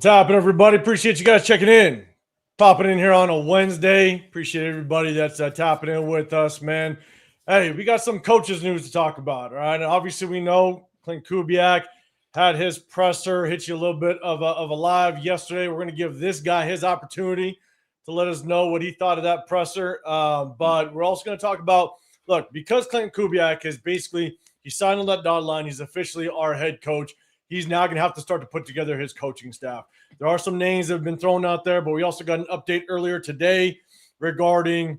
What's happening, everybody? Appreciate you guys checking in. Popping in here on a Wednesday. Appreciate everybody that's tapping in with us, man. Hey, we got some coaches news to talk about, all right? And obviously, we know Clint Kubiak had his presser, hit you a little bit of a live yesterday. We're going to give this guy his opportunity to let us know what he thought of that presser. But we're also going to talk about, look, because Clint Kubiak is basically, he signed on that dotted line. He's officially our head coach. He's now going to have to start to put together his coaching staff. There are some names that have been thrown out there, but we also got an update earlier today regarding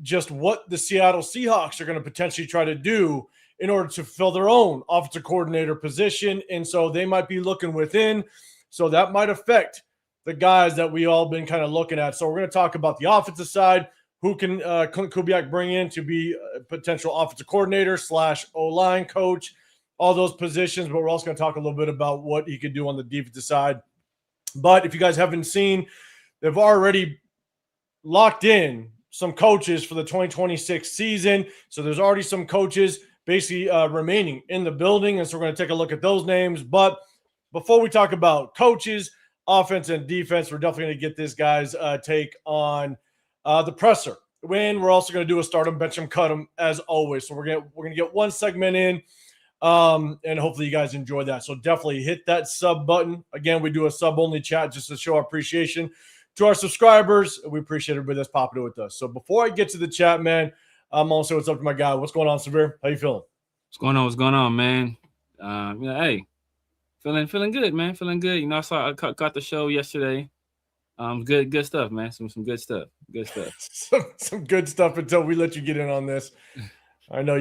just what the Seattle Seahawks are going to potentially try to do in order to fill their own offensive coordinator position. And so they might be looking within. So that might affect the guys that we all been kind of looking at. So we're going to talk about the offensive side. Who can Clint Kubiak bring in to be a potential offensive coordinator / O-line coach? All those positions, but we're also going to talk a little bit about what he could do on the defensive side. But if you guys haven't seen, they've already locked in some coaches for the 2026 season. So there's already some coaches basically remaining in the building. And so we're going to take a look at those names. But before we talk about coaches, offense and defense, we're definitely going to get this guy's take on the presser. When we're also going to do a start him, bench him, cut him as always. So we're going to get one segment in. And hopefully you guys enjoy that. So definitely hit that sub button. Again, we do a sub only chat just to show our appreciation to our subscribers. We appreciate everybody that's popping in with us. So before I get to the chat, man, I'm also what's up to my guy. What's going on, Severe? How you feeling? What's going on, man? Hey, feeling good, man. Feeling good. You know, I caught the show yesterday. Good stuff, man. Some good stuff. Good stuff. some good stuff until we let you get in on this. I know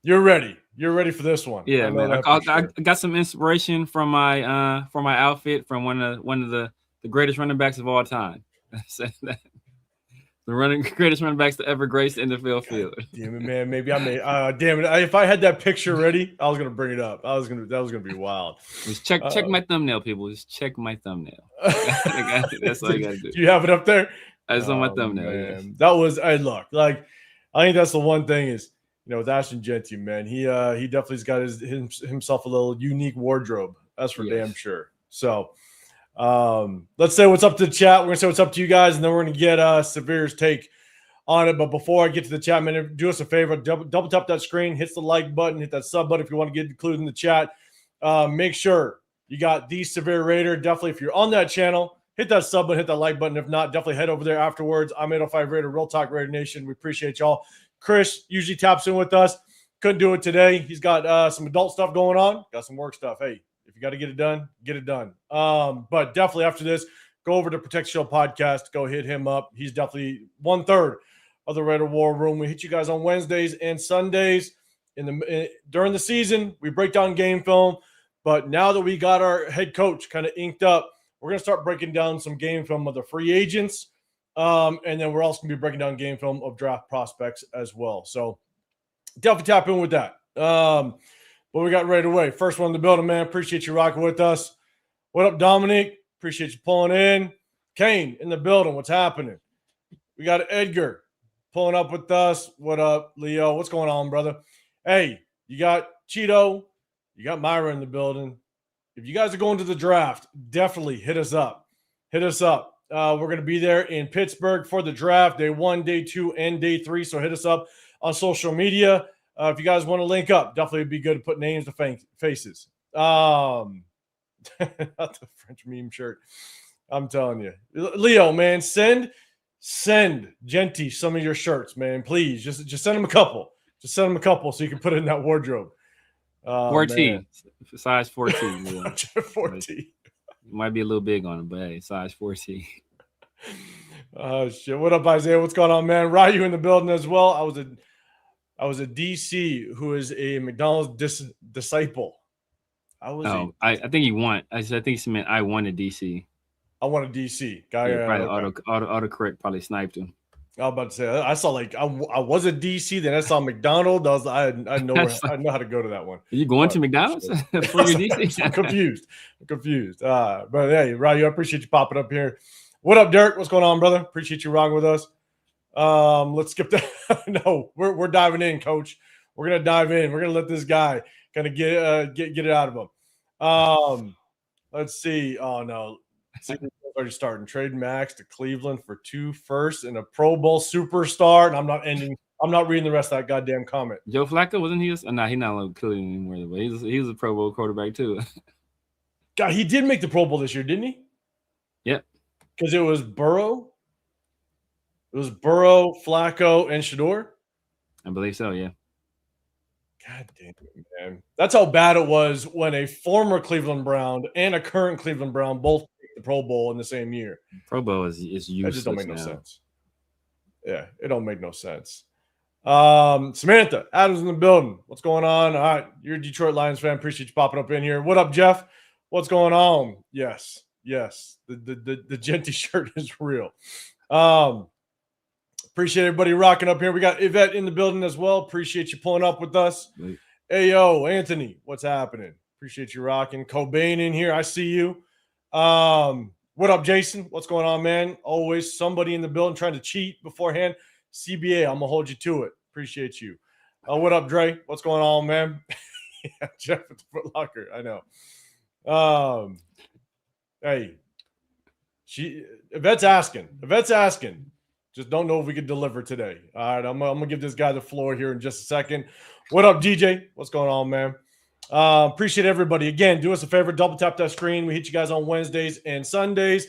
you're ready. You're ready for this one. Yeah, man. I got some inspiration from my outfit from one of the greatest running backs of all time. The greatest running backs to ever grace the NFL field. Damn it, man. Maybe I may. Damn it. If I had that picture ready, I was gonna bring it up. That was gonna be wild. Just check my thumbnail, people. Just check my thumbnail. That's all you gotta do. Do you have it up there? That's on my thumbnail. Yeah. That was. Hey, look, like I think that's the one thing is. You know, with Ashton Jeanty, man, he definitely's got himself a little unique wardrobe. That's for damn sure. So let's say what's up to the chat. We're going to say what's up to you guys, and then we're going to get Severe's take on it. But before I get to the chat, man, do us a favor. Double tap that screen, hit the like button, hit that sub button if you want to get included in the chat. Make sure you got the Severe Raider. Definitely, if you're on that channel, hit that sub button, hit that like button. If not, definitely head over there afterwards. I'm 805 Raider, Real Talk Raider Nation. We appreciate y'all. Chris usually taps in with us. Couldn't do it today. He's got some adult stuff going on. Got some work stuff. Hey, if you got to get it done, get it done. But definitely after this, go over to Protect Show Podcast. Go hit him up. He's definitely 1/3 of the Raider War Room. We hit you guys on Wednesdays and Sundays. During the season, we break down game film. But now that we got our head coach kind of inked up, we're going to start breaking down some game film of the free agents. And then we're also going to be breaking down game film of draft prospects as well. So definitely tap in with that. But we got right away. First one in the building, man. Appreciate you rocking with us. What up, Dominic? Appreciate you pulling in. Kane in the building. What's happening? We got Edgar pulling up with us. What up, Leo? What's going on, brother? Hey, you got Cheeto. You got Myra in the building. If you guys are going to the draft, definitely hit us up. Hit us up. We're going to be there in Pittsburgh for the draft, day 1, day 2, and day 3. So hit us up on social media. If you guys want to link up, definitely would be good to put names to faces. Not the French meme shirt. I'm telling you. Leo, man, send Jeanty some of your shirts, man. Please, just send him a couple. Just send him a couple so you can put it in that wardrobe. 4T. Size 4T. Yeah. 4T. Might be a little big on him, but hey, size 4T. Oh shit! What up, Isaiah? What's going on, man? Ryu in the building as well. I was a DC who is a McDonald's disciple. I think he won. I think he meant I won a DC. I won a DC guy. Yeah, probably autocorrect probably sniped him. I was about to say I saw I was a DC, then I saw McDonald's. I know how to go to that one. Are you going to McDonald's for your DC? I'm confused. But hey, Ryu, I appreciate you popping up here. What up, Dirk? What's going on, brother? Appreciate you rocking with us. Let's skip that. No, we're diving in, Coach. We're gonna dive in. We're gonna let this guy kind of get it out of him. Let's see. Oh no. See, already starting. Trade Maxx to Cleveland for 2 firsts and a Pro Bowl superstar. And I'm not reading the rest of that goddamn comment. Joe Flacco, wasn't he? No, he's not on Cleveland anymore. But he was a Pro Bowl quarterback too. God, he did make the Pro Bowl this year, didn't he? Yep. Because it was Burrow. It was Burrow, Flacco, and Shador. I believe so. Yeah. God damn it, man. That's how bad it was when a former Cleveland Brown and a current Cleveland Brown both make the Pro Bowl in the same year. Pro Bowl is useless. That just don't make no sense. Yeah, it don't make no sense. Samantha, Adams in the building. What's going on? All right, you're a Detroit Lions fan. Appreciate you popping up in here. What up, Jeff? What's going on? Yes. The Jeanty shirt is real. Appreciate everybody rocking up here. We got Yvette in the building as well. Appreciate you pulling up with us. Hey, yo, Anthony, what's happening? Appreciate you rocking. Cobain in here. I see you. What up, Jason? What's going on, man? Always somebody in the building trying to cheat beforehand. CBA, I'm going to hold you to it. Appreciate you. What up, Dre? What's going on, man? Yeah, Jeff at the Foot Locker. I know. Hey, Yvette's asking. Just don't know if we could deliver today. All right, I'm gonna give this guy the floor here in just a second. What up, DJ? What's going on, man? Appreciate everybody. Again, do us a favor, double tap that screen. We hit you guys on Wednesdays and Sundays.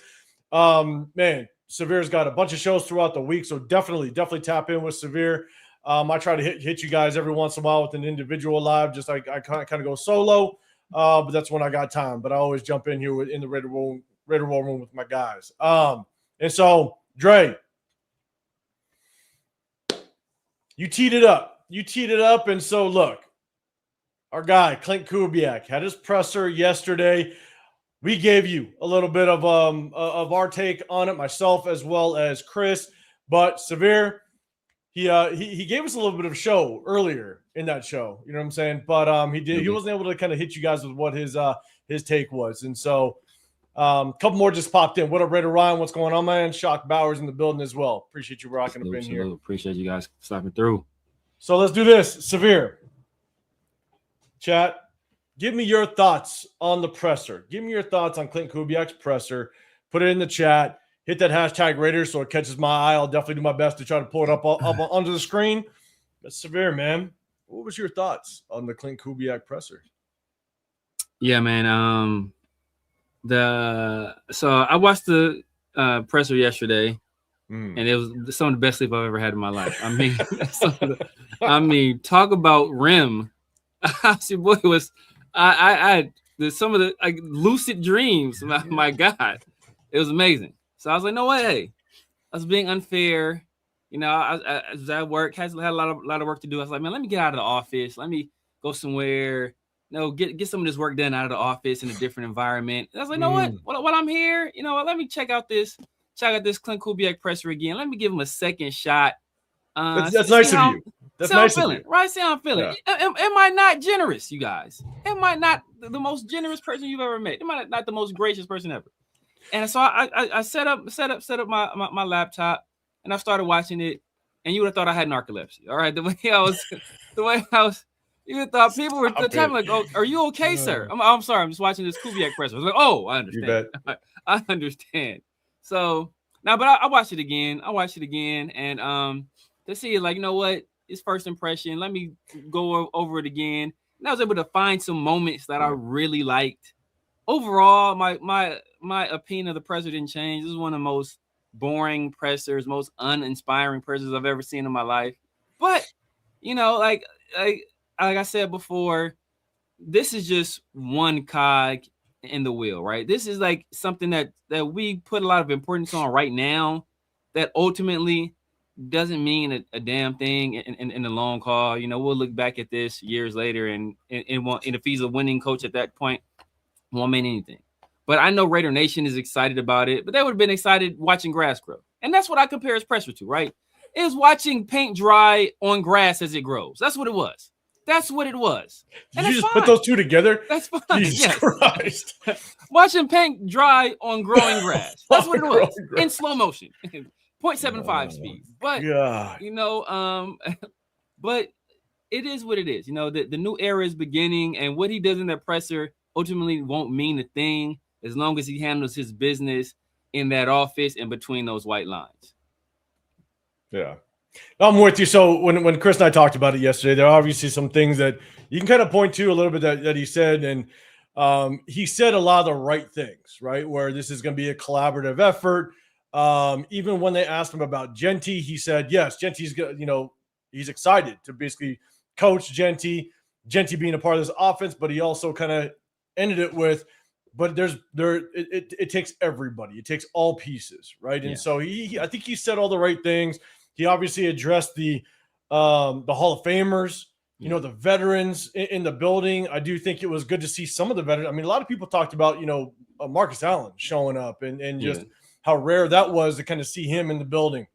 Man, Severe's got a bunch of shows throughout the week, so definitely tap in with Severe. I try to hit you guys every once in a while with an individual live. Just I kind of go solo, but that's when I got time. But I always jump in here in the Raider War room with my guys. And so, Dre, you teed it up. And so, look, our guy, Clint Kubiak, had his presser yesterday. We gave you a little bit of our take on it, myself as well as Chris. But Severe, he gave us a little bit of a show earlier in that show. You know what I'm saying? But he wasn't able to kind of hit you guys with what his take was. And so a couple more just popped in. What up, Raider Ryan? What's going on, man? Shock Bowers in the building as well. Appreciate you rocking up in here. Appreciate you guys stopping through. So let's do this. Severe. Chat, give me your thoughts on the presser. Give me your thoughts on Clint Kubiak's presser. Put it in the chat. Hit that hashtag Raiders so it catches my eye. I'll definitely do my best to try to pull it up onto the screen. But Severe, man, what was your thoughts on the Clint Kubiak presser? Yeah, man. So I watched the presser yesterday, and it was some of the best sleep I've ever had in my life. I mean, talk about REM. Boy, it was I some of the lucid dreams. My God, it was amazing. So I was like, no way, hey, I was being unfair. You know, I was at work, had a lot of work to do. I was like, man, let me get out of the office. Let me go somewhere. Get some of this work done out of the office in a different environment. And I was like, no, what I'm here, you know what? Let me check out this Clint Kubiak presser again. Let me give him a second shot. That's nice of you. That's nice of you. Right? See how I'm feeling. Yeah. Am I not generous, you guys? Am I not the most generous person you've ever met? Am I not the most gracious person ever? And so I set up my laptop and I started watching it. And you would have thought I had narcolepsy. All right, the way I was. You would have thought people were telling like, "Oh, are you okay, sir?" I'm sorry. I'm just watching this Kubiak presser. I was like, "Oh, I understand. I understand." So now, but I watched it again. And to see it, like, you know what, his first impression. Let me go over it again. And I was able to find some moments that I really liked. Overall, my opinion of the presser didn't change. This is one of the most boring pressers, most uninspiring pressers I've ever seen in my life. But you know, like I said before, this is just one cog in the wheel, right? This is like something that we put a lot of importance on right now that ultimately doesn't mean a damn thing in the long haul. You know, we'll look back at this years later and if he's a winning coach at that point, it won't mean anything. But I know Raider Nation is excited about it, but they would have been excited watching grass grow. And that's what I compare his presser to, right? It was watching paint dry on grass as it grows. That's what it was. That's what it was. Did you just put those two together? That's fine. Jesus Christ. Watching paint dry on growing grass. That's what it was. In slow motion. 0.75 speed. But, you know, but it is what it is. You know, the new era is beginning, and what he does in that presser ultimately won't mean a thing as long as he handles his business in that office and between those white lines. Yeah. I'm with you. So when Chris and I talked about it yesterday, there are obviously some things that you can kind of point to a little bit that he said. And he said a lot of the right things, right? Where this is going to be a collaborative effort. Even when they asked him about Jeanty, he said, yes, Jeanty's good. He's excited to basically coach Jeanty being a part of this offense, but he also kind of ended it with, but it takes everybody. It takes all pieces, right? And so I think he said all the right things. He obviously addressed the Hall of Famers, the veterans in the building. I do think it was good to see some of the veterans. I mean, a lot of people talked about, Marcus Allen showing up and just how rare that was to kind of see him in the building.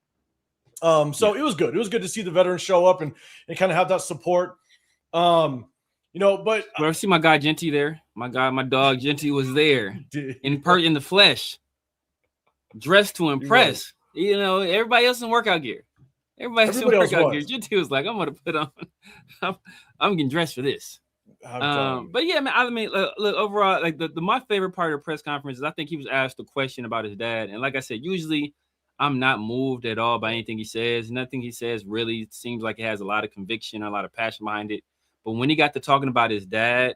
So it was good. It was good to see the veterans show up and kind of have that support. But I see my guy Jeanty there. My dog Jeanty was there in the flesh, dressed to impress. Everybody else in workout gear. Everybody else in workout gear. Jeanty was like, I'm gonna put on. I'm getting dressed for this. But yeah, man. I mean, look overall, like my favorite part of the press conference is I think he was asked a question about his dad, and like I said, usually I'm not moved at all by anything he says. Nothing he says really seems like it has a lot of conviction, a lot of passion behind it. But when he got to talking about his dad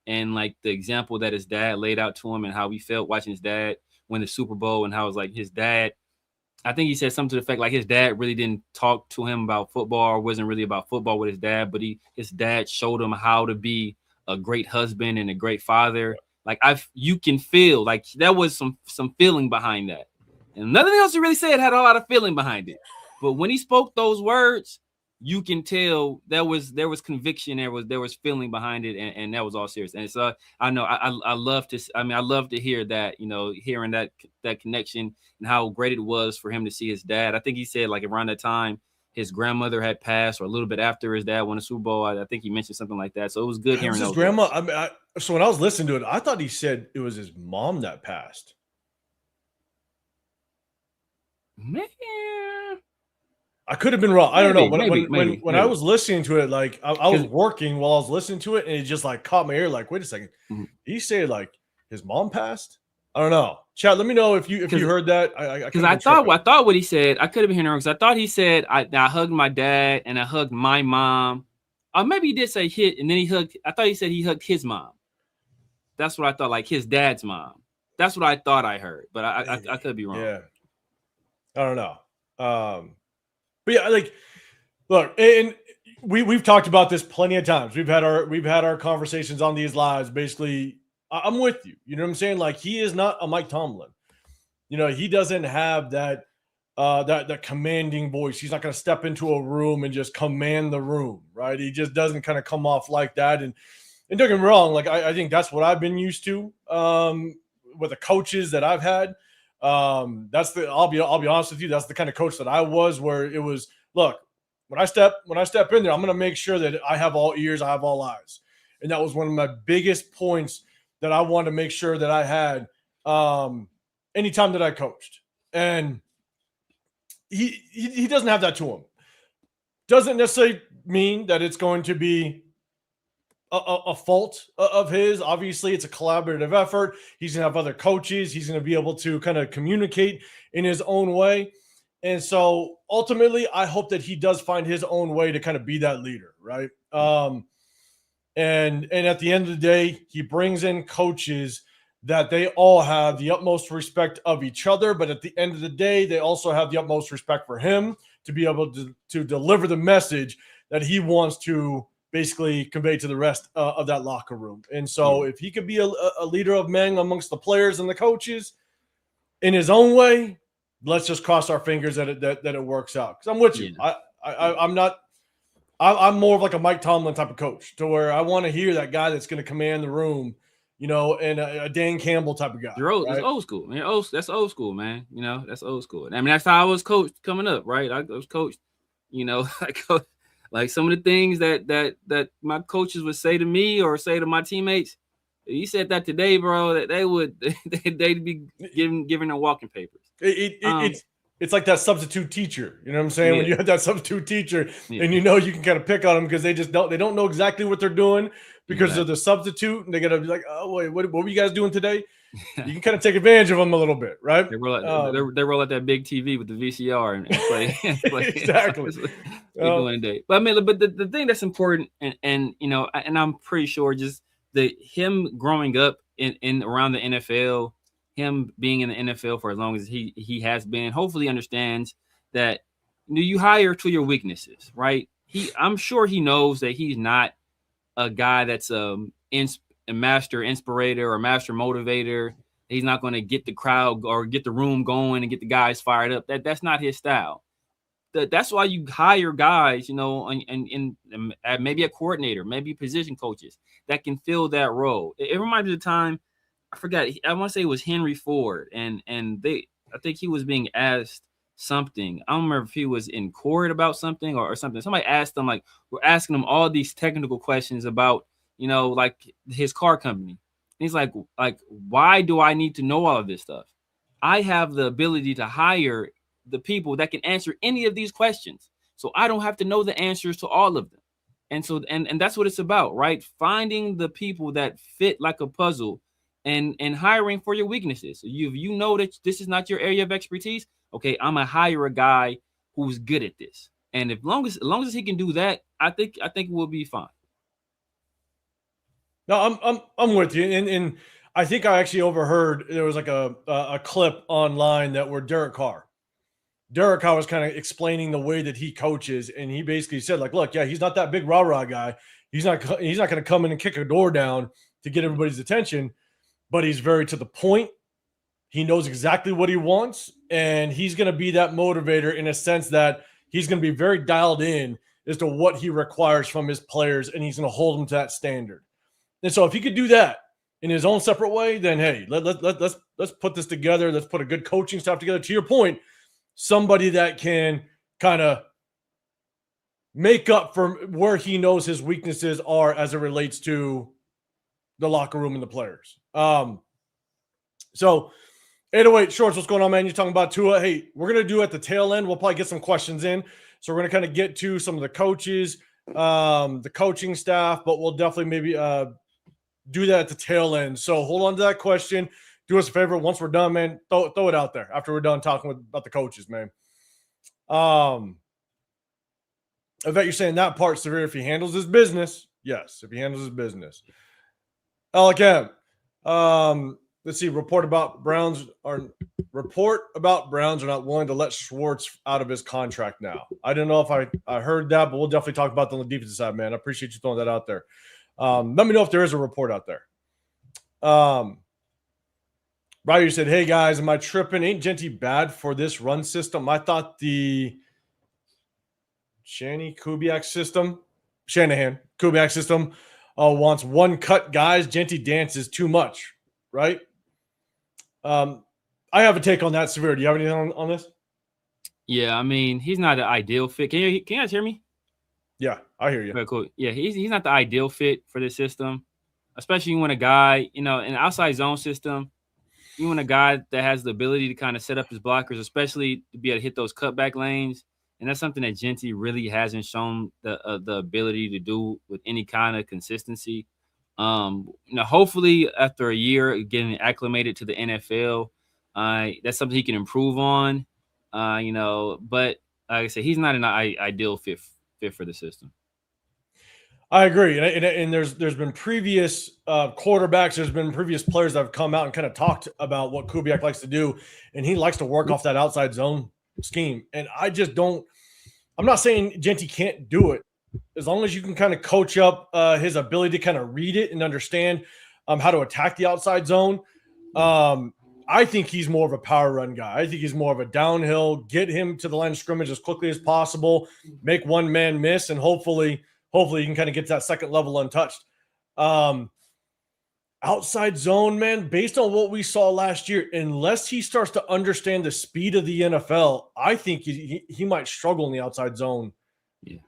and like the example that his dad laid out to him and how he felt watching his dad win the Super Bowl and how it was like his dad, I think he said something to the effect like his dad really didn't talk to him about football or wasn't really about football with his dad, but his dad showed him how to be a great husband and a great father. Like you can feel like there was some feeling behind that. And nothing else he really said had a lot of feeling behind it. But when he spoke those words, you can tell there was conviction, there was feeling behind it, and that was all serious. And so I know I love to hear that, hearing that connection and how great it was for him to see his dad. I think he said like around that time his grandmother had passed, or a little bit after his dad won the Super Bowl. I think he mentioned something like that. So it was good hearing his grandma. I mean, so when I was listening to it, I thought he said it was his mom that passed. Man, I could have been wrong. I don't know. Maybe. When I was listening to it, like I was working while I was listening to it, and it just like caught my ear. Like, wait a second, Did he say like his mom passed? I don't know. Chat, let me know if you heard that. Because I thought what he said. I could have been hearing wrong. Because I thought he said I hugged my dad and I hugged my mom. Or maybe he did say hit, and then he hugged. I thought he said he hugged his mom. That's what I thought, like his dad's mom. That's what I thought I heard, but I could be wrong. Yeah, I don't know. But yeah, like, look, and we've talked about this plenty of times. We've had our conversations on these lives. Basically, I'm with you. You know what I'm saying? Like, he is not a Mike Tomlin. He doesn't have that that commanding voice. He's not going to step into a room and just command the room, right? He just doesn't kind of come off like that. And don't get me wrong, like I think that's what I've been used to with the coaches that I've had. I'll be honest with you, that's the kind of coach that I was, where it was, look, when I step in there, I'm going to make sure that I have all ears, I have all eyes. And that was one of my biggest points that I wanted to make sure that I had anytime that I coached. And he doesn't have that to him. Doesn't necessarily mean that it's going to be a fault of his. Obviously, it's a collaborative effort. He's going to have other coaches. He's going to be able to kind of communicate in his own way. And so ultimately, I hope that he does find his own way to kind of be that leader, right? And at the end of the day, he brings in coaches that they all have the utmost respect of each other. But at the end of the day, they also have the utmost respect for him to be able to deliver the message that he wants to basically convey to the rest of that locker room. And so if he could be a leader of men amongst the players and the coaches in his own way, let's just cross our fingers that it works out. Because I'm with you. I'm more of like a Mike Tomlin type of coach, to where I want to hear that guy that's going to command the room, and a Dan Campbell type of guy. It's old school, man. That's old school, man. That's old school. I mean, that's how I was coached coming up, right? I was coached, like some of the things that my coaches would say to me or say to my teammates. You said that today, bro, that they'd be giving their walking papers. It's it's like that substitute teacher. You know what I'm saying? Yeah. When you have that substitute teacher Yeah. and you know you can kind of pick on them because they don't know exactly what they're doing because they're the substitute, and they gotta be like, oh wait, what were you guys doing today? You can kind of take advantage of them a little bit, right? They roll out that big TV with the VCR and play. Exactly. Doing day. But I mean, but the thing that's important, and you know, and I'm pretty sure just him growing up in around the NFL, him being in the NFL for as long as he has been, hopefully understands that you hire to your weaknesses, right? I'm sure he knows that he's not a guy that's a master inspirator or master motivator. He's not going to get the crowd or get the room going and get the guys fired up. That's not his style. That's why you hire guys, you know, and maybe a coordinator, maybe position coaches that can fill that role. It reminds me of the time, I forgot, I want to say it was Henry Ford, and I think he was being asked something. I don't remember if he was in court about something or something. Somebody asked him, like, we're asking him all these technical questions about, you know, like his car company. And he's like, why do I need to know all of this stuff? I have the ability to hire the people that can answer any of these questions. So I don't have to know the answers to all of them. And so, and that's what it's about, right? Finding the people that fit like a puzzle and hiring for your weaknesses. You know that this is not your area of expertise. Okay, I'm gonna hire a guy who's good at this. And as long as he can do that, I think we'll be fine. No, I'm with you. And I think I actually overheard there was like a clip online that where Derek Carr was kind of explaining the way that he coaches, and he basically said, like, look, yeah, he's not that big rah-rah guy. He's not going to come in and kick a door down to get everybody's attention, but he's very to the point. He knows exactly what he wants, and he's going to be that motivator in a sense that he's going to be very dialed in as to what he requires from his players, and he's going to hold them to that standard. And so if he could do that in his own separate way, then hey, let's put this together. Let's put a good coaching staff together. To your point, somebody that can kind of make up for where he knows his weaknesses are as it relates to the locker room and the players. So 808 Schwartz, what's going on, man? You're talking about Tua. Hey, we're going to do at the tail end. We'll probably get some questions in. So we're going to kind of get to some of the coaches, the coaching staff, but we'll definitely maybe do that at the tail end. So hold on to that question. Do us a favor. Once we're done, man, throw it out there after we're done talking about the coaches, man. I bet you're saying that part severe if he handles his business. Yes, if he handles his business. LKM. Let's see. Report about Browns are not willing to let Schwartz out of his contract now. I don't know if I heard that, but we'll definitely talk about that on the defensive side, man. I appreciate you throwing that out there. Let me know if there is a report out there. Ryder said, hey, guys, am I tripping? Ain't Jeanty bad for this run system? I thought the Kubiak system wants one cut guys. Jeanty dances too much, right? I have a take on that, Severe. Do you have anything on this? Yeah, I mean, he's not an ideal fit. Can you guys hear me? Yeah, I hear you. Very cool. Yeah, he's not the ideal fit for this system, especially when a guy, you know, in the outside zone system, you want a guy that has the ability to kind of set up his blockers, especially to be able to hit those cutback lanes. And that's something that Jeanty really hasn't shown the ability to do with any kind of consistency. You know, hopefully after a year getting acclimated to the NFL, that's something he can improve on. You know, but like I said, he's not an ideal fit for the system. I agree, and there's been previous quarterbacks, there's been previous players that have come out and kind of talked about what Kubiak likes to do, and he likes to work off that outside zone scheme. And I just don't. I'm not saying Jeanty can't do it, as long as you can kind of coach up his ability to kind of read it and understand how to attack the outside zone. I think he's more of a power run guy. I think he's more of a downhill, get him to the line of scrimmage as quickly as possible, make one man miss, and hopefully you can kind of get to that second level untouched. Outside zone, man, based on what we saw last year, unless he starts to understand the speed of the NFL, I think he might struggle in the outside zone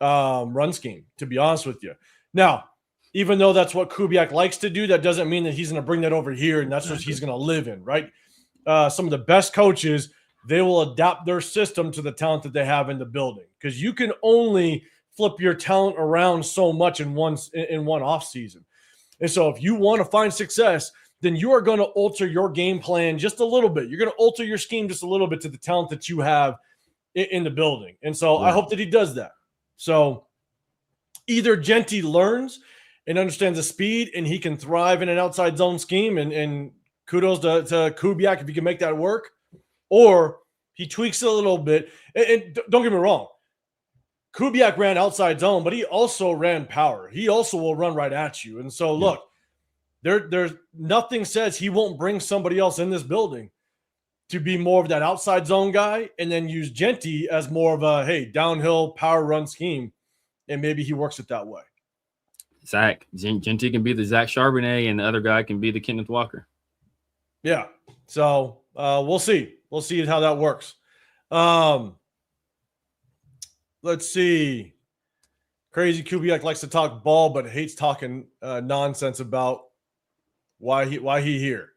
run scheme, to be honest with you. Now, even though that's what Kubiak likes to do, that doesn't mean that he's going to bring that over here and that's what he's going to live in, right? Some of the best coaches they will adapt their system to the talent that they have in the building, because you can only flip your talent around so much in one off season. And so if you want to find success, then you are going to alter your game plan just a little bit. You're going to alter your scheme just a little bit to the talent that you have in the building. And so I hope that he does that. So either Jeanty learns and understands the speed and he can thrive in an outside zone scheme, and kudos to Kubiak if he can make that work, or he tweaks it a little bit. And don't get me wrong, Kubiak ran outside zone, but he also ran power. He also will run right at you. And so, look, there's nothing says he won't bring somebody else in this building to be more of that outside zone guy, and then use Jeanty as more of a, hey, downhill power run scheme, and maybe he works it that way. Zach, Jeanty can be the Zach Charbonnet, and the other guy can be the Kenneth Walker. Yeah. So we'll see. We'll see how that works. Let's see. Crazy Kubiak likes to talk ball, but hates talking nonsense about why he here.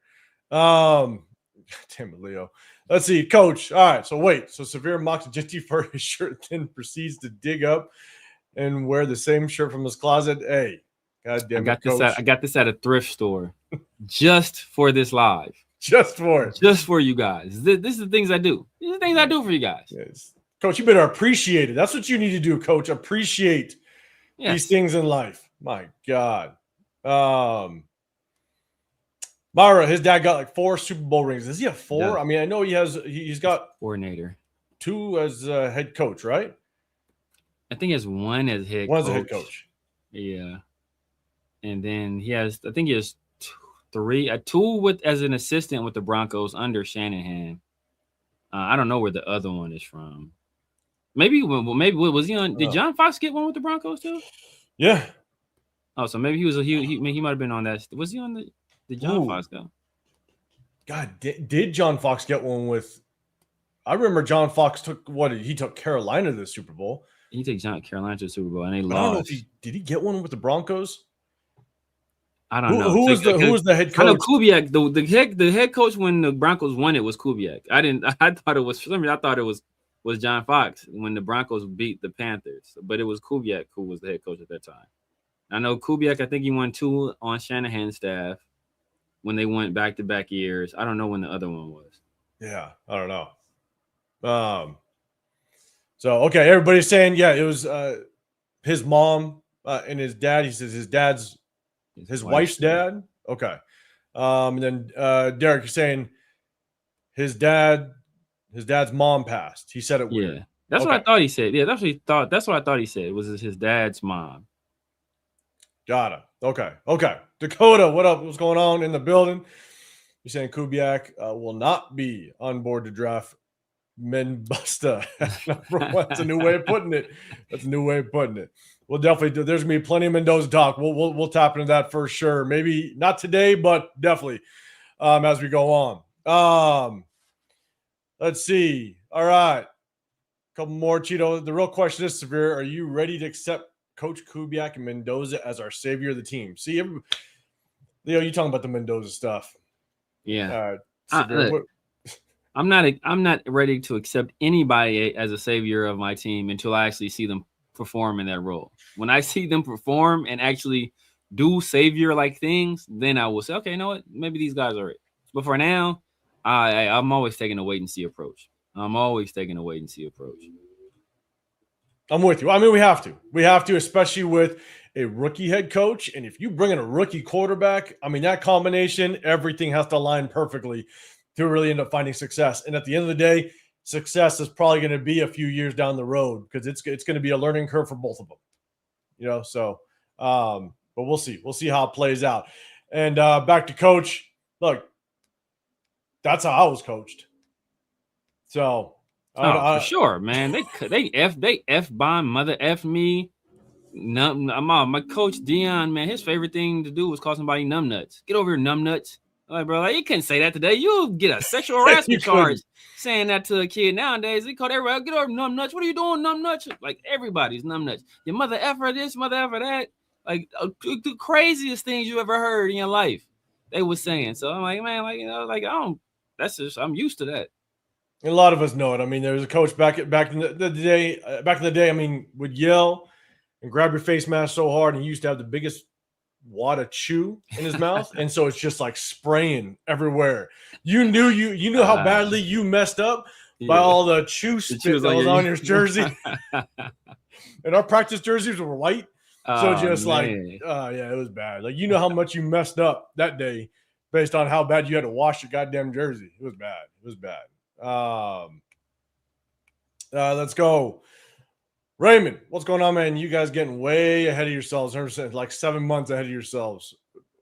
Damn it, Leo. Let's see, Coach. All right, so wait. So Severe mocks Jeanty for his shirt, then proceeds to dig up and wear the same shirt from his closet. Hey, God damn it, Coach. I got this at a thrift store just for this live. Just for it. Just for you guys. This is the things I do. These are the things I do for you guys. Yes. Coach, you better appreciate it. That's what you need to do, Coach. Appreciate these things in life. My God. Myra, his dad got like 4 Super Bowl rings. Does he have 4? Yeah. I mean, I know he's got coordinator, 2 as a head coach, right? I think he has 1 as head coach. 1 as a head coach. Yeah. And then he has 3, 2 as an assistant with the Broncos under Shanahan. I don't know where the other one is from. Maybe was he on? Did John Fox get one with the Broncos too? Yeah. Oh, so maybe he might have been on that. Was he on the? Did John Fox go? God, did John Fox get one with? I remember John Fox took he took Carolina to the Super Bowl. He took Carolina to the Super Bowl and they lost. I don't know if did he get one with the Broncos? I don't know. Who was the head coach? I know Kubiak. The head coach when the Broncos won it was Kubiak. I thought it was for some reason. I thought it was John Fox when the Broncos beat the Panthers, but it was Kubiak who was the head coach at that time. I know Kubiak. I think he won 2 on Shanahan's staff when they went back-to-back years. I don't know when the other one was. Yeah, I don't know. So okay, everybody's saying it was his mom and his dad. He says his dad's. His wife's dad? Okay. And then Derek, you're saying his dad's mom passed. He said it weird. Yeah. That's what I thought he said. Yeah, that's what he thought. That's what I thought he said. It was his dad's mom. Got it. Okay. Dakota, what up? What's going on in the building? You're saying Kubiak will not be on board to draft Menbusta. That's a new way of putting it. We'll definitely do. There's gonna be plenty of Mendoza talk. We'll tap into that for sure. Maybe not today, but definitely as we go on. Let's see. All right, a couple more, Cheeto. The real question is, Severe, are you ready to accept Coach Kubiak and Mendoza as our savior of the team? See, Leo, you talking about the Mendoza stuff? Yeah. I'm not ready to accept anybody as a savior of my team until I actually see them perform in that role. When I see them perform and actually do savior-like things, then I will say, okay, you know what? Maybe these guys are it. But for now, I'm always taking a wait-and-see approach. I'm with you. I mean, we have to, especially with a rookie head coach. And if you bring in a rookie quarterback, I mean, that combination, everything has to align perfectly to really end up finding success. And at the end of the day, success is probably going to be a few years down the road because it's going to be a learning curve for both of them. So but we'll see how it plays out. And back to Coach. Look, that's how I was coached. So for sure, man. They F-bomb, mother F me. My coach Dion, man, his favorite thing to do was call somebody numbnuts. Get over here, numbnuts. Like, bro, you couldn't say that today. You'll get a sexual harassment charge saying that to a kid nowadays. They call everybody, get over numbnuts. What are you doing, numbnuts? Like, everybody's numbnuts. Your mother effer this, mother effer that. Like, the craziest things you ever heard in your life, they were saying. So I'm like, man, I don't, that's just, I'm used to that. A lot of us know it. I mean, there was a coach back in the day. I mean, would yell and grab your face mask so hard, and he used to have the biggest wad of chew in his mouth, and so it's just like spraying everywhere. You knew how badly you messed up by all the chew spit that was on your jersey. And our practice jerseys were white, so just yeah, it was bad. Like, you know how much you messed up that day based on how bad you had to wash your goddamn jersey. It was bad. It was bad. Let's go. Raymond, what's going on, man? You guys getting way ahead of yourselves, 100%, like 7 months ahead of yourselves.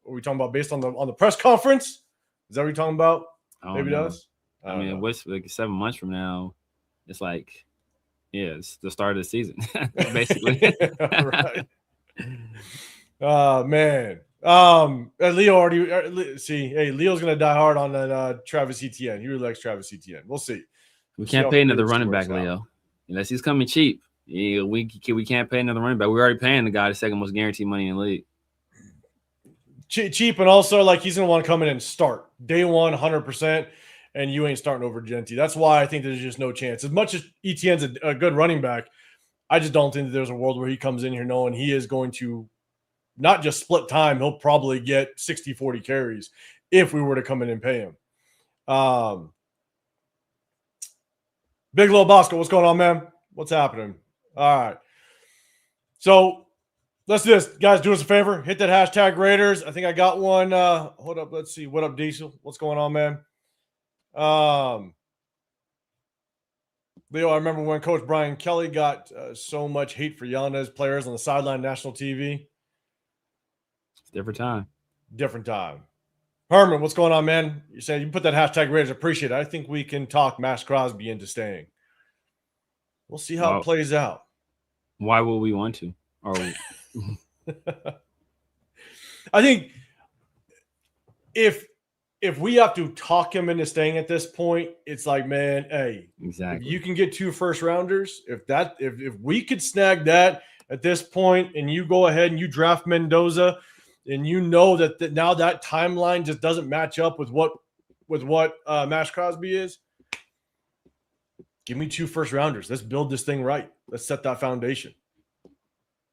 Are we talking about based on the press conference? Is that what you're talking about? Maybe that's. I mean, what's like 7 months from now? It's like, yeah, it's the start of the season, basically. Right. Man. Leo already see. Hey, Leo's gonna die hard on that Travis Etienne. He really likes Travis Etienne. We'll see. We can't pay another running back, Leo, unless he's coming cheap. Yeah, we can't pay another running back. We're already paying the guy the second most guaranteed money in the league. Cheap, and also like he's gonna want to come in and start day one, 100%, and you ain't starting over Jeanty. That's why I think there's just no chance. As much as Etienne's a good running back, I just don't think that there's a world where he comes in here knowing he is going to not just split time. He'll probably get 60-40 carries if we were to come in and pay him. Big Lil Bosco, what's going on, man? What's happening? All right. So let's do this. Guys, do us a favor. Hit that hashtag Raiders. I think I got one. Hold up. Let's see. What up, Diesel? What's going on, man? Leo, I remember when Coach Brian Kelly got so much hate for yelling at his players on the sideline, national TV. Different time. Different time. Herman, what's going on, man? You said you put that hashtag Raiders. Appreciate it. I think we can talk Maxx Crosby into staying. We'll see how it plays out. Why will we want to? Or I think if we have to talk him into staying at this point, it's like, man, hey, exactly. If you can get 2 first rounders, if we could snag that at this point, and you go ahead and you draft Mendoza, and you know that now that timeline just doesn't match up with what Maxx Crosby is. Give me 2 first rounders. Let's build this thing right. Let's set that foundation.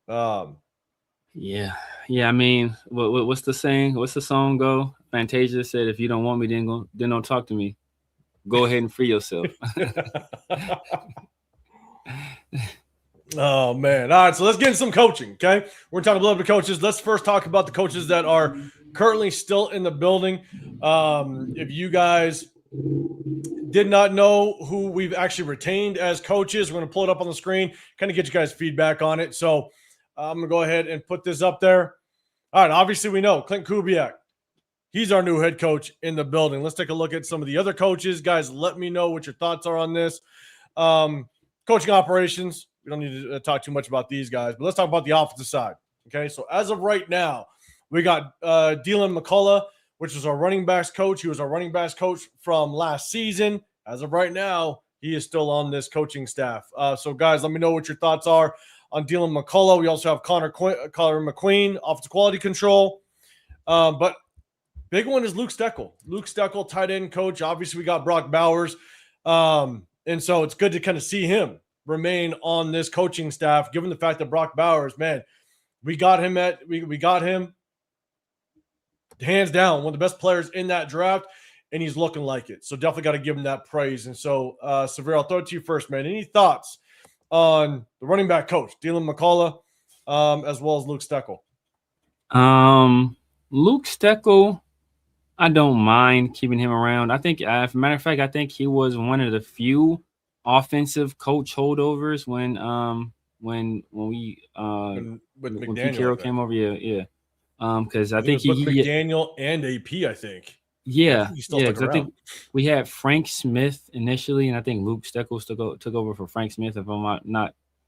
Yeah. I mean, what's the saying? What's the song go? Fantasia said, "If you don't want me, then don't talk to me. Go ahead and free yourself." Oh, man. All right, so let's get into some coaching, okay? We're talking a little bit of coaches. Let's first talk about the coaches that are currently still in the building. If you guys did not know who we've actually retained as coaches, we're going to pull it up on the screen, kind of get you guys feedback on it. So I'm going to go ahead and put this up there. All right, obviously we know Clint Kubiak. He's our new head coach in the building. Let's take a look at some of the other coaches. Guys, let me know what your thoughts are on this. Coaching operations. We don't need to talk too much about these guys, but let's talk about the offensive side. Okay, so as of right now, we got Dylan McCullough, which is our running backs coach. He was our running backs coach from last season. As of right now, he is still on this coaching staff. So, guys, let me know what your thoughts are on Dylan McCullough. We also have Connor McQueen, offensive quality control. But big one is Luke Steckel. Luke Steckel, tight end coach. Obviously, we got Brock Bowers. And so it's good to kind of see him remain on this coaching staff, given the fact that Brock Bowers, man, we got him hands down, one of the best players in that draft, and he's looking like it. So definitely got to give him that praise. And so, Severe, I'll throw it to you first, man. Any thoughts on the running back coach, Dylan McCullough, as well as Luke Steckel? Luke Steckel, I don't mind keeping him around. I think, as a matter of fact, I think he was one of the few offensive coach holdovers when Pete Carroll came over. Yeah. Because I think he McDaniel and AP, I think. Yeah. Because I think we had Frank Smith initially, and I think Luke Steckel took over for Frank Smith, if I'm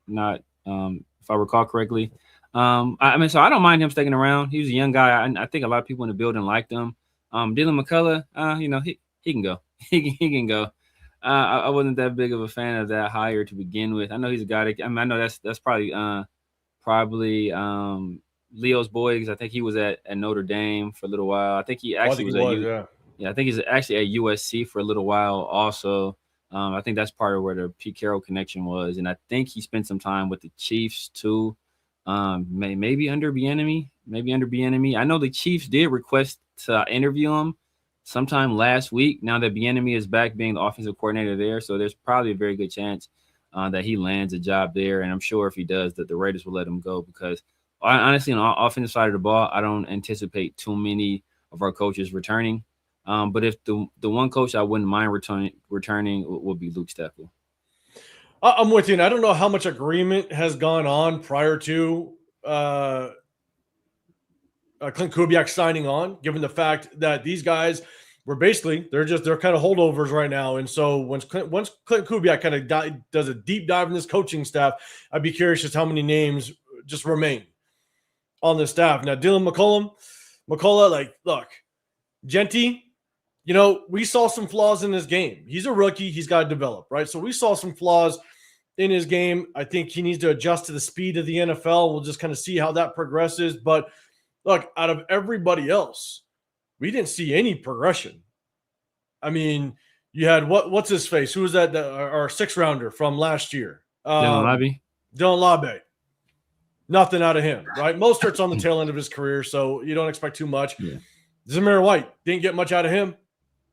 not if I recall correctly. I mean, so I don't mind him sticking around. He was a young guy. I think a lot of people in the building liked him. Dylan McCullough, he can go. He can go. I wasn't that big of a fan of that hire to begin with. I know he's a guy that, I know that's probably Leo's boy, because I think he was at Notre Dame for a little while. I think he actually I think he's actually at USC for a little while also. I think that's part of where the Pete Carroll connection was, and I think he spent some time with the Chiefs too. Maybe under Bieniemy. I know the Chiefs did request to interview him sometime last week. Now that Bieniemy is back being the offensive coordinator there, so there's probably a very good chance that he lands a job there. And I'm sure if he does, that the Raiders will let him go, because honestly, on the offensive side of the ball, I don't anticipate too many of our coaches returning. But if the one coach I wouldn't mind returning would be Luke Steckel. I'm with you, and I don't know how much agreement has gone on prior to Clint Kubiak signing on, given the fact that these guys were basically they're kind of holdovers right now. And so once Clint Kubiak kind of does a deep dive in this coaching staff, I'd be curious just how many names just remain on this staff. Now, Dylan McCullough, like, look, Jeanty, you know, we saw some flaws in his game. He's a rookie. He's got to develop, right? So we saw some flaws in his game. I think he needs to adjust to the speed of the NFL. We'll just kind of see how that progresses. But look, out of everybody else, we didn't see any progression. I mean, you had what's his face? Who was that? Our 6th rounder from last year? Dylan Labe. Nothing out of him, right? Mostert's on the tail end of his career, so you don't expect too much. Yeah. Zamir White, didn't get much out of him.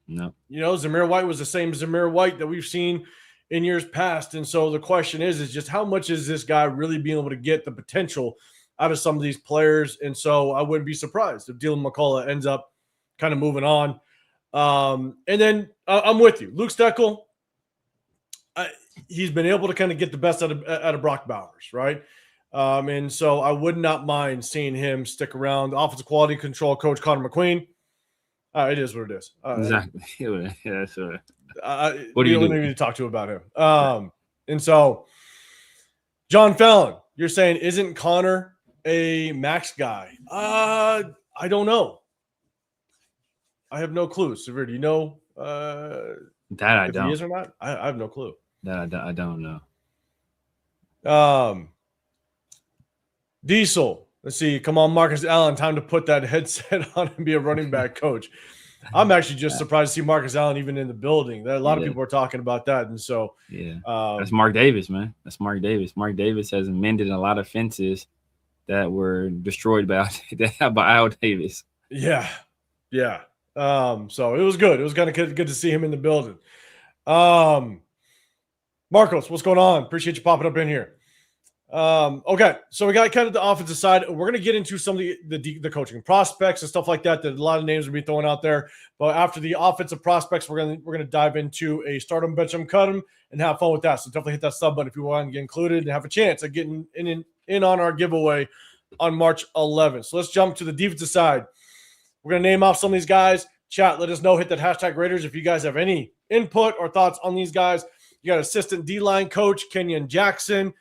No. You know, Zamir White was the same Zamir White that we've seen in years past. And so the question is just how much is this guy really being able to get the potential out of some of these players? And so I wouldn't be surprised if Dylan McCullough ends up kind of moving on. And then I'm with you. Luke Steckel, he's been able to kind of get the best out of Brock Bowers, right? And so I would not mind seeing him stick around. The offensive quality control coach, Connor McQueen. It is what it is. Exactly. Yeah, that's right. What do you need to talk to about him? And so, John Fallon, you're saying, isn't Connor a Maxx guy? I don't know. I have no clue. Severe, do you know that I don't. He is or not? I have no clue. That I don't know. Diesel. Let's see. Come on, Marcus Allen. Time to put that headset on and be a running back coach. I'm actually just surprised to see Marcus Allen even in the building. A lot of people are talking about that. And so, that's Mark Davis, man. That's Mark Davis. Mark Davis has mended a lot of fences that were destroyed by Al Davis. Yeah. Yeah. So it was good. It was kind of good to see him in the building. Marcos, what's going on? Appreciate you popping up in here. Okay, so we got kind of the offensive side. We're going to get into some of the coaching prospects and stuff like that. That a lot of names will be thrown out there. But after the offensive prospects, we're going to dive into a start 'em, bench 'em, cut 'em, and have fun with that. So definitely hit that sub button if you want to get included and have a chance at getting in on our giveaway on March 11th. So let's jump to the defensive side. We're going to name off some of these guys. Chat, let us know. Hit that hashtag Raiders if you guys have any input or thoughts on these guys. You got assistant D-line coach Kenyon Jackson.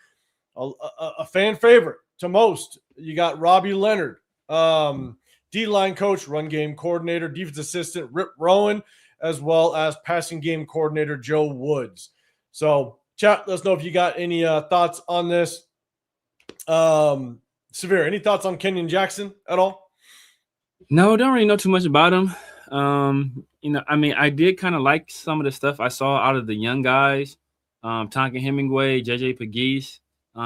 A fan favorite to most. You got Robbie Leonard, D-line coach, run game coordinator, defense assistant Rip Rowan, as well as passing game coordinator Joe Woods. So, chat, let us know if you got any thoughts on this. Severe, any thoughts on Kenyon Jackson at all? No, don't really know too much about him. I mean, I did kind of like some of the stuff I saw out of the young guys, Tonka Hemingway, JJ Pegues.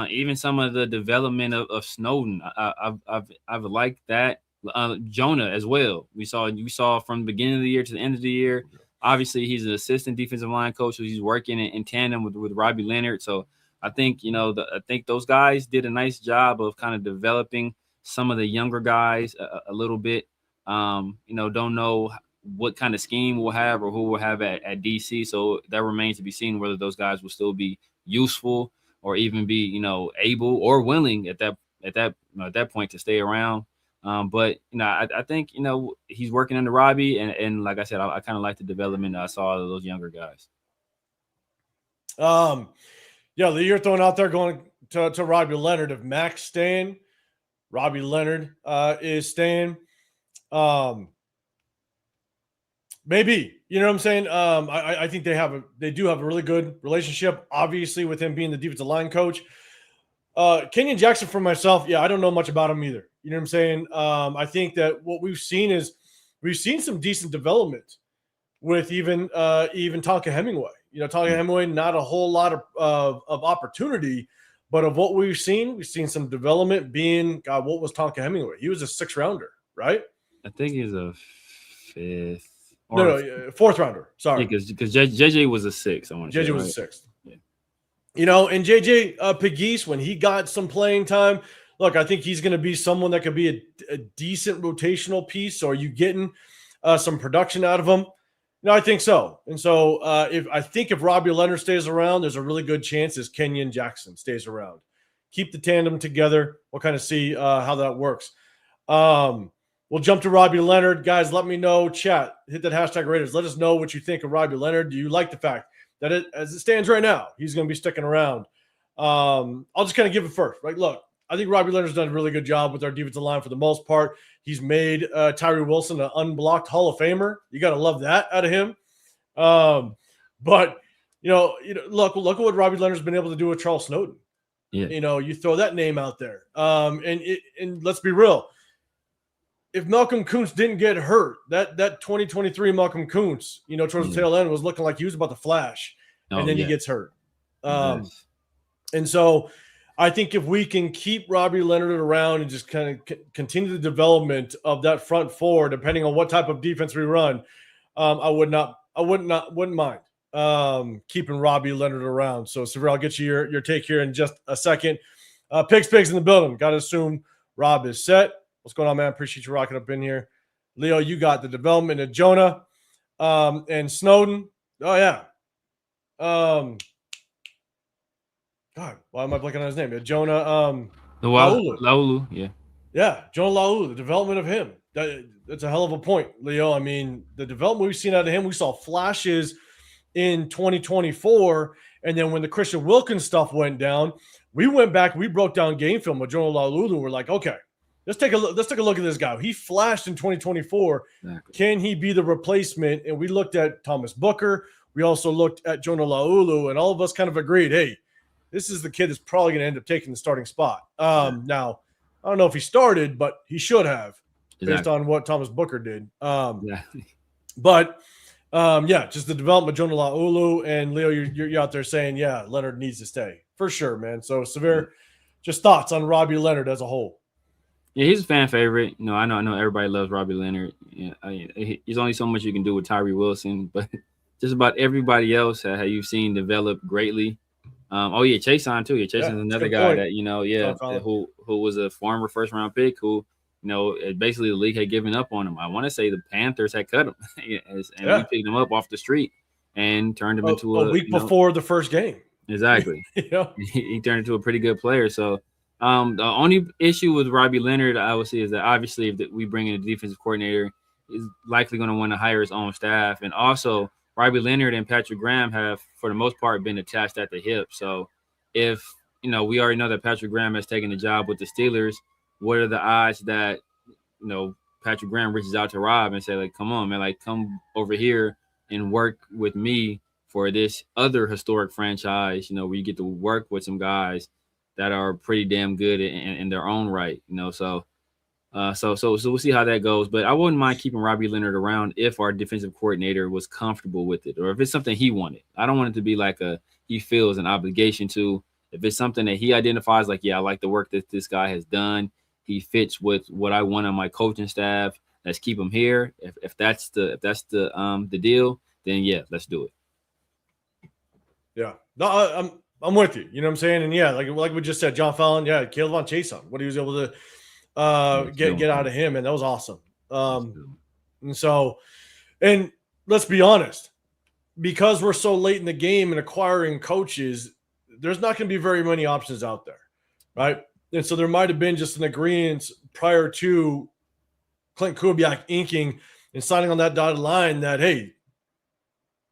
Even some of the development of Snowden, I've liked that. Jonah as well. We saw from the beginning of the year to the end of the year. Obviously, he's an assistant defensive line coach, so he's working in tandem with Robbie Leonard. So I think I think those guys did a nice job of kind of developing some of the younger guys a little bit. Don't know what kind of scheme we'll have or who we'll have at DC. So that remains to be seen whether those guys will still be useful or even be, able or willing at that point to stay around. But I think he's working under Robbie, and like I said, I kind of like the development I saw of those younger guys. The year throwing out there going to Robbie Leonard. If Maxx staying, Robbie Leonard is staying. Maybe, you know what I'm saying? I think they do have a really good relationship, obviously, with him being the defensive line coach. Kenyon Jackson, for myself, I don't know much about him either. You know what I'm saying? I think that what we've seen some decent development with even Tonka Hemingway. Tonka Hemingway, not a whole lot of opportunity, but of what we've seen some development being, God, what was Tonka Hemingway? He was a 6th rounder, right? I think he's a 5th. No, 4th rounder. Sorry. Because JJ was a 6th. I want to say. JJ was a 6th. Yeah. And JJ Pegues, when he got some playing time, look, I think he's going to be someone that could be a decent rotational piece. So are you getting some production out of him? No, I think so. And so if Robbie Leonard stays around, there's a really good chance as Kenyon Jackson stays around. Keep the tandem together. We'll kind of see how that works. We'll jump to Robbie Leonard. Guys, let me know. Chat. Hit that hashtag Raiders. Let us know what you think of Robbie Leonard. Do you like the fact that as it stands right now, he's going to be sticking around? I'll just kind of give it first. Right? Look, I think Robbie Leonard's done a really good job with our defensive line for the most part. He's made Tyree Wilson an unblocked Hall of Famer. You got to love that out of him. But look at what Robbie Leonard's been able to do with Charles Snowden. Yeah. You throw that name out there. And let's be real. If Malcolm Kuntz didn't get hurt, that 2023 Malcolm Kuntz, towards the tail end was looking like he was about to flash, and then he gets hurt. And so I think if we can keep Robbie Leonard around and just kind of continue the development of that front four, depending on what type of defense we run, I wouldn't mind keeping Robbie Leonard around. So, Severe, I'll get you your take here in just a second. Pigs in the building. Got to assume Rob is set. What's going on, man? Appreciate you rocking up in here. Leo, you got the development of Jonah and Snowden. Oh, yeah. God, why am I blanking on his name? Jonah Laulu, yeah. Yeah, Jonah Laulu, the development of him. That's a hell of a point, Leo. I mean, the development we've seen out of him, we saw flashes in 2024, and then when the Christian Wilkins stuff went down, we went back, we broke down game film with Jonah Laulu, and we're like, okay, let's take a look at this guy. He flashed in 2024. Exactly. Can he be the replacement? And we looked at Thomas Booker. We also looked at Jonah Laulu, and all of us kind of agreed, hey, this is the kid that's probably going to end up taking the starting spot. Now, I don't know if he started, but he should have, based on what Thomas Booker did. But just the development of Jonah Laulu, and Leo, you're out there saying, yeah, Leonard needs to stay for sure, man. So, Severe, just thoughts on Robbie Leonard as a whole. Yeah, he's a fan favorite. I know everybody loves Robbie Leonard. Yeah, there's only so much you can do with Tyree Wilson, but just about everybody else how you've seen develop greatly. Chason too. Yeah, Chason's another guy that who was a former 1st round pick who basically the league had given up on him. I want to say the Panthers had cut him, and we picked him up off the street and turned him into a week before the first game. Exactly. He turned into a pretty good player. So the only issue with Robbie Leonard, I would say, is that obviously if we bring in a defensive coordinator, he's likely going to want to hire his own staff, and also Robbie Leonard and Patrick Graham have, for the most part, been attached at the hip. So if, we already know that Patrick Graham has taken the job with the Steelers, what are the odds that, Patrick Graham reaches out to Rob and say, like, come on, man, like, come over here and work with me for this other historic franchise, where you get to work with some guys that are pretty damn good in their own right, So we'll see how that goes. But I wouldn't mind keeping Robbie Leonard around if our defensive coordinator was comfortable with it, or if it's something he wanted. I don't want it to be like he feels an obligation to. If it's something that he identifies, like, yeah, I like the work that this guy has done, he fits with what I want on my coaching staff, let's keep him here. If that's the deal, then yeah, let's do it. Yeah, no, I'm with you. You know what I'm saying? And yeah, like we just said, John Fallon, yeah, Caleb on Chason, what he was able to get out of him, and that was awesome. And let's be honest, because we're so late in the game and acquiring coaches, there's not going to be very many options out there, right? And so there might have been just an agreement prior to Clint Kubiak inking and signing on that dotted line that, hey,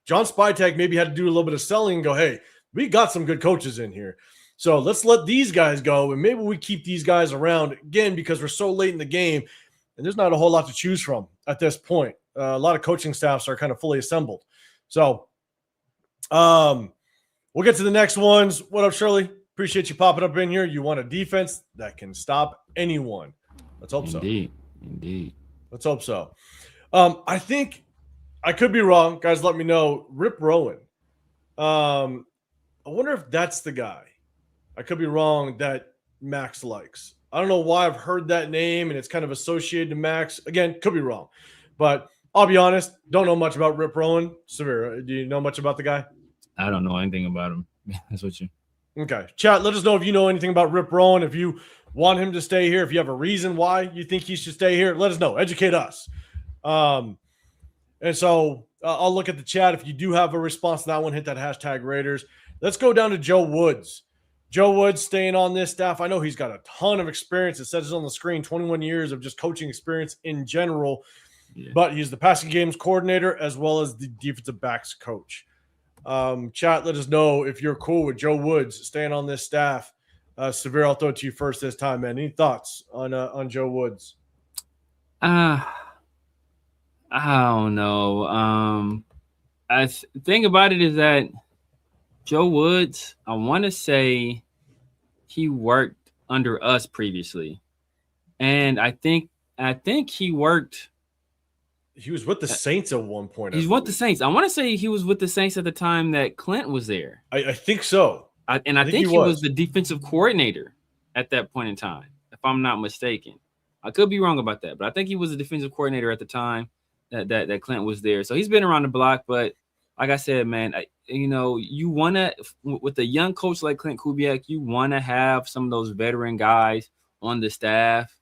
JohnSpytek maybe had to do a little bit of selling and go, hey, we got some good coaches in here. So let's let these guys go, and maybe we keep these guys around, again, because we're so late in the game, and there's not a whole lot to choose from at this point. A lot of coaching staffs are kind of fully assembled. So we'll get to the next ones. What up, Shirley? Appreciate you popping up in here. You want a defense that can stop anyone. Let's hope so. Indeed. Let's hope so. I think I could be wrong. Guys, let me know. Rip Rowan. I wonder if that's the guy. I could be wrong that Maxx likes. I don't know why I've heard that name and it's kind of associated to Maxx. Again, could be wrong. But I'll be honest, don't know much about Rip Rowan. Severe, do you know much about the guy? I don't know anything about him. That's what you. Okay. Chat, let us know if you know anything about Rip Rowan. If you want him to stay here, if you have a reason why you think he should stay here, let us know. Educate us. And so I'll look at the chat. If you do have a response to that one, hit that hashtag Raiders. Let's go down to Joe Woods. Joe Woods staying on this staff. I know he's got a ton of experience. It says on the screen, 21 years of just coaching experience in general. Yeah. But he's the passing games coordinator as well as the defensive backs coach. Chat, let us know if you're cool with Joe Woods staying on this staff. Severe, I'll throw it to you first this time, man. Any thoughts on Joe Woods? I don't know. The thing about it is that Joe Woods, I want to say he worked under us previously. And I think he worked. He was with the Saints at one point. He's with the Saints. I want to say he was with the Saints at the time that Clint was there. I think so. I think he was the defensive coordinator at that point in time, if I'm not mistaken. I could be wrong about that, but I think he was the defensive coordinator at the time that Clint was there. So he's been around the block, but like I said, man, you want to, with a young coach like Clint Kubiak, you want to have some of those veteran guys on the staff.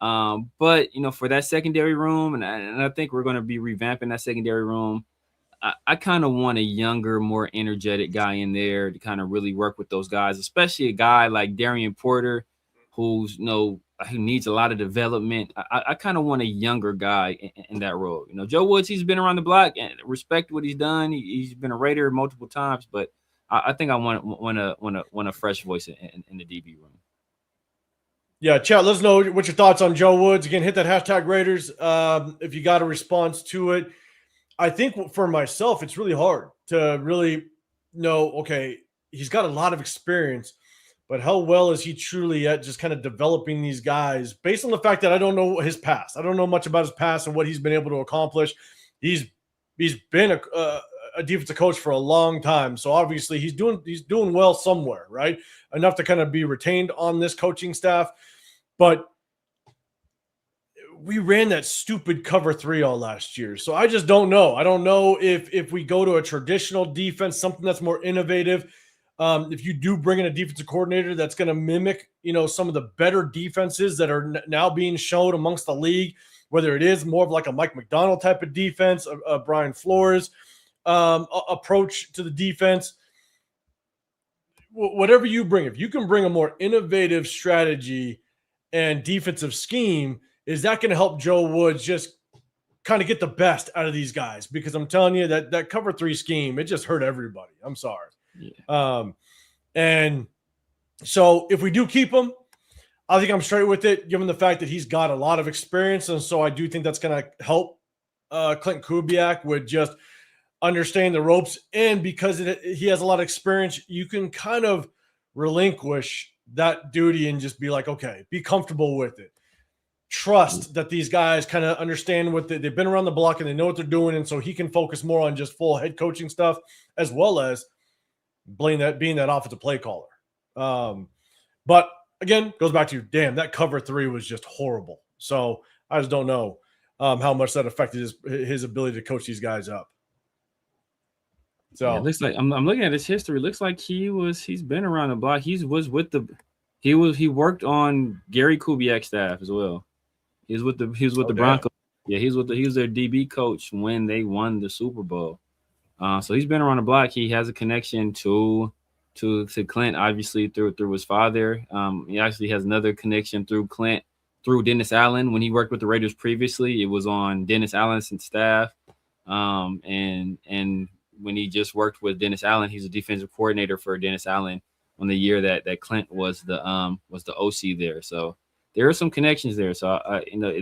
But, for that secondary room, and I think we're going to be revamping that secondary room, I kind of want a younger, more energetic guy in there to kind of really work with those guys, especially a guy like Darian Porter, who needs a lot of development. I kind of want a younger guy in that role. Joe Woods, he's been around the block and respect what he's done. He's been a Raider multiple times, but I think I want a fresh voice in the DB room. Yeah, chat, let us know what your thoughts on Joe Woods. Again, hit that hashtag Raiders if you got a response to it. I think for myself, it's really hard to really know, okay, he's got a lot of experience, but how well is he truly at just kind of developing these guys based on the fact that I don't know his past. I don't know much about his past and what he's been able to accomplish. He's been a defensive coach for a long time. So obviously he's doing well somewhere, right? Enough to kind of be retained on this coaching staff. But we ran that stupid cover 3 all last year. So I just don't know. I don't know if we go to a traditional defense, something that's more innovative. If you do bring in a defensive coordinator that's going to mimic, some of the better defenses that are now being shown amongst the league, whether it is more of like a Mike McDonald type of defense, a Brian Flores approach to the defense, whatever you bring, if you can bring a more innovative strategy and defensive scheme, is that going to help Joe Woods just kind of get the best out of these guys? Because I'm telling you that cover 3 scheme, it just hurt everybody. I'm sorry. Yeah. And so if we do keep him, I think I'm straight with it, given the fact that he's got a lot of experience. And so I do think that's going to help Clint Kubiak with just understanding the ropes. And because he has a lot of experience, you can kind of relinquish that duty and just be like, okay, be comfortable with it. Trust that these guys kind of understand they've been around the block and they know what they're doing. And so he can focus more on just full head coaching stuff, as well as being that offensive play caller. But again, goes back to, damn, that cover 3 was just horrible. So I just don't know how much that affected his ability to coach these guys up. So yeah, it looks like I'm looking at his history. It looks like he's been around the block. He worked on Gary Kubiak's staff as well. He was with the Broncos. Yeah, he was their DB coach when they won the Super Bowl. So he's been around the block. He has a connection to Clint, obviously through his father. He actually has another connection through Clint, through Dennis Allen. When he worked with the Raiders previously, it was on Dennis Allen's staff. And when he just worked with Dennis Allen, he's a defensive coordinator for Dennis Allen on the year that Clint was the OC there. So there are some connections there. So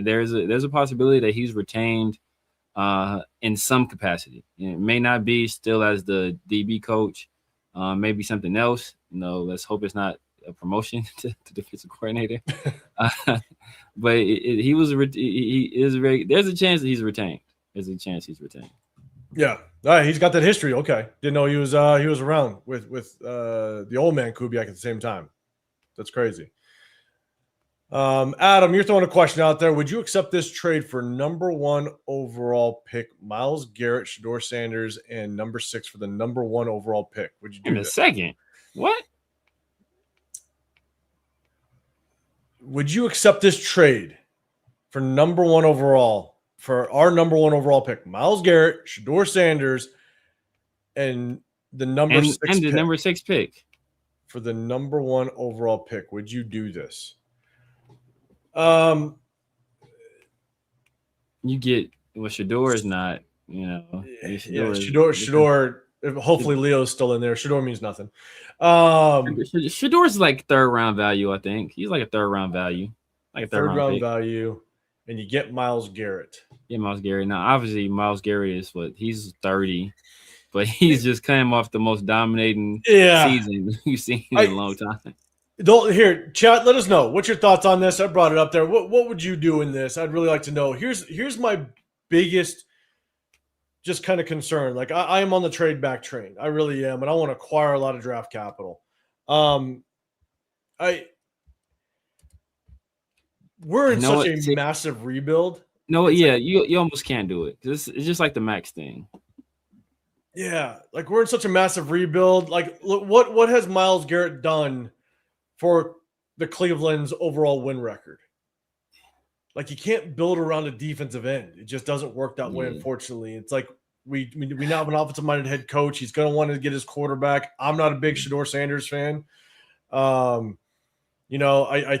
there's a possibility that he's retained in some capacity. It may not be still as the DB coach, maybe something else. Let's hope it's not a promotion to defensive coordinator. But there's a chance that he's retained. There's a chance he's retained. Yeah. All right, he's got that history. Okay, didn't know he was around with the old man Kubiak at the same time. That's crazy. Adam, you're throwing a question out there. Would you accept this trade for number 1 overall pick, Myles Garrett, Shedeur Sanders, and number 6 for the number 1 overall pick? Would you do in a second? What? Would you accept this trade for number 1 overall for our number 1 overall pick, Myles Garrett, Shedeur Sanders, and the number 6 and the pick? number 6 pick For the number 1 overall pick, would you do this? You get Shedeur is not, Shedeur. Hopefully Leo's still in there. Shedeur means nothing. Shedeur is like 3rd round value, I think. He's like a 3rd round value, like a 3rd round value, and you get Myles Garrett. Yeah, Myles Garrett. Now, obviously, Myles Garrett is he's 30, but he's just came off the most dominating season you've seen in a long time. Here, chat, let us know. What's your thoughts on this? I brought it up there. What would you do in this? I'd really like to know. Here's my biggest just kind of concern. Like I am on the trade back train. I really am, and I want to acquire a lot of draft capital. We're in such a massive rebuild. No, yeah, you almost can't do it. It's just like the Maxx thing. Yeah, like we're in such a massive rebuild. Like, look, what has Myles Garrett done for the Cleveland's overall win record? Like, you can't build around a defensive end. It just doesn't work that way, unfortunately. It's like we now have an offensive-minded head coach. He's going to want to get his quarterback. I'm not a big Shedeur Sanders fan. I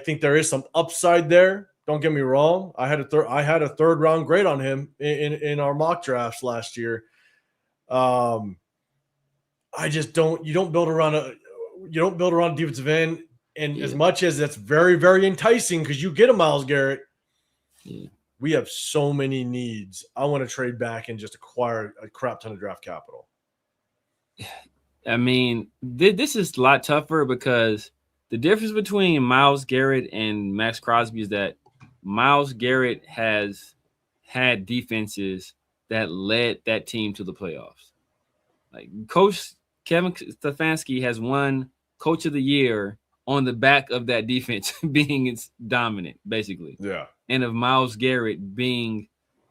think there is some upside there. Don't get me wrong. I had a 3rd round grade on him in our mock drafts last year. I just don't. You don't build around a defensive end, and as much as that's very, very enticing because you get a Myles Garrett, we have so many needs. I want to trade back and just acquire a crap ton of draft capital. I mean, this is a lot tougher because the difference between Myles Garrett and Maxx Crosby is that Myles Garrett has had defenses that led that team to the playoffs. Like Coach Kevin Stefanski has won Coach of the Year on the back of that defense being dominant, basically. Yeah. And of Myles Garrett being,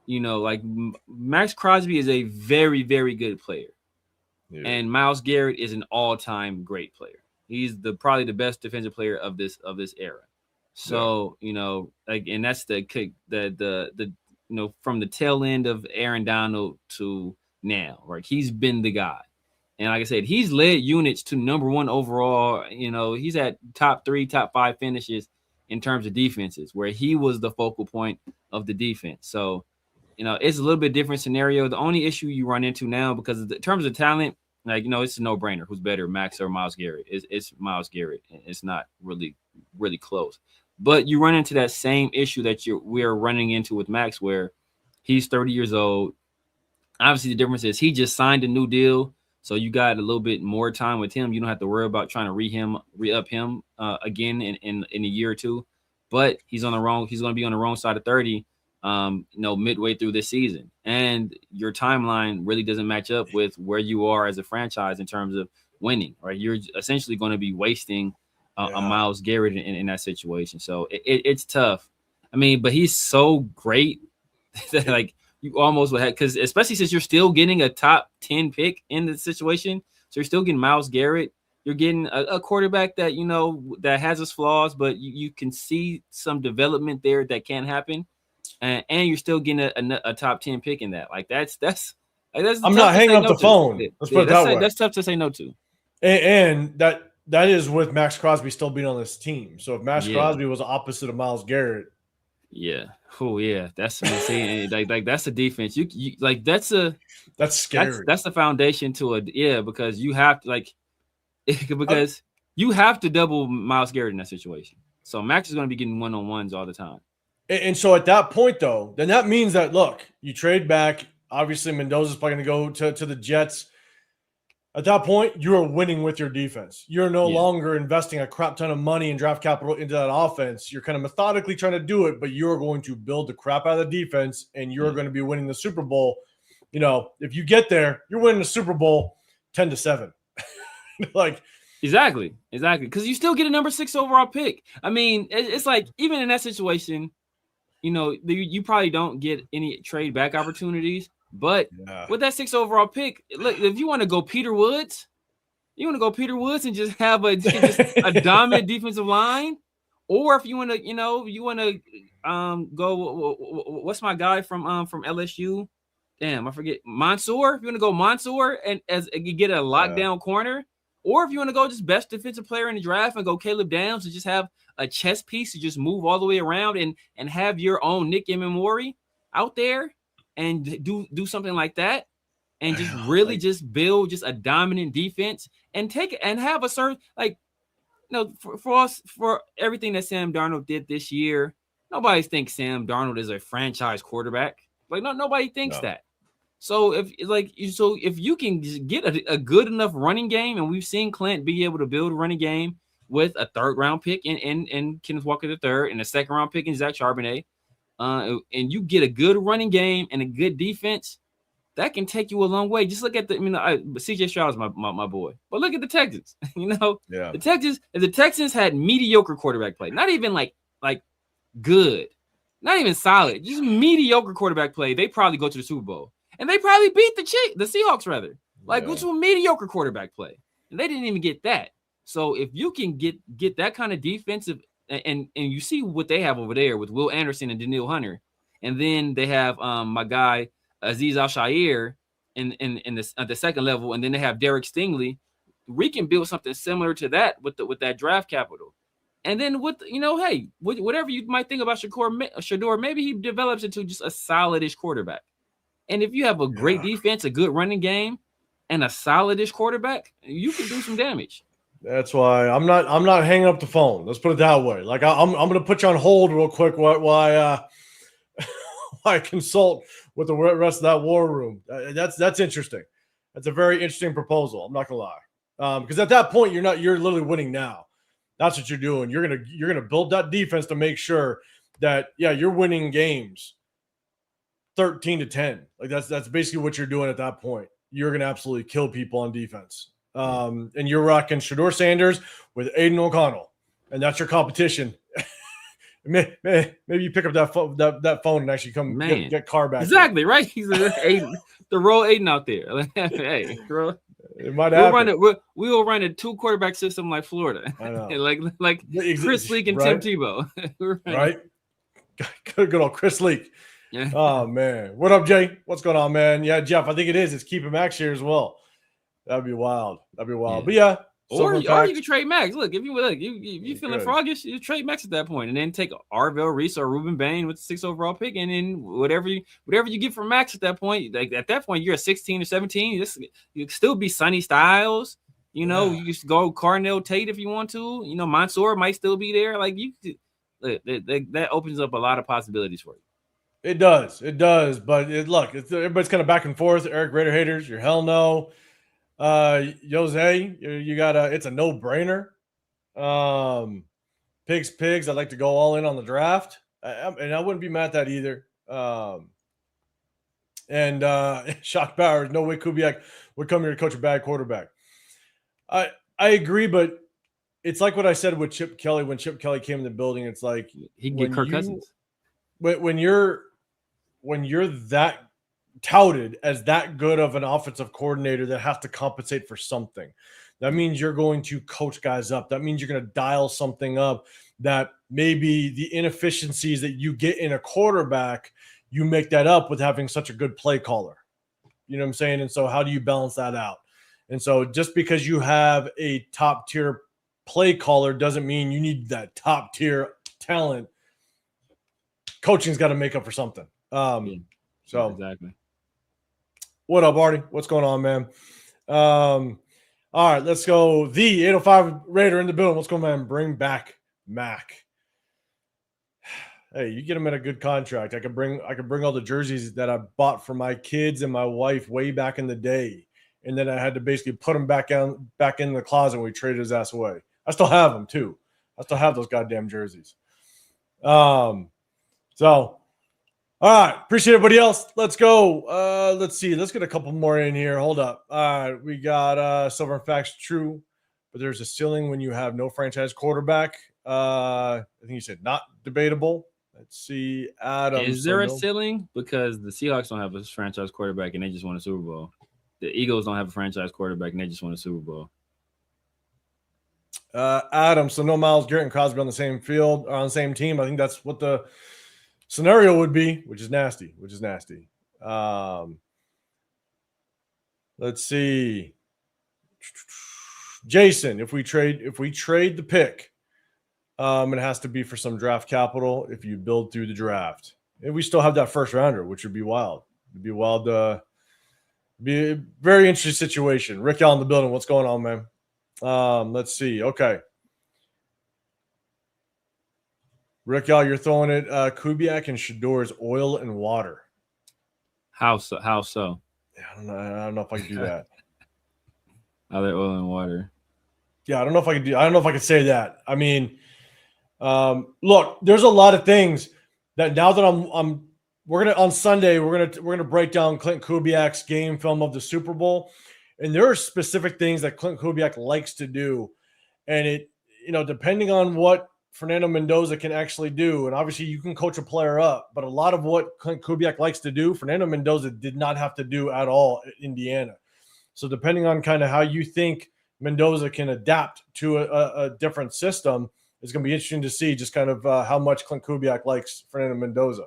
like Maxx Crosby is a very, very good player. Yeah. And Myles Garrett is an all-time great player. He's probably the best defensive player of this era. So, and that's the from the tail end of Aaron Donald to now, right? He's been the guy. And like I said, he's led units to number 1 overall. He's at top 3, top 5 finishes in terms of defenses, where he was the focal point of the defense. So, it's a little bit different scenario. The only issue you run into now, because in terms of talent, it's a no-brainer. Who's better, Maxx or Myles Garrett? It's Myles Garrett. It's not really, really close. But you run into that same issue that we're running into with Maxx, where he's 30 years old. Obviously, the difference is he just signed a new deal, so you got a little bit more time with him. You don't have to worry about trying to re-up him again in a year or two. But he's going to be on the wrong side of 30, midway through this season, and your timeline really doesn't match up with where you are as a franchise in terms of winning. Right, you're essentially going to be wasting a Myles Garrett in that situation. So it's tough. I mean, but he's so great that like you almost would have, because especially since you're still getting a top 10 pick in the situation. So you're still getting Myles Garrett. You're getting a quarterback that, that has his flaws, but you can see some development there that can happen. And you're still getting a top 10 pick in that. Like that's I'm not hanging up the phone. Let's put it that way. That's tough to say no to. And that is with Maxx Crosby still being on this team. So if Maxx Crosby was opposite of Myles Garrett. Yeah. Oh yeah. That's what I'm saying. like that's a defense. You like that's scary. That's the foundation to because you have to because you have to double Myles Garrett in that situation. So Maxx is going to be getting one-on-ones all the time. And so at that point though, then that means that look, you trade back. Obviously Mendoza's probably going to go to the Jets. At that point, you are winning with your defense. You're no longer investing a crap ton of money and draft capital into that offense. You're kind of methodically trying to do it, but you're going to build the crap out of the defense, and you're going to be winning the Super Bowl. if you get there, you're winning the Super Bowl 10-7. Like, exactly. Because you still get a number 6 overall pick. I mean, it's like, even in that situation, you probably don't get any trade back opportunities. But with that 6 overall pick, look, if you want to go Peter Woods, and just have a dominant defensive line, or if you want to, go. What's my guy from LSU? Damn, I forget. Mansour. If you want to go Mansour and you get a lockdown corner, or if you want to go just best defensive player in the draft and go Caleb Downs and just have a chess piece to just move all the way around and have your own Nick Emimori out there and do something like that, and just really just build just a dominant defense and take it and have a certain, like, for us, for everything that Sam Darnold did this year, nobody thinks Sam Darnold is a franchise quarterback. Like, nobody thinks that. So if you can just get a good enough running game, and we've seen Clint be able to build a running game with a 3rd-round pick in Kenneth Walker III and a 2nd-round pick in Zach Charbonnet, and you get a good running game and a good defense, that can take you a long way. Just look at CJ Stroud is my boy, but look at the Texans. The Texans, if the Texans had mediocre quarterback play, not even like good, not even solid, just mediocre quarterback play, they probably go to the Super Bowl. And they probably beat the Seahawks, rather. Go to a mediocre quarterback play. And they didn't even get that. So if you can get that kind of defensive, and you see what they have over there with Will Anderson and Daniil Hunter, and then they have my guy Azeez Al-Shaair in at the 2nd level, and then they have Derek Stingley. We can build something similar to that with that draft capital. And then whatever you might think about Shador, maybe he develops into just a solid-ish quarterback. And if you have a great defense, a good running game, and a solid-ish quarterback, you can do some damage. That's why I'm not hanging up the phone. Let's put it that way. Like, I'm going to put you on hold real quick while I consult with the rest of that war room. That's interesting. That's a very interesting proposal. I'm not going to lie. Because at that point, you're literally winning now. That's what you're doing. You're gonna build that defense to make sure that you're winning games 13-10. Like, that's basically what you're doing at that point. You're gonna absolutely kill people on defense. And you're rocking Shador Sanders with Aiden O'Connell, and that's your competition. Maybe you pick up that phone and actually come get Carr back. Exactly, right? He's Aiden, the roll Aiden out there. Hey, bro. It might happen. We'll run a 2-quarterback system like Florida. I know. like Chris Leak and Tim Tebow. Right? Good old Chris Leak. Yeah. Oh, man. What up, Jay? What's going on, man? Yeah, Jeff, I think it is. It's keeping Maxx here as well. That'd be wild. Yeah. But or you can trade Maxx. Look, if you feeling froggish, you trade Maxx at that point, and then take Arvell Reese or Ruben Bain with the 6th overall pick, and then whatever you get from Maxx at that point. Like, at that point, you're at 16 or 17. You still be Sonny Styles. You just go Carnell Tate if you want to. Mansour might still be there. Like, that opens up a lot of possibilities for you. It does. But everybody's kind of back and forth. Eric Raider haters, you're hell no. Jose, you gotta, it's a no-brainer. Pigs. I'd like to go all in on the draft. And I wouldn't be mad at that either. Shock Bowers, no way Kubiak would come here to coach a bad quarterback. I agree, but it's like what I said with Chip Kelly when Chip Kelly came in the building. It's like he can get Kirk Cousins. When you're that touted as that good of an offensive coordinator that has to compensate for something, that means you're going to coach guys up. That means you're going to dial something up that maybe the inefficiencies that you get in a quarterback, you make that up with having such a good play caller. You know what I'm saying? And so how do you balance that out? And so just because you have a top tier play caller doesn't mean you need that top tier talent. Coaching's got to make up for something. So exactly. What up, Artie? What's going on, man? All right, let's go. The 805 Raider in the building. What's going on, man? Bring back Mac. Hey, you get him at a good contract. I could bring all the jerseys that I bought for my kids and my wife way back in the day, and then I had to basically put them back in the closet when we traded his ass away. I still have them too. I still have those goddamn jerseys. So All right. Appreciate everybody else. Let's go. Let's see. Let's get a couple more in here. Hold up. All right. We got Silver and Facts true, but there's a ceiling when you have no franchise quarterback. I think you said not debatable. Let's see. Adam. Is there a ceiling? Because the Seahawks don't have a franchise quarterback and they just won a Super Bowl. The Eagles don't have a franchise quarterback and they just won a Super Bowl. Adam. So no Myles Garrett and Crosby on the same field or on the same team. I think that's what the scenario would be, which is nasty. Let's see. Jason, if we trade the pick, it has to be for some draft capital if you build through the draft. And we still have that first rounder, which would be wild. It'd be wild to be a very interesting situation. Rick out in the building. What's going on, man? Let's see. Okay. Rick out, you're throwing it Kubiak and Shador's oil and water. How so? Yeah, I don't know if I can do that. Are they oil and water? Yeah, I don't know if I could say that. I mean, look, there's a lot of things that now that we're gonna on Sunday we're gonna break down Clint Kubiak's game film of the Super Bowl, and there are specific things that Clint Kubiak likes to do, and it depending on what Fernando Mendoza can actually do, and obviously you can coach a player up, but a lot of what Clint Kubiak likes to do, Fernando Mendoza did not have to do at all at Indiana. So depending on kind of how you think Mendoza can adapt to a different system, it's going to be interesting to see just kind of how much Clint Kubiak likes Fernando Mendoza.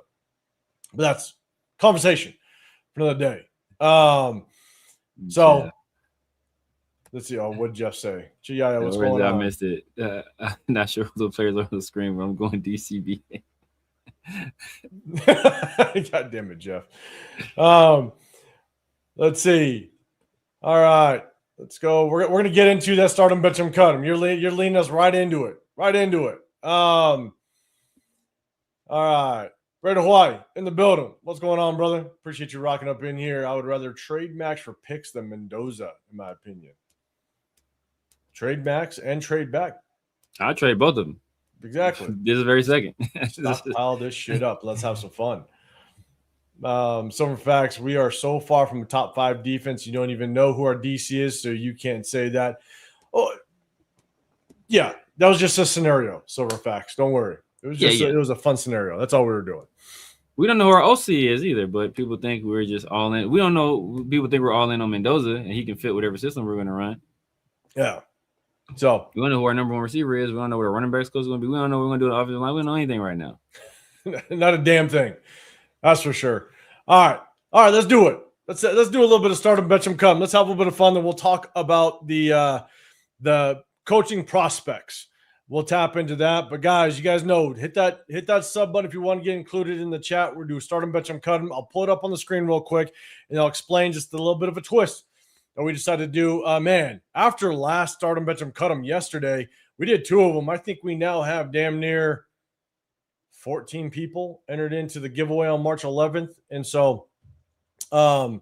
But that's conversation for another day. So. Yeah. Let's see. Oh, what did Jeff say? Yeah, what's going on? I missed it. I'm not sure who the players are on the screen, but I'm going DCB. God damn it, Jeff. Let's see. All right, let's go. We're gonna get into that start 'em, bench 'em, cut 'em. You're leading us right into it. All right. Raider Hawaii in the building. What's going on, brother? Appreciate you rocking up in here. I would rather trade Maxx for picks than Mendoza, in my opinion. Trade Maxx and trade back. I'll trade both of them. Exactly. This is very second. Pile this shit up. Let's have some fun. Some facts. We are so far from the top 5 defense. You don't even know who our DC is, so you can't say that. Oh, yeah. That was just a scenario. Silver facts. Don't worry. It was just it was a fun scenario. That's all we were doing. We don't know who our OC is either, but people think we're just all in. We don't know. People think we're all in on Mendoza, and he can fit whatever system we're going to run. Yeah. So we don't know who our number 1 receiver is. We don't know what our running back score is going to be. We don't know what we're going to do in the offensive line. We don't know anything right now. Not a damn thing. That's for sure. All right. Let's do it. Let's do a little bit of start 'em, bench 'em, come. Let's have a little bit of fun. Then we'll talk about the coaching prospects. We'll tap into that. But guys, you guys know, hit that sub button if you want to get included in the chat. We're doing start 'em, bench 'em, cut 'em. I'll pull it up on the screen real quick, and I'll explain just a little bit of a twist that we decided to do. Man, after last start 'em, bench 'em, cut 'em yesterday, we did 2 of them. I think we now have damn near 14 people entered into the giveaway on March 11th, and so I'm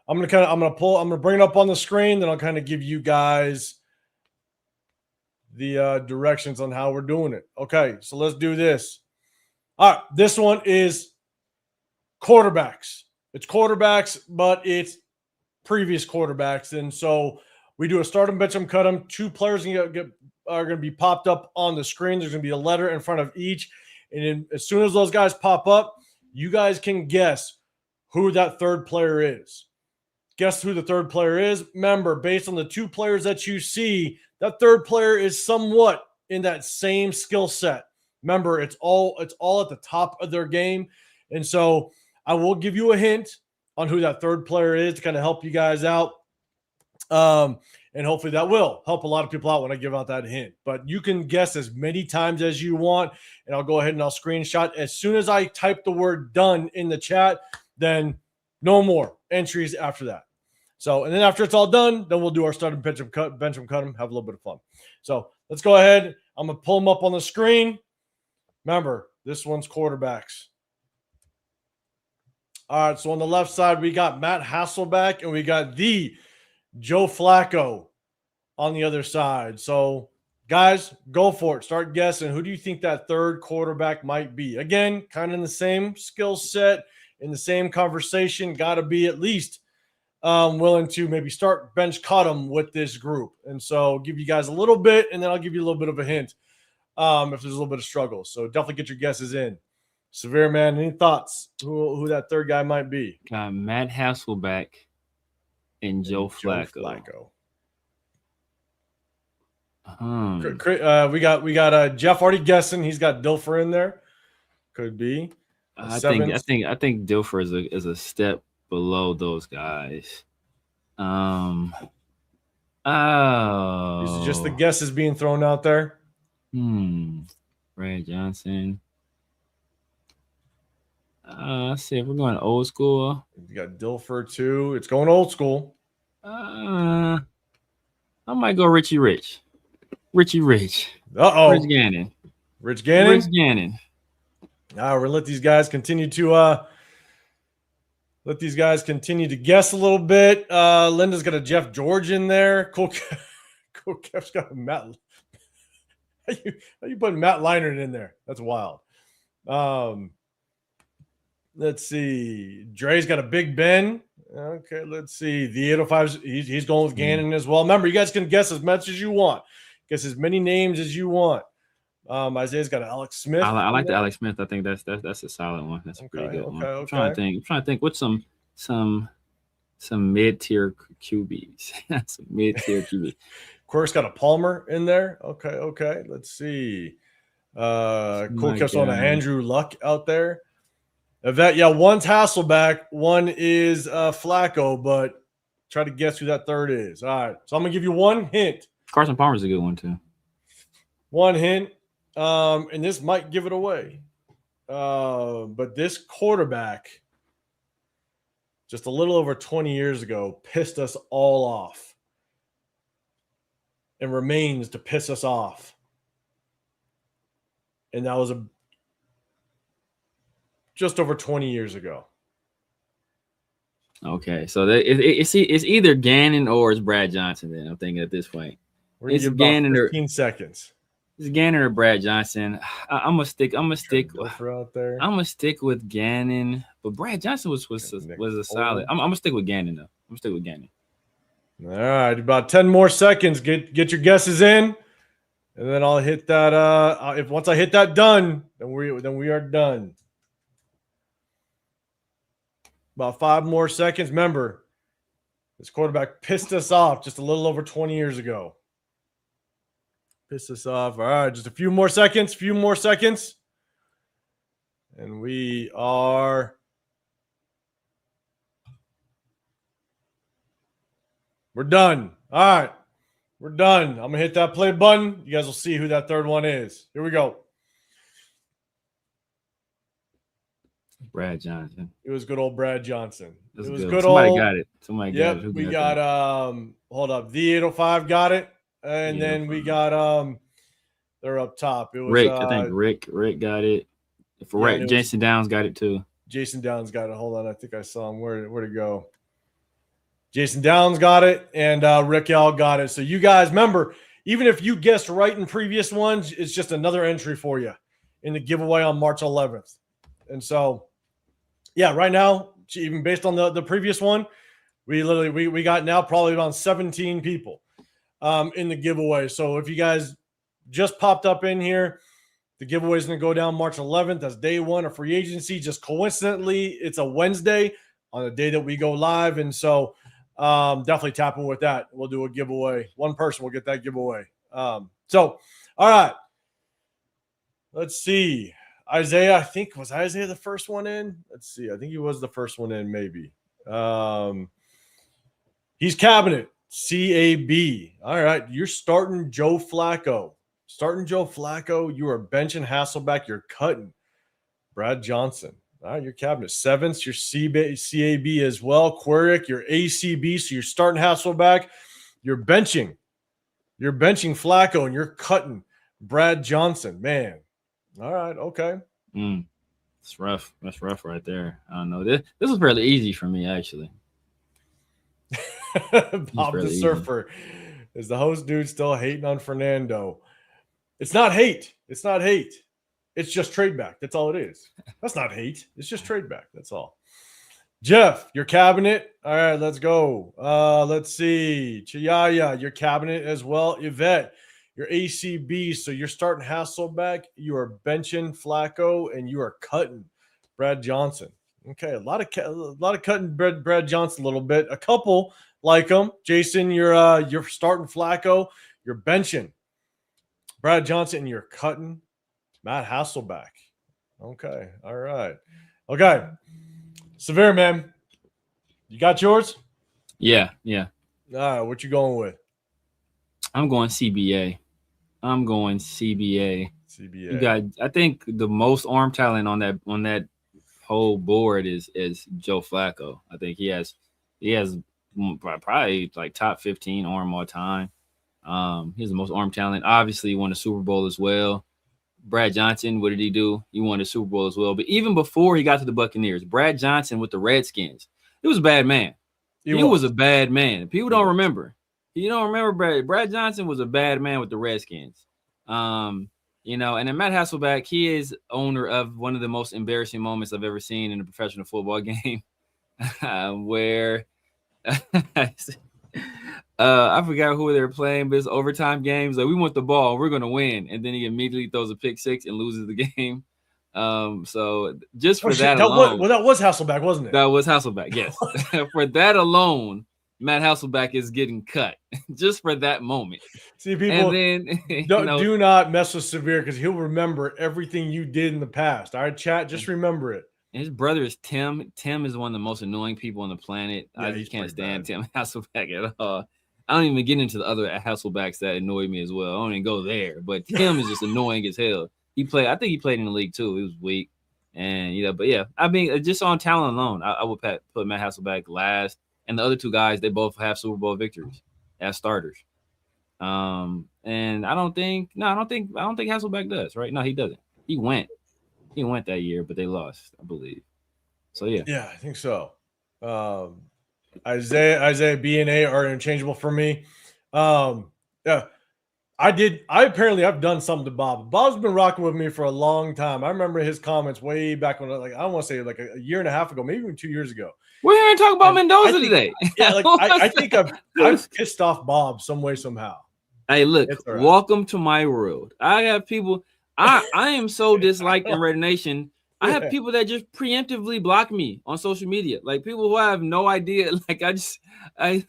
gonna bring it up on the screen, then I'll kind of give you guys the directions on how we're doing it. Okay, so let's do this. All right, this one is quarterbacks. It's quarterbacks, but it's previous quarterbacks, and so we do a start 'em, bench 'em, cut 'em. 2 players are going to be popped up on the screen. There's going to be a letter in front of each, and then as soon as those guys pop up, you guys can guess who that third player is. Guess who the third player is. Remember, based on the 2 players that you see, that third player is somewhat in that same skill set. Remember, it's all at the top of their game. And so I will give you a hint on who that third player is to kind of help you guys out. And hopefully that will help a lot of people out when I give out that hint. But you can guess as many times as you want, and I'll go ahead and I'll screenshot. As soon as I type the word done in the chat, then no more entries after that. So, and then after it's all done, then we'll do our start 'em, bench 'em, cut 'em, have a little bit of fun. So let's go ahead. I'm going to pull them up on the screen. Remember, this one's quarterbacks. All right, so on the left side, we got Matt Hasselbeck, and we got the Joe Flacco on the other side. So Guys, go for it. Start guessing. Who do you think that third quarterback might be? Again, kind of in the same skill set, in the same conversation. Got to be at least willing to maybe start bench cut them with this group. And so give you guys a little bit, and then I'll give you a little bit of a hint if there's a little bit of struggle. So definitely get your guesses in. Severe man, any thoughts who that third guy might be? Matt Hasselbeck and Joe Flacco. We got Jeff already guessing. He's got Dilfer in there. Could be. I think Dilfer is a step below those guys. Is it just the guesses being thrown out there? Brad Johnson. Let's see if we're going old school. You got Dilfer too. It's going old school. I might go Richie Rich. Uh-oh. Rich Gannon. Rich Gannon? Now we're gonna let these guys continue to guess a little bit. Linda's got a Jeff George in there. Cool Kev's got a Matt. How you putting Matt Leinart in there? That's wild. Let's see. Dre's got a Big Ben. Okay, let's see. The 805's he's going with Gannon as well. Remember, you guys can guess as much as you want. Guess as many names as you want. Isaiah's got Alex Smith. I like the Alex Smith. I think that's a solid one. That's a pretty good one. I'm trying to think. What's some mid-tier QBs? Some mid-tier QBs. Quirk's got a Palmer in there. Okay. Let's see. Cool kept on Andrew Luck out there. One's Hasselbeck, one is Flacco, but try to guess who that third is. All right. So I'm gonna give you one hint. Carson Palmer's a good one too. One hint. And this might give it away. But this quarterback, just a little over 20 years ago, pissed us all off. And remains to piss us off. And that was just over 20 years ago. Okay, so it's either Gannon or it's Brad Johnson. Then I'm thinking at this point, it's Gannon or 15 seconds. It's Gannon or Brad Johnson. I'm gonna stick with Gannon, but Brad Johnson was a solid. I'm gonna stick with Gannon though. I'm gonna stick with Gannon. All right, about 10 more seconds. Get your guesses in, and then I'll hit that. Once I hit that done, then we are done. About 5 more seconds. Remember, this quarterback pissed us off just a little over 20 years ago. Pissed us off. All right, just a few more seconds. And we are... We're done. All right. We're done. I'm going to hit that play button. You guys will see who that third one is. Here we go. Brad Johnson. It was good old Brad Johnson. It was good. Somebody got it. Yep, we got hold up. The 805 got it. And then we got they're up top. It was Rick. I think Rick got it. Jason Downs got it too. Jason Downs got it. Hold on. I think I saw him. Where to go? Jason Downs got it, and Rick L got it. So you guys remember, even if you guessed right in previous ones, it's just another entry for you in the giveaway on March 11th. And so, yeah, right now, even based on the previous one, we got now probably around 17 people in the giveaway. So if you guys just popped up in here, the giveaway is going to go down March 11th. That's day one of free agency. Just coincidentally, it's a Wednesday on the day that we go live. And so definitely tap in with that. We'll do a giveaway. One person will get that giveaway. All right. Let's see. Isaiah, I think, was Isaiah the first one in? Let's see. I think he was the first one in, maybe. He's cabinet. CAB. All right. You're starting Joe Flacco. You are benching Hasselbeck. You're cutting Brad Johnson. All right. Your cabinet. Seventh. Your CAB as well. Queric. Your ACB. So you're starting Hasselbeck. You're benching Flacco, and you're cutting Brad Johnson. Man. All right. Okay. It's rough. That's rough right there. I don't know. This was fairly easy for me, actually. Bob the Surfer. Is the host dude still hating on Fernando? It's not hate. It's not hate. It's just trade back. That's all it is. That's not hate. It's just trade back. That's all. Jeff, your cabinet. All right, let's go. Let's see. Chiyaya, your cabinet as well. Yvette, your ACB. So you're starting Hasselbeck. You are benching Flacco, and you are cutting Brad Johnson. Okay, a lot of cutting Brad Johnson a little bit. A couple like him. Jason, you're starting Flacco. You're benching Brad Johnson, and you're cutting Matt Hasselbeck. Okay, all right. Okay. Severe, man. You got yours? Yeah. All right, what you going with? I'm going CBA. CBA. You got, I think the most arm talent on that whole board is Joe Flacco. I think he has probably like top 15 arm all time. He's the most arm talent. Obviously, he won the Super Bowl as well. Brad Johnson, what did he do? He won the Super Bowl as well. But even before he got to the Buccaneers, Brad Johnson with the Redskins, he was a bad man. He was a bad man. People don't remember. You don't remember Brad Johnson was a bad man with the Redskins. And then Matt Hasselbeck, he is owner of one of the most embarrassing moments I've ever seen in a professional football game, where I forgot who they were playing, but it's overtime games. Like, we want the ball, we're gonna win, and then he immediately throws a pick six and loses the game. So just for that alone, that was Hasselbeck, wasn't it? That was Hasselbeck, yes. For that alone, Matt Hasselbeck is getting cut just for that moment. See, people, and then, do not mess with Severe, because he'll remember everything you did in the past. All right, chat, just remember it. And his brother is Tim. Tim is one of the most annoying people on the planet. Yeah, I just can't stand Tim Hasselbeck at all. I don't even get into the other Hasselbecks that annoy me as well. I don't even go there. But Tim is just annoying as hell. I think he played in the league too. He was weak. And, but yeah, I mean, just on talent alone, I would put Matt Hasselbeck last. And the other two guys, they both have Super Bowl victories as starters. And I don't think Hasselbeck does, right? No, he doesn't. He went that year, but they lost, I believe. So yeah. Yeah, I think so. Isaiah B and A are interchangeable for me. Yeah. I've done something to Bob. Bob's been rocking with me for a long time. I remember his comments way back when, I want to say like a year and a half ago, maybe even 2 years ago. We're here to talk about Mendoza today. Yeah, I think I've pissed off Bob some way, somehow. Hey, look, right. Welcome to my world. I have people. I am so disliked in Raider Nation. I have people that just preemptively block me on social media. Like, people who I have no idea. Like, people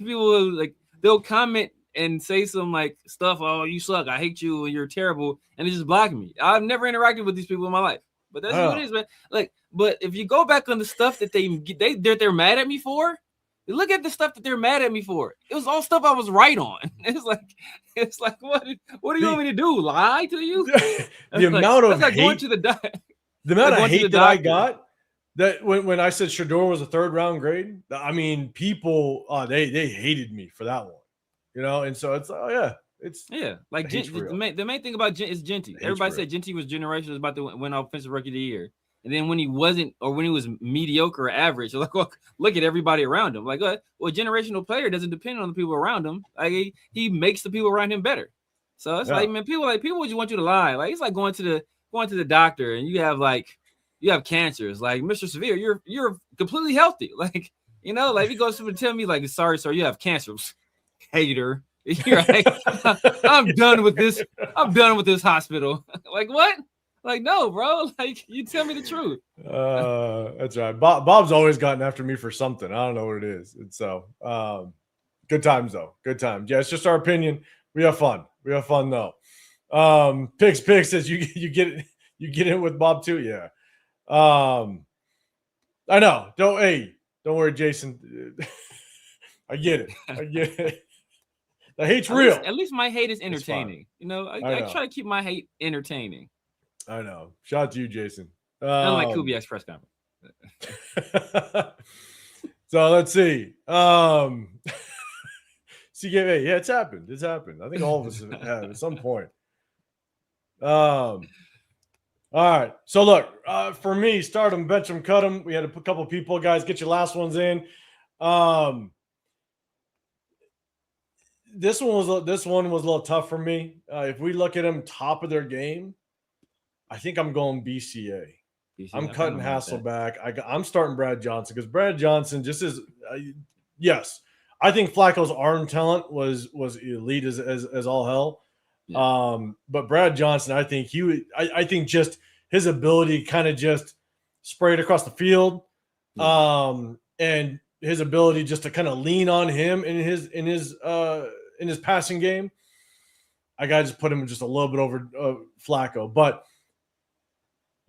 who, like, they'll comment and say some like stuff. Oh, you suck. I hate you. And you're terrible. And they just block me. I've never interacted with these people in my life. But that's what it is, man. Like, but if you go back on the stuff that they're mad at me for, look at the stuff that they're mad at me for. It was all stuff I was right on. It's like what do you want me to do? Lie to you? The amount of hate. The amount of hate that I got, that when I said Shador was a third round grade, I mean, people they hated me for that one, and so it's like the main thing about is Jeanty. Everybody said Jeanty was generational, was about to win Offensive Rookie of the Year, and then when he wasn't, or when he was mediocre or average, like, look at everybody around him. Like, well, a generational player doesn't depend on the people around him. Like, he makes the people around him better. So it's like, man, people just want you to lie. Like, it's like going to the doctor and you have cancers. Like, Mr. Severe, you're completely healthy. Like, like, he goes to tell me, like, sorry, sir, you have cancer. Hater. You're like, I'm done with this. I'm done with this hospital. Like, what? Like, no, bro. Like, you tell me the truth. That's right. Bob's always gotten after me for something. I don't know what it is. And so, good times though. Good times. Yeah, it's just our opinion. We have fun. Though. Pix says you get it with Bob too. Yeah. I know. Don't worry, Jason. I get it. The hate's real. At least my hate is entertaining. I try to keep my hate entertaining. I know. Shout out to you, Jason. Unlike Kubiak's press conference. So let's see. CKA, yeah, it's happened. I think all of us have at some point. All right. So look, for me, start them, bench them, cut them. We had a couple people, guys. Get your last ones in. this one was a little tough for me. If we look at them top of their game, I think I'm going BCA. I'm cutting Hasselbeck. I'm starting Brad Johnson because Brad Johnson just is. Yes, I think Flacco's arm talent was elite as all hell. Yeah. But Brad Johnson, I think I think just his ability kind of just spray it across the field, and his ability just to kind of lean on him in his passing game. I gotta just put him just a little bit over Flacco, but.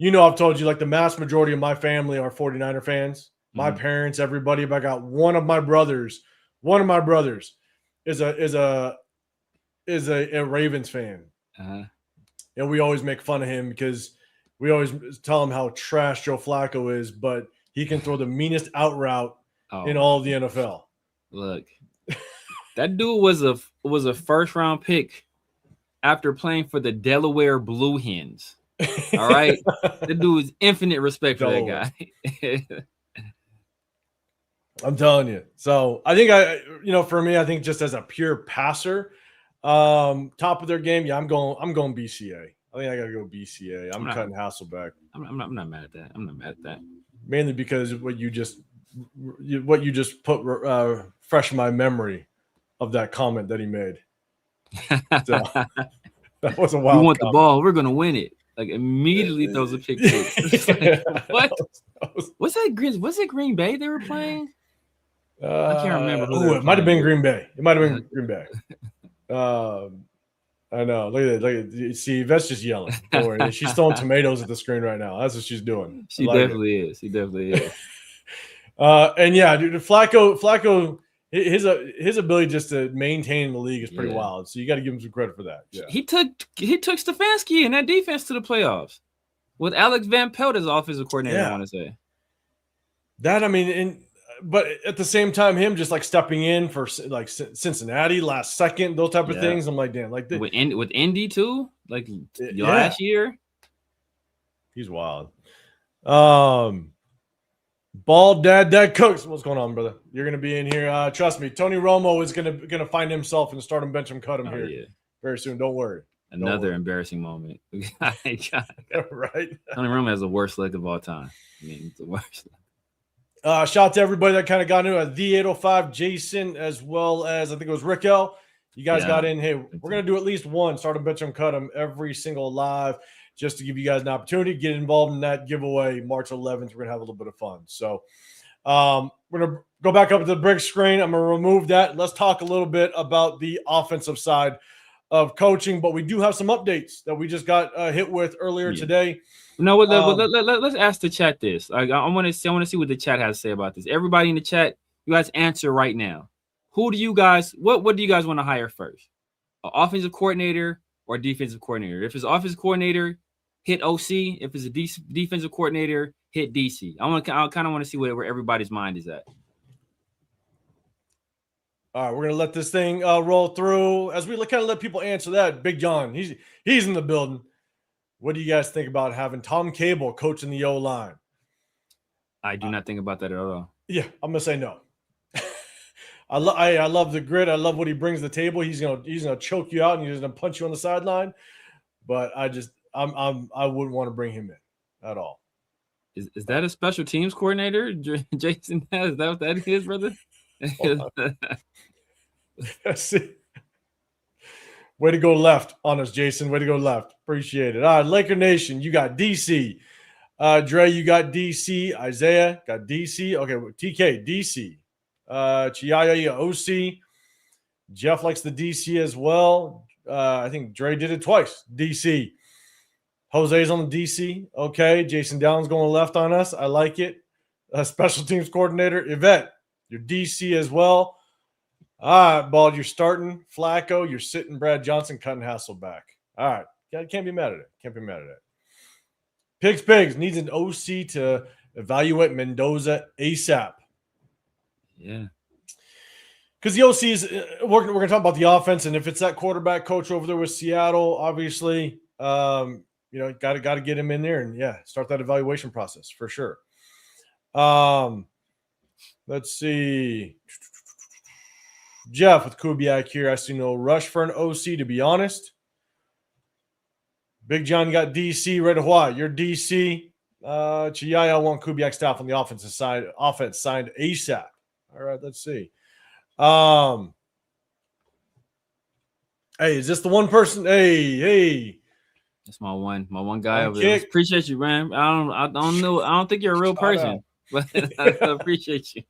I've told you, like, the mass majority of my family are 49er fans. My parents, everybody. But I got one of my brothers is a Ravens fan. And we always make fun of him because we always tell him how trash Joe Flacco is, but he can throw the meanest out route in all of the NFL. Look, that dude was a first round pick after playing for the Delaware Blue Hens. All right, the dude is infinite respect for that guy. I'm telling you. So I think for me, I think just as a pure passer, top of their game, I'm going BCA. I think I gotta go BCA. I'm cutting Hasselbeck. I'm not mad at that. I'm not mad at that. Mainly because what you just put fresh in my memory of that comment that he made. So, that was a wild. We want comment. The ball. We're gonna win it. Like immediately throws a pick six. Like, what? Was it Green Bay they were playing? I can't remember. It might have been Green Bay. It might have been Green Bay. I know. Look at that. See, Yvette's just yelling. Don't worry. She's throwing tomatoes at the screen right now. That's what she's doing. She definitely is. And yeah, dude, Flacco. His ability just to maintain the league is pretty wild. So you got to give him some credit for that. Yeah. He took Stefanski and that defense to the playoffs with Alex Van Pelt as offensive coordinator. I want to say that. I mean, but at the same time, him just like stepping in for like Cincinnati last second, those type of things. I'm like, damn, like with Indy too, like last year. He's wild. Bald Dad Cooks. What's going on, brother? You're gonna be in here. Trust me, Tony Romo is gonna find himself and start him, bench him, cut him here very soon. Don't worry. Another embarrassing moment. Right? Tony Romo has the worst leg of all time. I mean, it's the worst. Shout out to everybody that kind of got into the 805, Jason, as well as I think it was Rickel. You guys got in. Hey, we're gonna do at least one start him, bench him, cut him every single live, just to give you guys an opportunity to get involved in that giveaway March 11th. We're gonna have a little bit of fun. So we're gonna go back up to the big screen. I'm gonna remove that. Let's talk a little bit about the offensive side of coaching, but we do have some updates that we just got hit with earlier today. No, let's ask the chat this. I want to see what the chat has to say about this. Everybody in the chat, you guys answer right now. What do you guys want to hire first? An offensive coordinator or defensive coordinator? If it's offensive coordinator, hit OC. If it's a defensive coordinator, hit DC. I kind of want to see where everybody's mind is at. All right, we're gonna let this thing roll through as we kind of let people answer that. Big John, he's in the building. What do you guys think about having Tom Cable coaching the O-line? I do not think about that at all. Yeah, I'm gonna say no. I love the grit. I love what he brings to the table. He's gonna choke you out and he's gonna punch you on the sideline. But I wouldn't want to bring him in at all. Is that a special teams coordinator, Jason? Is that what that is, brother? That's it. Way to go left on us, Jason. Way to go left. Appreciate it. All right, Laker Nation, you got DC. Dre, you got DC. Isaiah got DC. Okay, TK, DC. Chiaya, you got OC. Jeff likes the DC as well. I think Dre did it twice. DC. Jose's on the DC. Okay, Jason Downs going left on us. I like it. Special teams coordinator. Yvette, your DC as well. All right, Bald, you're starting Flacco. You're sitting Brad Johnson, cutting Hasselbeck. All right. Can't be mad at it. Pigs needs an OC to evaluate Mendoza ASAP. Yeah. Because the OC is we're going to talk about the offense, and if it's that quarterback coach over there with Seattle, obviously, got to get him in there and start that evaluation process for sure. Let's see. Jeff with Kubiak here. I see no rush for an OC, to be honest. Big John got DC. Red Hawaii, you're DC. Chiaya want Kubiak staff on the offensive side. Offense signed ASAP. All right, let's see. Hey, is this the one person? Hey. That's my one guy over there. Appreciate you, man. I don't know. I don't think you're a real person, but I appreciate you.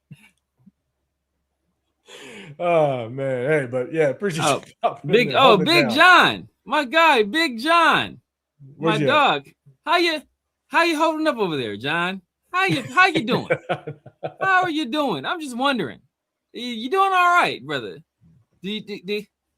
Oh man, hey, but yeah, appreciate you. Big John, my guy, Big John, my dog. How you holding up over there, John? How you doing? How are you doing? I'm just wondering. You doing all right, brother?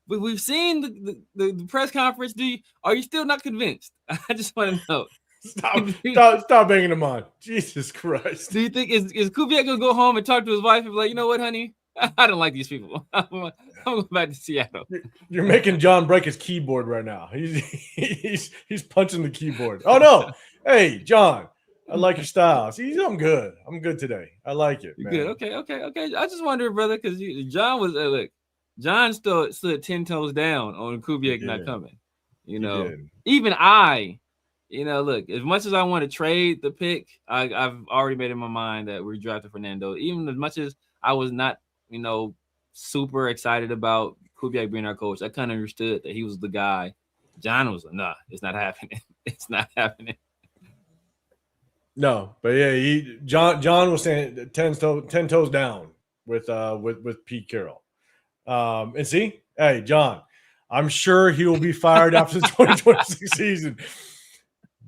We've seen the press conference. Are you still not convinced? I just want to know. Stop banging him on. Jesus Christ. Do you think is Kubiak gonna go home and talk to his wife and be like, you know what, honey? I don't like these people. I'm going back to Seattle. You're making John break his keyboard right now. He's punching the keyboard. Oh no. Hey, John. I like your style. See, I'm good. I'm good today. I like it. Man. Good. Okay. I just wonder, brother, because John was look. John stood 10 toes down on Kubiak not coming. You know, even look, as much as I want to trade the pick, I've already made in my mind that we're drafting Fernando. Even as much as I was not, super excited about Kubiak being our coach, I kind of understood that he was the guy. John was like, nah, it's not happening. It's not happening. No, but yeah, John was saying 10 toes down with Pete Carroll. And see, hey, John, I'm sure he will be fired after the 2026 season.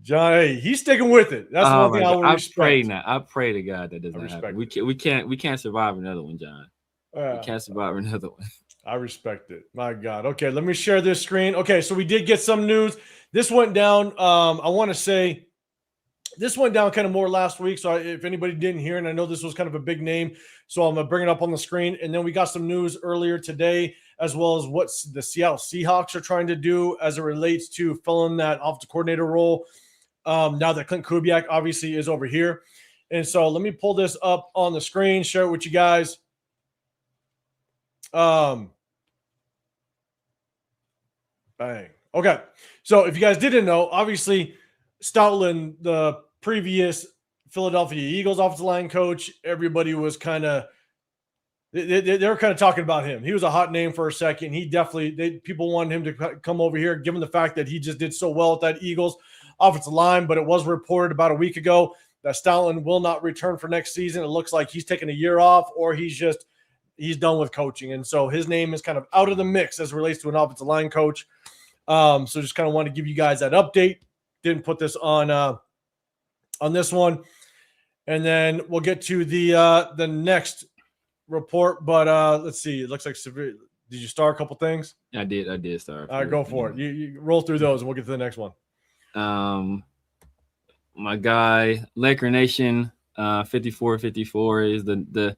John, hey, he's sticking with it. That's one thing I would respect. I pray to God that doesn't happen. We can't survive another one, John. We can't survive another one. I respect it. My God. Okay, let me share this screen. Okay, so we did get some news. This went down. I want to say this went down kind of more last week. So if anybody didn't hear, and I know this was kind of a big name, so I'm going to bring it up on the screen. And then we got some news earlier today, as well as what the Seattle Seahawks are trying to do as it relates to filling that offensive coordinator role. Now that Clint Kubiak obviously is over here. And so let me pull this up on the screen, share it with you guys. Bang. Okay. So if you guys didn't know, obviously Stoutland, the previous Philadelphia Eagles offensive line coach, everybody was kind of they were kind of talking about him. He was a hot name for a second. People wanted him to come over here, given the fact that he just did so well at that Eagles offensive line. But it was reported about a week ago that Stoutland will not return for next season. It looks like he's taking a year off, or he's done with coaching. And so his name is kind of out of the mix as it relates to an offensive line coach. So just kind of want to give you guys that update. Didn't put this on this one. And then we'll get to the next report. But let's see. It looks like severe. Did you star a couple things? I did star. All right, go for it. You roll through those and we'll get to the next one. My guy, Laker Nation, 5454 is the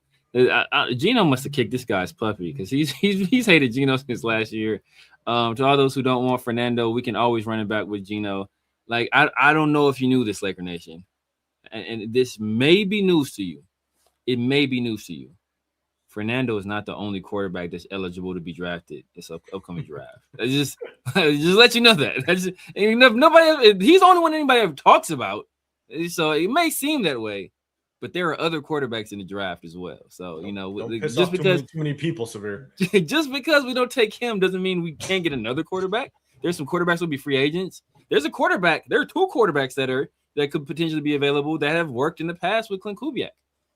Gino must have kicked this guy's puppy because he's hated Gino since last year. To all those who don't want Fernando, we can always run it back with Gino. Like I don't know if you knew this, Laker Nation, and this may be news to you. It may be news to you. Fernando is not the only quarterback that's eligible to be drafted this upcoming draft. Just let you know that. Nobody. He's the only one anybody ever talks about. So it may seem that way. But there are other quarterbacks in the draft as well. So, just because too many people, Severe. Just because we don't take him doesn't mean we can't get another quarterback. There's some quarterbacks will be free agents. There are two quarterbacks that could potentially be available that have worked in the past with Clint Kubiak.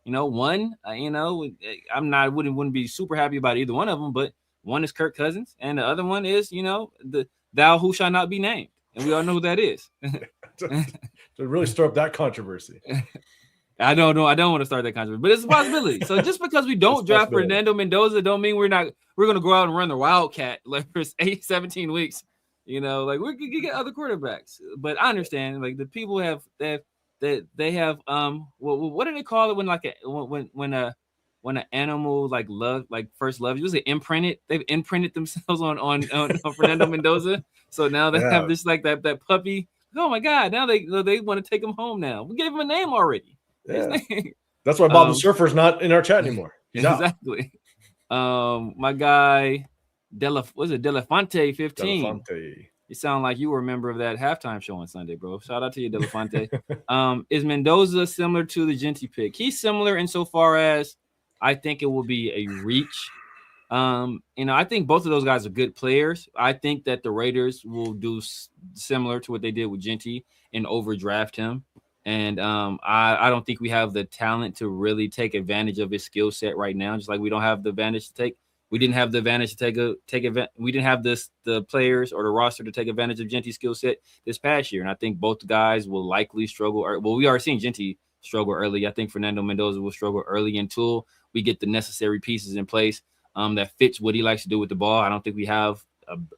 One, I wouldn't be super happy about either one of them, but one is Kirk Cousins, and the other one is, the thou who shall not be named. And we all know who that is. To really stir up that controversy. I don't know. I don't want to start that controversy, but it's a possibility. So just because we don't draft Fernando Mendoza, don't mean we're going to go out and run the Wildcat like for 17 weeks. We could get other quarterbacks. But I understand, like the people they have what do they call it when an animal first loves you? Was it imprinted? They've imprinted themselves on Fernando Mendoza. So now they have this that puppy. Oh my God! Now they want to take him home. Now we gave him a name already. Yeah. That's why Bob the Surfer's not in our chat anymore. Exactly. My guy, Delafonte 15. Delafante. You sound like you were a member of that halftime show on Sunday, bro. Shout out to you, Delafonte. Is Mendoza similar to the Jeanty pick? He's similar insofar as I think it will be a reach. I think both of those guys are good players. I think that the Raiders will do similar to what they did with Jeanty and overdraft him. And I don't think we have the talent to really take advantage of his skill set right now. Just like we don't have the advantage to take. We didn't have the advantage to we didn't have the players or the roster to take advantage of Jeanty's skill set this past year. And I think both guys will likely struggle. Well, we are seeing Jeanty struggle early. I think Fernando Mendoza will struggle early until we get the necessary pieces in place that fits what he likes to do with the ball. I don't think we have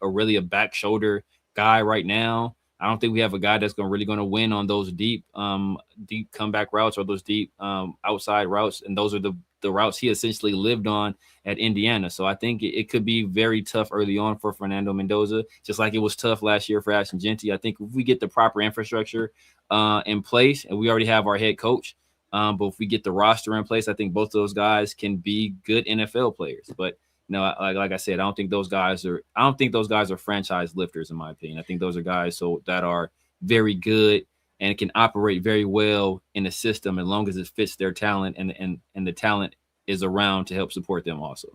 a back shoulder guy right now. I don't think we have a guy that's really going to win on those deep comeback routes or those deep outside routes. And those are the routes he essentially lived on at Indiana. So I think it could be very tough early on for Fernando Mendoza, just like it was tough last year for Ashton Jeanty. I think if we get the proper infrastructure in place, and we already have our head coach, but if we get the roster in place, I think both of those guys can be good NFL players. But like I said, I don't think those guys are franchise lifters, in my opinion. I think those are guys that are very good and can operate very well in the system as long as it fits their talent and the talent is around to help support them also.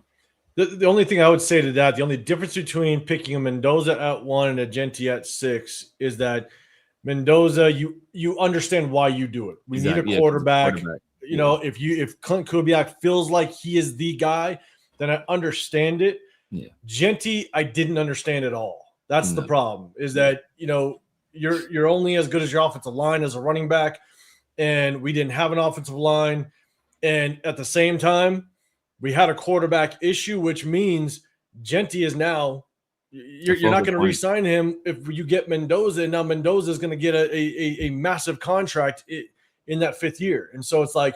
The only thing I would say to that, the only difference between picking a Mendoza at 1 and a Jeanty at 6 is that Mendoza, you understand why you do it. We need a quarterback. If Clint Kubiak feels like he is the guy, then I understand it. Yeah. Jeanty, I didn't understand at all. That's the problem, is that, you're only as good as your offensive line as a running back, and we didn't have an offensive line. And at the same time, we had a quarterback issue, which means Jeanty is now you're not going to re-sign him if you get Mendoza. And now Mendoza is going to get a massive contract in that 5th year. And so it's like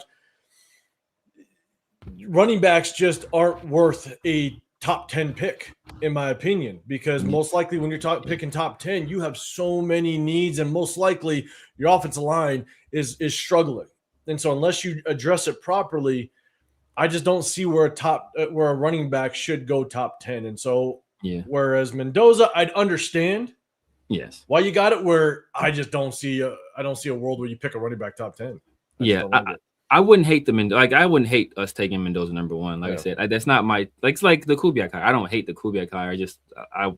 running backs just aren't worth a top 10 pick, in my opinion, because most likely when you're picking top 10, you have so many needs, and most likely your offensive line is struggling. And so unless you address it properly, I just don't see where a running back should go top 10. And so whereas Mendoza, I'd understand why you got it, where I just don't see a world where you pick a running back top 10. I wouldn't hate I wouldn't hate us taking Mendoza number 1. I said, that's not my it's like the Kubiak hire. I don't hate the Kubiak hire.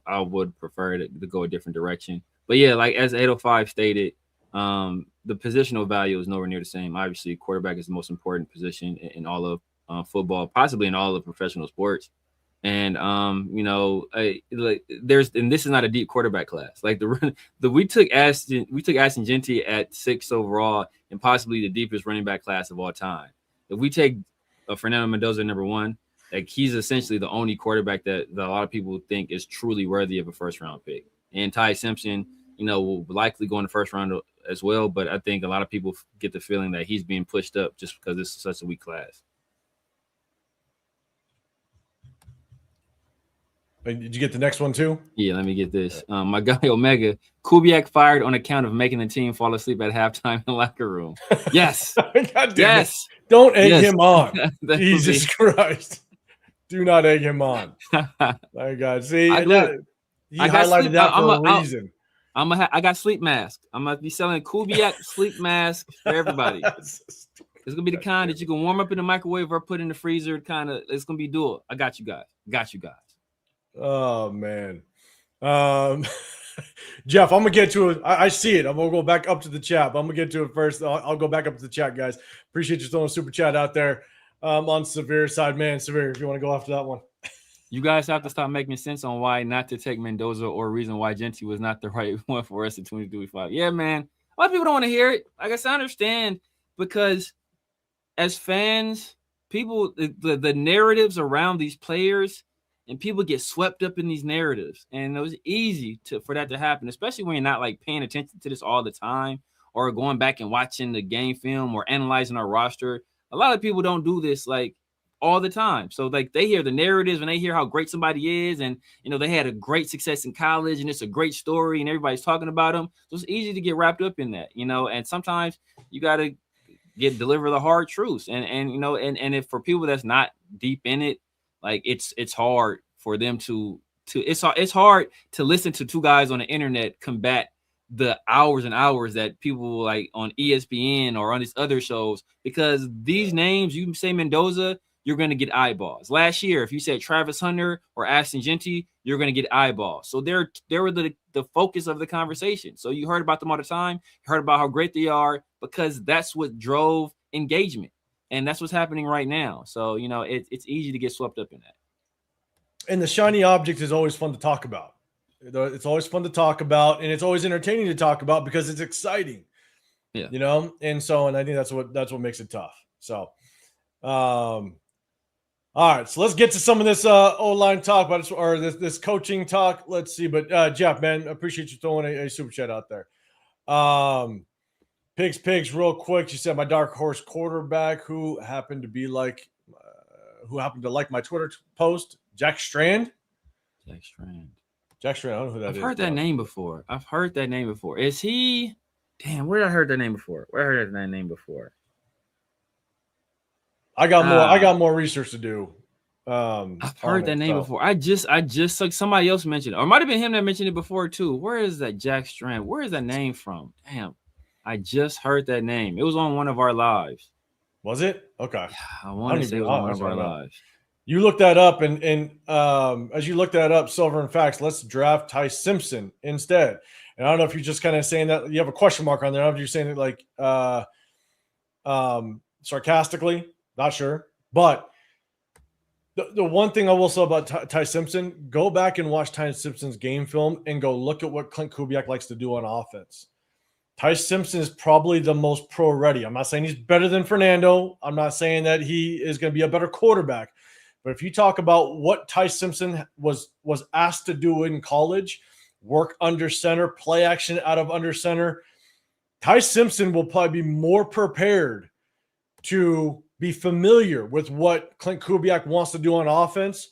I would prefer to go a different direction. But as 805 stated, the positional value is nowhere near the same. Obviously, quarterback is the most important position in all of football, possibly in all of professional sports. And this is not a deep quarterback class. We took Ashton Jeanty at 6 overall, and possibly the deepest running back class of all time. If we take Fernando Mendoza number 1, he's essentially the only quarterback that a lot of people think is truly worthy of a first round pick. And Ty Simpson, will likely go in the first round as well. But I think a lot of people get the feeling that he's being pushed up just because this is such a weak class. Did you get the next one too? Yeah, let me get this. My guy Omega, Kubiak fired on account of making the team fall asleep at halftime in the locker room. Yes. Yes. Don't egg him on. Jesus Christ. Do not egg him on. My God. See, he highlighted that for a reason. I got sleep mask. I'm gonna be selling Kubiak sleep mask for everybody. It's gonna be the kind that you can warm up in the microwave or put in the freezer. It's gonna be dual. I got you guys. Oh man. Jeff, I'm gonna get to it. I see it. I'm gonna go back up to the chat, but I'm gonna get to it first. I'll go back up to the chat, guys. Appreciate you throwing a super chat out there on Severe side, man. Severe, if you want to go after that one. You guys have to stop making sense on why not to take Mendoza, or reason why Jeanty was not the right one for us in 2025. Yeah, man. A lot of people don't want to hear it. I guess I understand, because as fans, people, the narratives around these players, and people get swept up in these narratives. And it was easy for that to happen, especially when you're not paying attention to this all the time, or going back and watching the game film or analyzing our roster. A lot of people don't do this all the time. So they hear the narratives and they hear how great somebody is, and they had a great success in college and it's a great story and everybody's talking about them. So it's easy to get wrapped up in that, and sometimes you got to deliver the hard truths. And if for people that's not deep in it, Like it's hard for them to it's hard to listen to two guys on the internet combat the hours and hours that people like on ESPN or on these other shows, because these names, you say Mendoza, you're going to get eyeballs. Last year, if you said Travis Hunter or Ashton Jeanty, you're going to get eyeballs. So they were the focus of the conversation. So you heard about them all the time. You heard about how great they are because that's what drove engagement. And that's what's happening right now. So, you know, it's easy to get swept up in that. And the shiny object is always fun to talk about. It's always fun to talk about, and it's always entertaining to talk about because it's exciting. Yeah. You know, and I think that's what makes it tough. So, all right, so let's get to some of this O-line talk, or this coaching talk. Let's see, but Jeff, man, I appreciate you throwing a super chat out there. Pigs, real quick. She said my dark horse quarterback who happened to like my Twitter post, Jack Strand. Jack Strand. I don't know who that is. I've heard that name before. Is he? Damn, where did I heard that name before? I got more research to do. I've heard that name before. I just like somebody else mentioned it, or it might have been him that mentioned it before too. Where is that Jack Strand? Where is that name from? Damn, I just heard that name. It was on one of our lives. Was it? Okay. I want to say it was on one of our lives. You look that up, and as you look that up, Silver and Facts, let's draft Ty Simpson instead. And I don't know if you're just kind of saying that you have a question mark on there. I don't know if you're saying it like sarcastically, not sure. But the one thing I will say about Ty Simpson, go back and watch Ty Simpson's game film and go look at what Clint Kubiak likes to do on offense. Ty Simpson is probably the most pro-ready. I'm not saying he's better than Fernando. I'm not saying that he is going to be a better quarterback. But if you talk about what Ty Simpson was asked to do in college, work under center, play action out of under center, Ty Simpson will probably be more prepared to be familiar with what Clint Kubiak wants to do on offense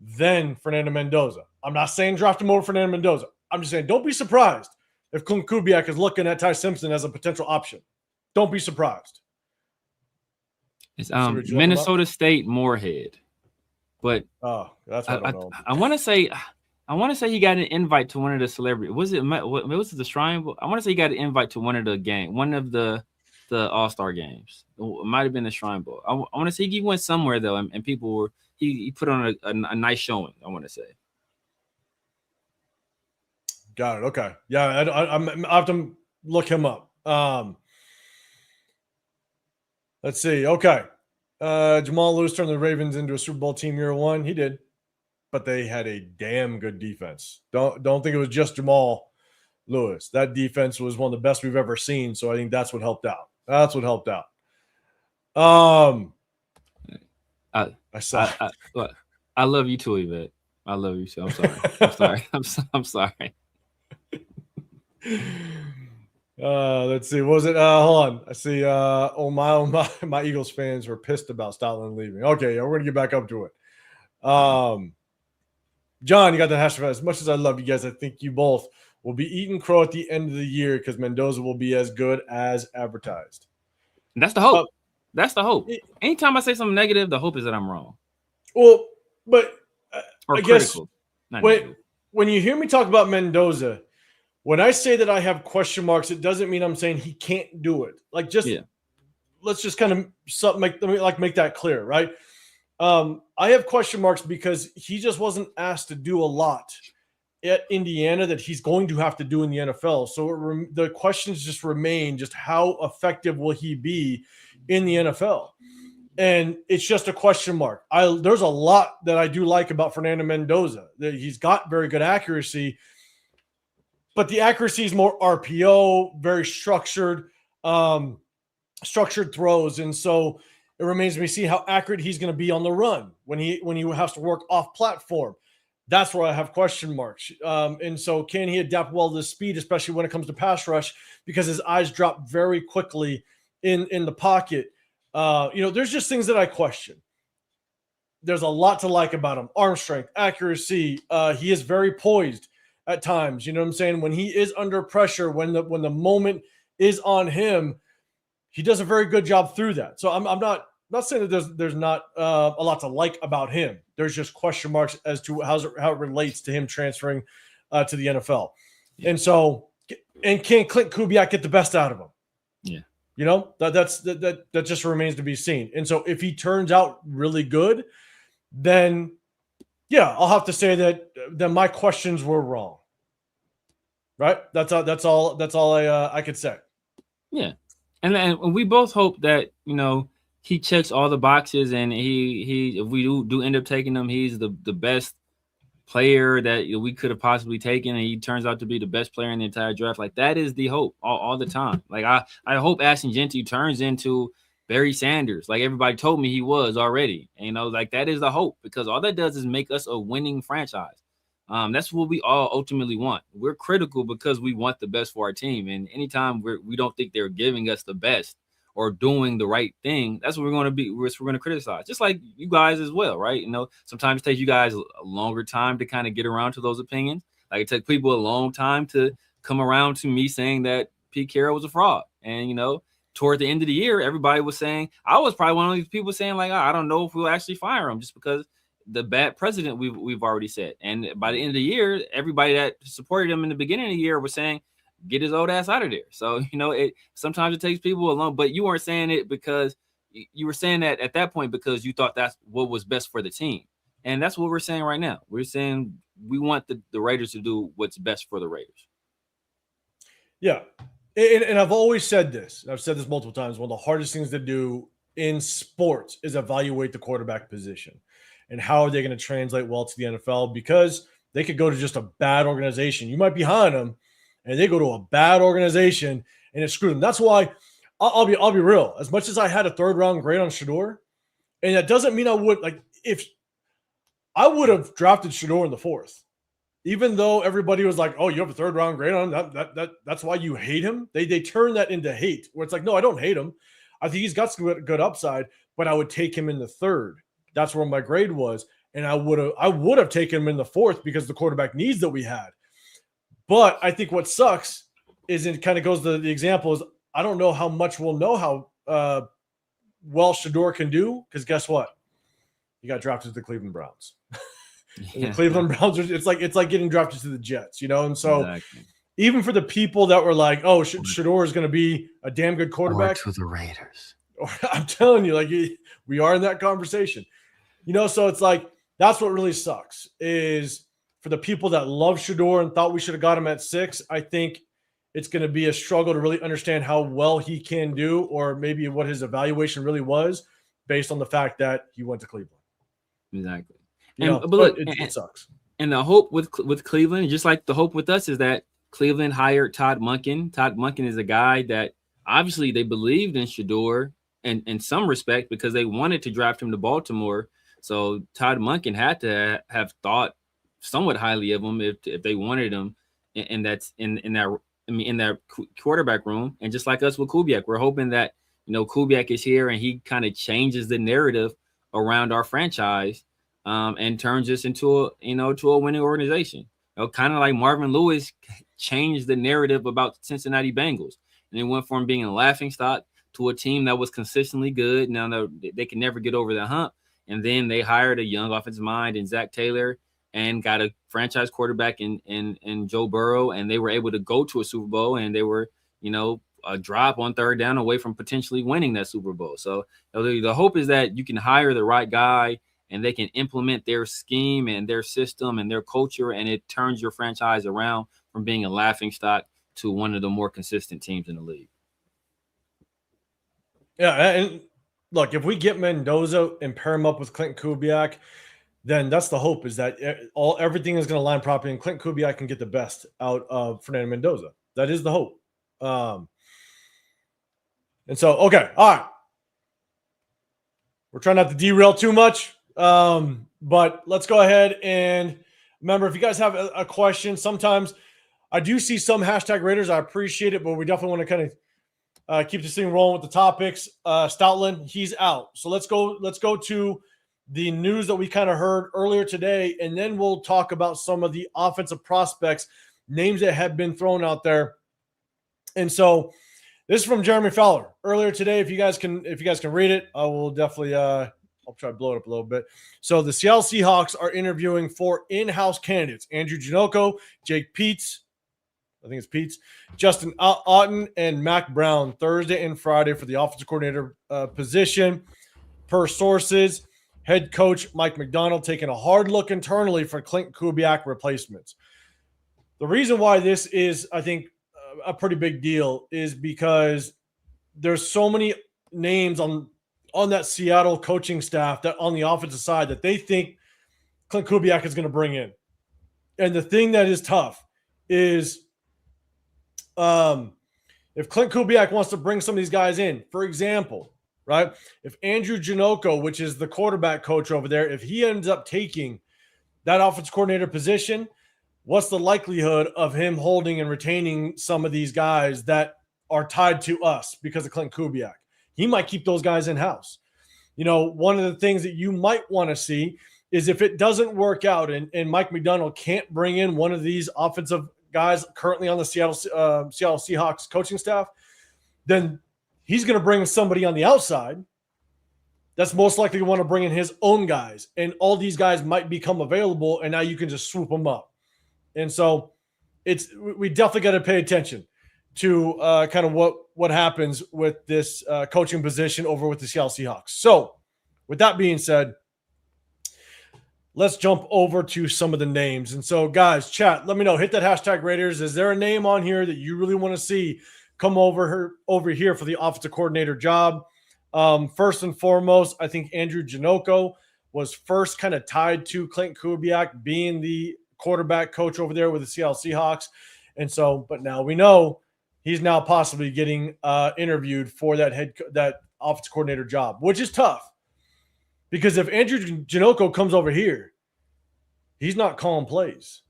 than Fernando Mendoza. I'm not saying draft him over Fernando Mendoza. I'm just saying don't be surprised if Clint Kubiak is looking at Ty Simpson as a potential option. Don't be surprised. It's Minnesota State Moorhead. But that's what I don't know. I want to say he got an invite to one of the celebrities. Was it the Shrine Bowl? I want to say he got an invite to one of the All-Star games. It might have been the Shrine Bowl. I want to say he went somewhere though, and people were he put on a nice showing. I want to say. Got it. Okay. Yeah, I have to look him up. Let's see. Okay. Jamal Lewis turned the Ravens into a Super Bowl team year one. He did, but they had a damn good defense. Don't think it was just Jamal Lewis. That defense was one of the best we've ever seen. So I think that's what helped out. I love you too, Yvette. I love you too. I'm sorry. I'm sorry. Let's see. What was it? Hold on. I see. My Eagles fans were pissed about Stoutland leaving. Okay, yeah, we're gonna get back up to it. John, you got the hashtag. As much as I love you guys, I think you both will be eating crow at the end of the year because Mendoza will be as good as advertised. And that's the hope. That's the hope. Anytime I say something negative, the hope is that I'm wrong. Well, but or I critical. guess when you hear me talk about Mendoza. When I say that I have question marks, it doesn't mean I'm saying he can't do it. Like, let's just kind of make that clear, right? I have question marks because he just wasn't asked to do a lot at Indiana that he's going to have to do in the NFL. So the questions just remain: just how effective will he be in the NFL? And it's just a question mark. There's a lot that I do like about Fernando Mendoza. That he's got very good accuracy. But the accuracy is more RPO, very structured throws. And so it remains to be seen how accurate he's going to be on the run when he has to work off platform. That's where I have question marks. And so can he adapt well to the speed, especially when it comes to pass rush, because his eyes drop very quickly in the pocket. There's just things that I question. There's a lot to like about him. Arm strength, accuracy. He is very poised at times, you know what I'm saying? When he is under pressure, when the moment is on him, he does a very good job through that. So I'm not not saying that there's not a lot to like about him. There's just question marks as to how it relates to him transferring to the NFL. Yeah. And so, and can Clint Kubiak get the best out of him? Yeah. You know, that just remains to be seen. And so if he turns out really good, then yeah, I'll have to say that my questions were wrong. Right? That's all I could say. Yeah. And we both hope that, you know, he checks all the boxes, and he if we do end up taking him, he's the best player that we could have possibly taken, and he turns out to be the best player in the entire draft. Like, that is the hope all the time. Like, I hope Ashton Jeanty turns into Barry Sanders, like everybody told me he was already. And, you know, like, that is the hope, because all that does is make us a winning franchise. That's what we all ultimately want. We're critical because we want the best for our team, and anytime we don't think they're giving us the best or doing the right thing, that's what we're going to be. We're going to criticize, just like you guys as well, right? You know, sometimes it takes you guys a longer time to kind of get around to those opinions. Like, it took people a long time to come around to me saying that Pete Carroll was a fraud. And, you know, toward the end of the year, everybody was saying, I was probably one of these people saying, like, I don't know if we'll actually fire him, just because the bad president we've already said. And by the end of the year, everybody that supported him in the beginning of the year was saying, get his old ass out of there. So, you know, sometimes it takes people along, but you weren't saying it because you were saying that at that point because you thought that's what was best for the team. And that's what we're saying right now. We're saying we want the Raiders to do what's best for the Raiders. Yeah. And I've always said this. I've said this multiple times. One of the hardest things to do in sports is evaluate the quarterback position and how are they going to translate well to the NFL, because they could go to just a bad organization. You might be behind them, and they go to a bad organization and it screwed them. That's why I'll be real. As much as I had a 3rd round grade on Shedeur, and that doesn't mean I would, like, if I would have drafted Shedeur in the 4th, even though everybody was like, "Oh, you have a 3rd round grade on him. That's why you hate him." They turn that into hate, where it's like, no, I don't hate him. I think he's got some good upside, but I would take him in the 3rd. That's where my grade was, and I would have taken him in the 4th because of the quarterback needs that we had. But I think what sucks is, it kind of goes to the example, is I don't know how much we'll know how well Shedeur can do, because guess what? He got drafted to the Cleveland Browns. Yeah. The Cleveland Browns, it's like getting drafted to the Jets, you know? And so exactly. Even for the people that were like, oh, Shedeur is going to be a damn good quarterback. Or to the Raiders. I'm telling you, like, we are in that conversation. You know, so it's like, that's what really sucks, is for the people that love Shedeur and thought we should have got him at 6, I think it's going to be a struggle to really understand how well he can do, or maybe what his evaluation really was based on the fact that he went to Cleveland. Exactly. But look, it sucks. And the hope with Cleveland, just like the hope with us, is that Cleveland hired Todd Monken. Todd Monken is a guy that obviously they believed in Shedeur in some respect, because they wanted to draft him to Baltimore. So Todd Monken had to have thought somewhat highly of him if they wanted him in that quarterback room. And just like us with Kubiak, we're hoping that, you know, Kubiak is here and he kind of changes the narrative around our franchise, and turns us into a winning organization. You know, kind of like Marvin Lewis changed the narrative about the Cincinnati Bengals, and they went from being a laughingstock to a team that was consistently good. Now they can never get over the hump. And then they hired a young offensive mind in Zach Taylor and got a franchise quarterback in Joe Burrow, and they were able to go to a Super Bowl, and they were, you know, a drop on 3rd down away from potentially winning that Super Bowl. So, you know, the hope is that you can hire the right guy and they can implement their scheme and their system and their culture, and it turns your franchise around from being a laughingstock to one of the more consistent teams in the league. Yeah, and look, if we get Mendoza and pair him up with Clint Kubiak, then that's the hope, is that everything is going to line properly, and Clint Kubiak can get the best out of Fernando Mendoza. That is the hope. And so, okay, all right. We're trying not to derail too much, but let's go ahead and remember, if you guys have a question, sometimes I do see some hashtag Raiders. I appreciate it, but we definitely want to kind of keep this thing rolling with the topics. Stoutland, he's out. So let's go to the news that we kind of heard earlier today, and then we'll talk about some of the offensive prospects, names that have been thrown out there. And so This is from Jeremy Fowler earlier today. If you guys can read it, I will definitely I'll try to blow it up a little bit. So the Seattle Seahawks are interviewing 4 in-house candidates: Andrew Janocko, Jake Peets, I think it's Peets, Justin Otten, and Mac Brown, Thursday and Friday for the offensive coordinator position. Per sources, head coach Mike Macdonald taking a hard look internally for Clint Kubiak replacements. The reason why this is, I think, a pretty big deal is because there's so many names on that Seattle coaching staff that on the offensive side that they think Clint Kubiak is going to bring in. And the thing that is tough is if Clint Kubiak wants to bring some of these guys in, for example, right? If Andrew Janocko, which is the quarterback coach over there, if he ends up taking that offensive coordinator position, what's the likelihood of him holding and retaining some of these guys that are tied to us because of Clint Kubiak? He might keep those guys in-house. You know, one of the things that you might want to see is if it doesn't work out and Mike Macdonald can't bring in one of these offensive guys currently on the Seattle Seahawks coaching staff, then he's going to bring somebody on the outside that's most likely to want to bring in his own guys. And all these guys might become available, and now you can just swoop them up. And so we definitely got to pay attention to kind of what happens with this coaching position over with the Seattle Seahawks. So with that being said, let's jump over to some of the names. And so, guys, chat, let me know. Hit that hashtag Raiders. Is there a name on here that you really want to see come over here for the offensive coordinator job? First and foremost, I think Andrew Janocko was first kind of tied to Clint Kubiak being the quarterback coach over there with the Seattle Seahawks. And so, but now we know he's now possibly getting interviewed for that offensive coordinator job, which is tough. Because if Andrew Janocko comes over here, he's not calling plays.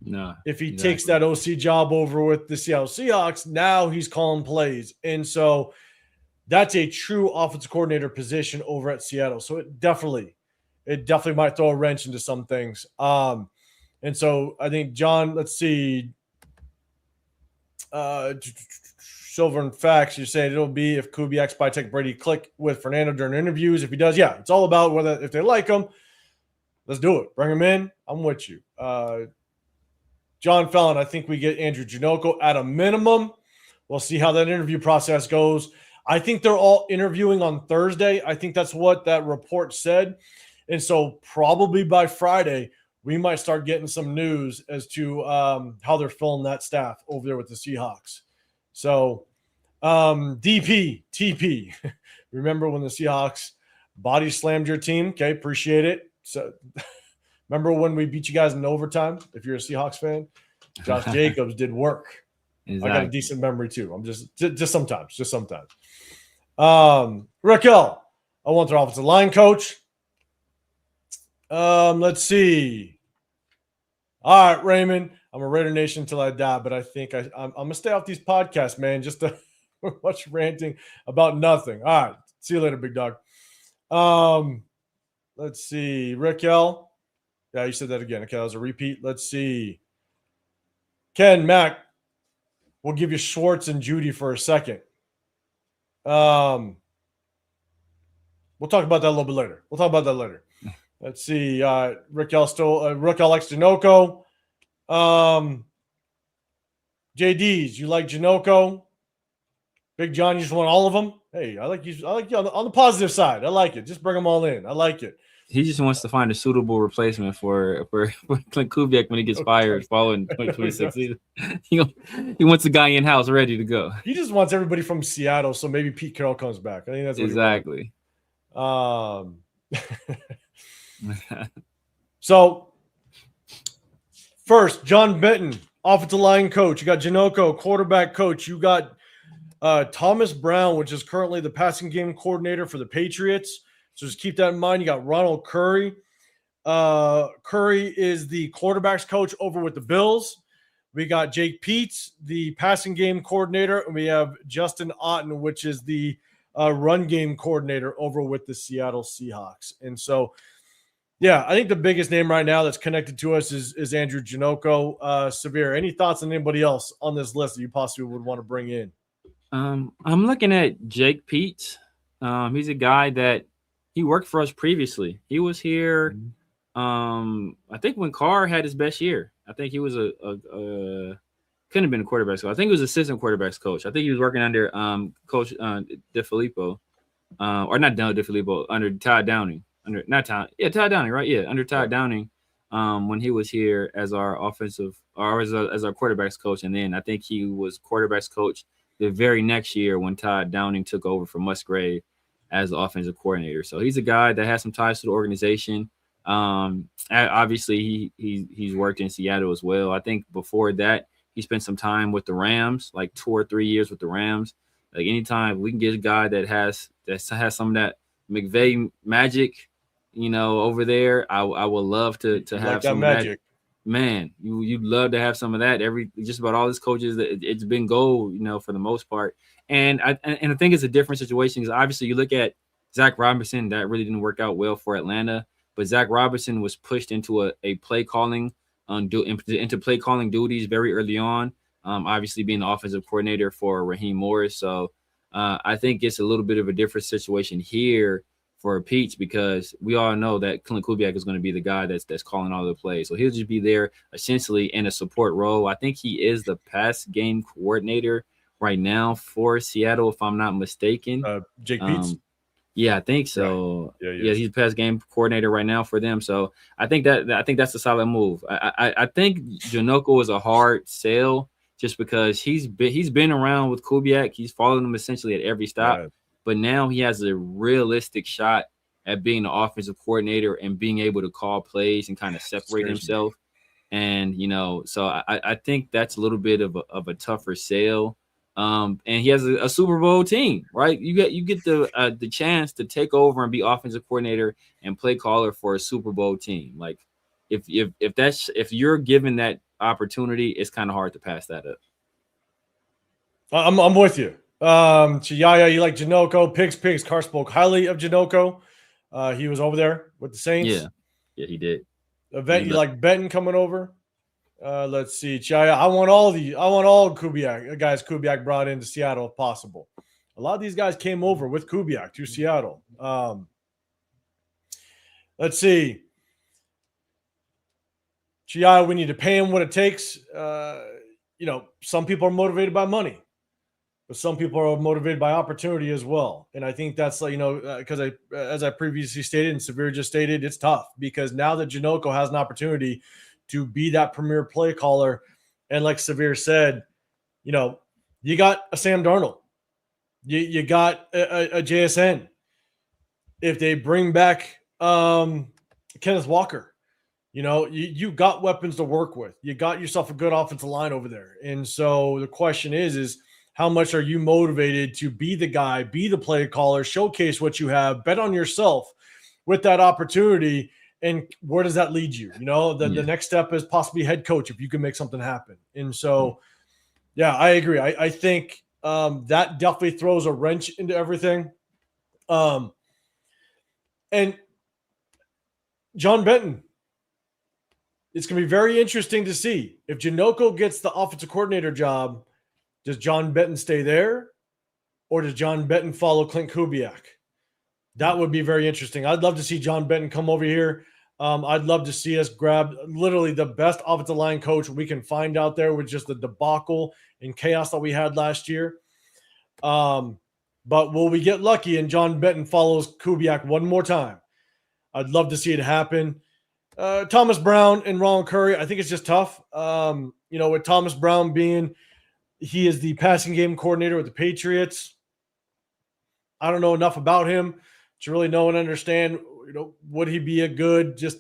No. If he takes that OC job over with the Seattle Seahawks, now he's calling plays. And so that's a true offensive coordinator position over at Seattle. So it definitely might throw a wrench into some things. And so I think, John, let's see. Silver and Facts, you're saying it'll be if Kubiak, Spytek, Brady click with Fernando during interviews. If he does, yeah, it's all about if they like him, let's do it. Bring him in. I'm with you. John Fallon, I think we get Andrew Janocko at a minimum. We'll see how that interview process goes. I think they're all interviewing on Thursday. I think that's what that report said. And so probably by Friday, we might start getting some news as to how they're filling that staff over there with the Seahawks. So TP. Remember when the Seahawks body slammed your team? Okay, appreciate it. So remember when we beat you guys in overtime? If you're a Seahawks fan, Josh Jacobs did work. Exactly. I got a decent memory too. I'm just sometimes. Raquel, I want their offensive line coach. Let's see. All right, Raymond. I'm a Raider Nation until I die, but I think I'm gonna stay off these podcasts, man. Just to much ranting about nothing. All right, see you later, big dog. Let's see, Raquel. Yeah, you said that again. Okay, that was a repeat. Let's see. Ken, Mac, we'll give you Schwartz and Judy for a second. We'll talk about that a little bit later. Let's see. Raquel likes Janocko. JD's, you like Janocko? Big John, you just want all of them? Hey, I like you on the positive side. I like it. Just bring them all in. I like it. He just wants to find a suitable replacement for Clint Kubiak when he gets fired following 2026 season. He wants a guy in-house ready to go. He just wants everybody from Seattle, so maybe Pete Carroll comes back. I think that's what exactly. So, first, John Benton, offensive line coach. You got Janocko, quarterback coach. You got Thomas Brown, which is currently the passing game coordinator for the Patriots. So just keep that in mind. You got Ronald Curry. Curry is the quarterback's coach over with the Bills. We got Jake Peets, the passing game coordinator. And we have Justin Otten, which is the run game coordinator over with the Seattle Seahawks. And so, yeah, I think the biggest name right now that's connected to us is Andrew Janocko. Severe, any thoughts on anybody else on this list that you possibly would want to bring in? I'm looking at Jake Peets. He's a guy that he worked for us previously. He was here. I think when Carr had his best year, I think he was a couldn't have been a quarterback's coach. I think he was assistant quarterback's coach. I think he was working under Coach DeFilippo, or not DeFilippo, under Todd Downing. Under not Todd, yeah, Todd Downing, right? Yeah, under Todd Downing, when he was here as our offensive or as our quarterback's coach, and then I think he was quarterback's coach the very next year when Todd Downing took over from Musgrave as the offensive coordinator. So he's a guy that has some ties to the organization. Obviously he's worked in Seattle as well. I think before that he spent some time with the Rams, like 2 or 3 years with the Rams. Like anytime we can get a guy that has some of that McVay magic, over there, I would love to have like some that of magic. that. Man, you'd love to have some of that. Just about all his coaches, it's been gold, for the most part. And I think it's a different situation because obviously you look at Zach Robinson, that really didn't work out well for Atlanta. But Zach Robinson was pushed into a play calling into play calling duties very early on. Obviously being the offensive coordinator for Raheem Morris. So I think it's a little bit of a different situation here for Peach because we all know that Clint Kubiak is going to be the guy that's calling all the plays. So he'll just be there essentially in a support role. I think he is the pass game coordinator right now for Seattle, if I'm not mistaken. Jake Peets. Yeah, I think so. Right. Yeah, he's the pass game coordinator right now for them. So I think that's a solid move. I think Janoko is a hard sell just because he's been around with Kubiak. He's followed him essentially at every stop. Right. But now he has a realistic shot at being the offensive coordinator and being able to call plays and kind of separate himself. And so I think that's a little bit of a tougher sell. And he has a Super Bowl team, right? You get the chance to take over and be offensive coordinator and play caller for a Super Bowl team. Like if you're given that opportunity, it's kind of hard to pass that up. I'm with you. Chiyaya, you like Janoko. Pigs. Carr spoke highly of Janoko. He was over there with the Saints. Yeah, he did. Event, you like Benton coming over? Let's see, Chaya. I want all Kubiak guys Kubiak brought into Seattle if possible. A lot of these guys came over with Kubiak to Seattle. Let's see. Chaya, we need to pay him what it takes. Some people are motivated by money, but some people are motivated by opportunity as well. And I think that's because as I previously stated and Severe just stated, it's tough because now that Janoko has an opportunity to be that premier play caller. And like Severe said, you got a Sam Darnold. You got a JSN. If they bring back Kenneth Walker, you got weapons to work with. You got yourself a good offensive line over there. And so the question is how much are you motivated to be the guy, be the play caller, showcase what you have, bet on yourself with that opportunity. And where does that lead you? The next step is possibly head coach if you can make something happen. And so, yeah, I agree. I think that definitely throws a wrench into everything. And John Benton, it's going to be very interesting to see if Janoko gets the offensive coordinator job. Does John Benton stay there, or does John Benton follow Clint Kubiak? That would be very interesting. I'd love to see John Benton come over here. I'd love to see us grab literally the best offensive line coach we can find out there with just the debacle and chaos that we had last year. But will we get lucky and John Benton follows Kubiak one more time? I'd love to see it happen. Thomas Brown and Ron Curry, I think it's just tough. With Thomas Brown he is the passing game coordinator with the Patriots. I don't know enough about him to really know and understand, would he be a good just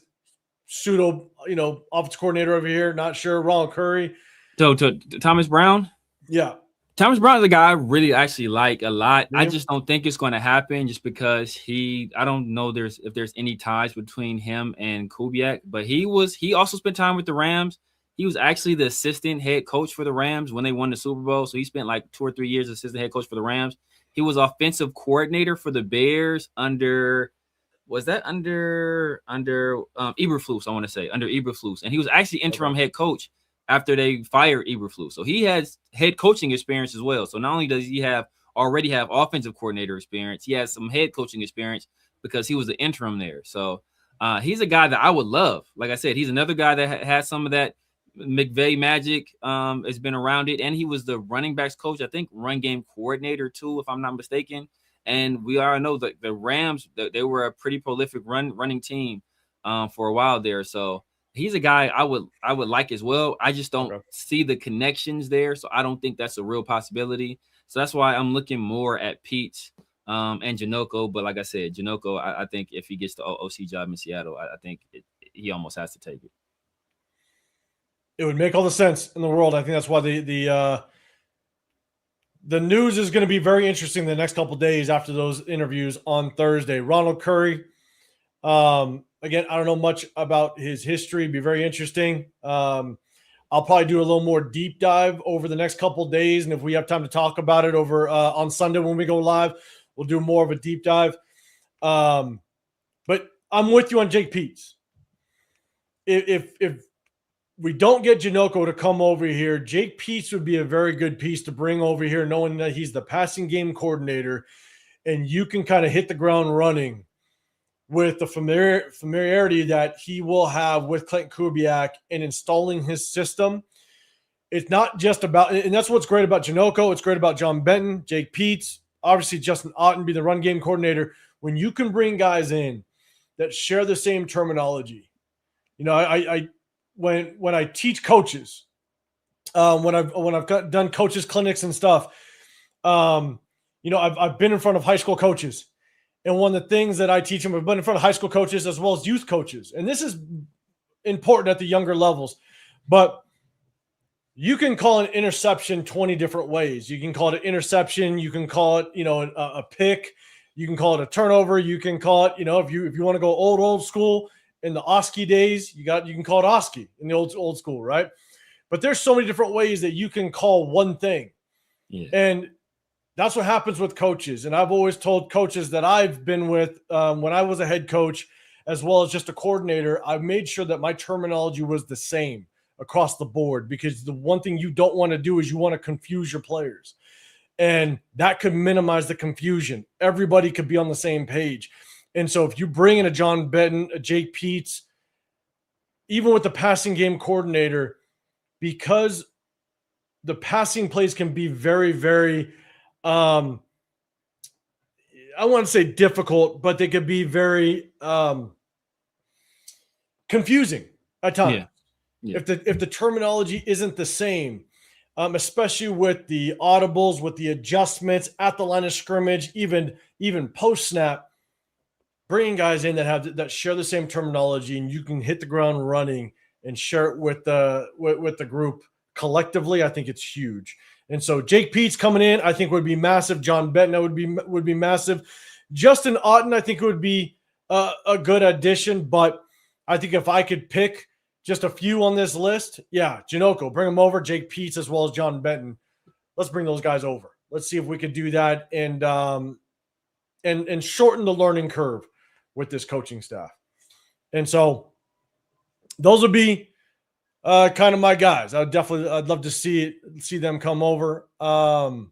pseudo, offensive coordinator over here? Not sure. Ron Curry. So to Thomas Brown? Yeah. Thomas Brown is a guy I really actually like a lot. Yeah. I just don't think it's going to happen just because I don't know if there's any ties between him and Kubiak, but he also spent time with the Rams. He was actually the assistant head coach for the Rams when they won the Super Bowl. So he spent like 2 or 3 years assistant head coach for the Rams. He was offensive coordinator for the Bears under Eberflus, I want to say, under Eberflus. And he was actually interim head coach after they fired Eberflus. So he has head coaching experience as well. So not only does he already have offensive coordinator experience, he has some head coaching experience because he was the interim there. So he's a guy that I would love. Like I said, he's another guy that has some of that McVay magic has been around it. And he was the running backs coach, I think run game coordinator too, if I'm not mistaken. And we all know that the Rams, they were a pretty prolific running team for a while there. So he's a guy I would like as well. I just don't see the connections there. So I don't think that's a real possibility. So that's why I'm looking more at Pete and Janocko. But like I said, Janocko, I think if he gets the OC job in Seattle, I think he almost has to take it. It would make all the sense in the world. I think that's why the news is going to be very interesting the next couple of days after those interviews on Thursday. Ronald Curry, again, I don't know much about his history. It'd be very interesting. I'll probably do a little more deep dive over the next couple of days, and if we have time to talk about it over on Sunday when we go live, we'll do more of a deep dive. But I'm with you on Jake Peets. If we don't get Janocko to come over here, Jake Peets would be a very good piece to bring over here, knowing that he's the passing game coordinator, and you can kind of hit the ground running with the familiarity that he will have with Clayton Kubiak and installing his system. It's not just about, and that's what's great about Janocko. It's great about John Benton, Jake Peets, obviously Justin Otten be the run game coordinator. When you can bring guys in that share the same terminology, you know, when I teach coaches, when I've done coaches clinics and stuff, you know, I've been in front of high school coaches, and one of the things that I teach them, I've been in front of high school coaches as well as youth coaches, and this is important at the younger levels. But you can call an interception 20 different ways. You can call it an interception. You can call it, you know, a pick. You can call it a turnover. You can call it, you know, if you want to go old school. In the Oski days, you can call it Oski in the old school, right? But there's so many different ways that you can call one thing. Yeah. And that's what happens with coaches. And I've always told coaches that I've been with when I was a head coach, as well as just a coordinator, I made sure that my terminology was the same across the board, because the one thing you don't want to do is you want to confuse your players. And that could minimize the confusion. Everybody could be on the same page. And so if you bring in a John Benton, a Jake Peets, even with the passing game coordinator, because the passing plays can be very, very, I want to say difficult, but they could be very confusing at times. Yeah. If the terminology isn't the same, especially with the audibles, with the adjustments at the line of scrimmage, even post snap, bringing guys in that share the same terminology, and you can hit the ground running and share it with the group collectively, I think it's huge. And so Jake Peets coming in, I think would be massive. John Benton would be massive. Justin Otten, I think would be a good addition. But I think if I could pick just a few on this list, yeah, Janocko, bring them over. Jake Peets as well as John Benton. Let's bring those guys over. Let's see if we could do that and shorten the learning curve with this coaching staff. And so those would be kind of my guys. I'd love to see them come over. JD,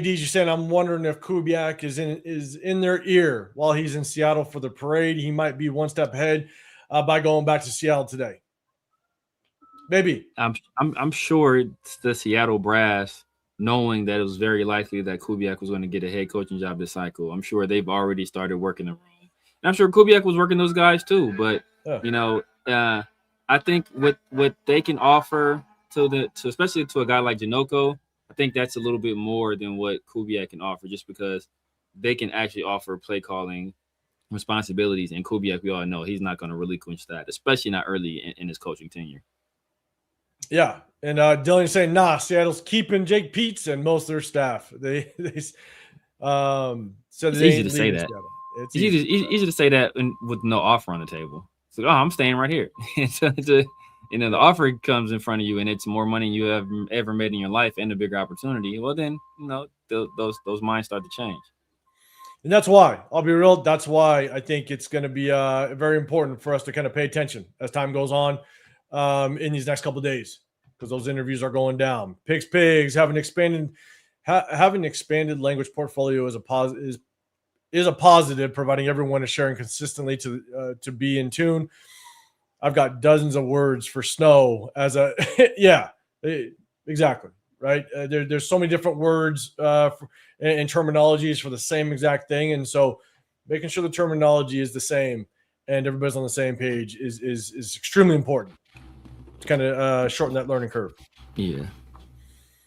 you're saying, I'm wondering if Kubiak is in their ear while he's in Seattle for the parade. He might be one step ahead by going back to Seattle today. Maybe. I'm sure it's the Seattle brass, knowing that it was very likely that Kubiak was going to get a head coaching job this cycle. I'm sure they've already started working the room. And I'm sure Kubiak was working those guys too. But, you know, I think what they can offer especially to a guy like Janocko, I think that's a little bit more than what Kubiak can offer, just because they can actually offer play calling responsibilities. And Kubiak, we all know, he's not going to relinquish that, especially not early in his coaching tenure. Yeah. And Dylan's saying, Seattle's keeping Jake Peets and most of their staff. They said it's easy to say that. It's easy to say that with no offer on the table. It's like, I'm staying right here. The offer comes in front of you, and it's more money you have ever made in your life and a bigger opportunity. Well, then, you know, those minds start to change. And that's why, I'll be real, that's why I think it's going to be very important for us to kind of pay attention as time goes on. in these next couple of days because those interviews are going down. Pigs having expanded language portfolio is a positive, providing everyone is sharing consistently to be in tune. I've got dozens of words for snow as a exactly right. There's so many different words and terminologies for the same exact thing, and so making sure the terminology is the same and everybody's on the same page is extremely important to kind of shorten that learning curve. Yeah.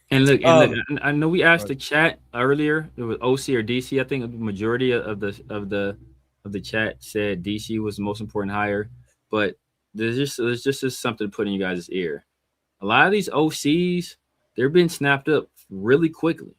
And look, I know we asked the chat earlier. It was OC or DC. I think the majority of the chat said DC was the most important hire, but there's just something to put in you guys' ear. A lot of these OCs, they're being snapped up really quickly.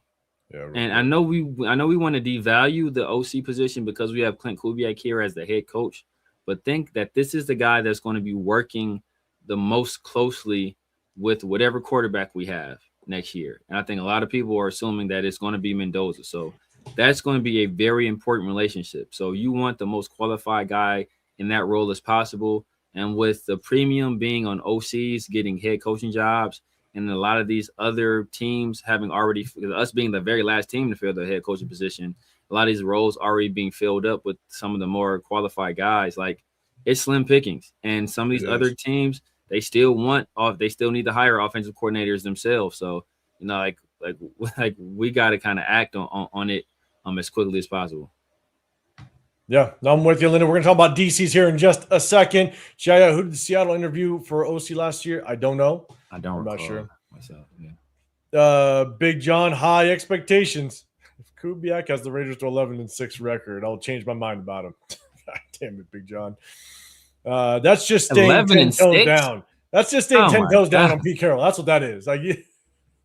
Yeah, and I know we want to devalue the OC position because we have Clint Kubiak here as the head coach, but think that this is the guy that's going to be working the most closely with whatever quarterback we have next year. And I think a lot of people are assuming that it's going to be Mendoza. So that's going to be a very important relationship. So you want the most qualified guy in that role as possible. And with the premium being on OCs getting head coaching jobs, and a lot of these other teams having already, us being the very last team to fill the head coaching position, a lot of these roles already being filled up with some of the more qualified guys. Like, it's slim pickings. And some of these other teams, they still need to hire offensive coordinators themselves. So, like we got to kind of act on it as quickly as possible. Yeah, no, I'm with you, Linda. We're going to talk about DCs here in just a second. Jaya, who did Seattle interview for OC last year? I don't know. I'm not sure myself. Yeah. Big John, high expectations. If Kubiak has the Raiders to 11-6 record, I'll change my mind about him. God damn it, Big John. That's just staying 10 toes down. That's just staying 10 toes down on Pete Carroll. That's what that is.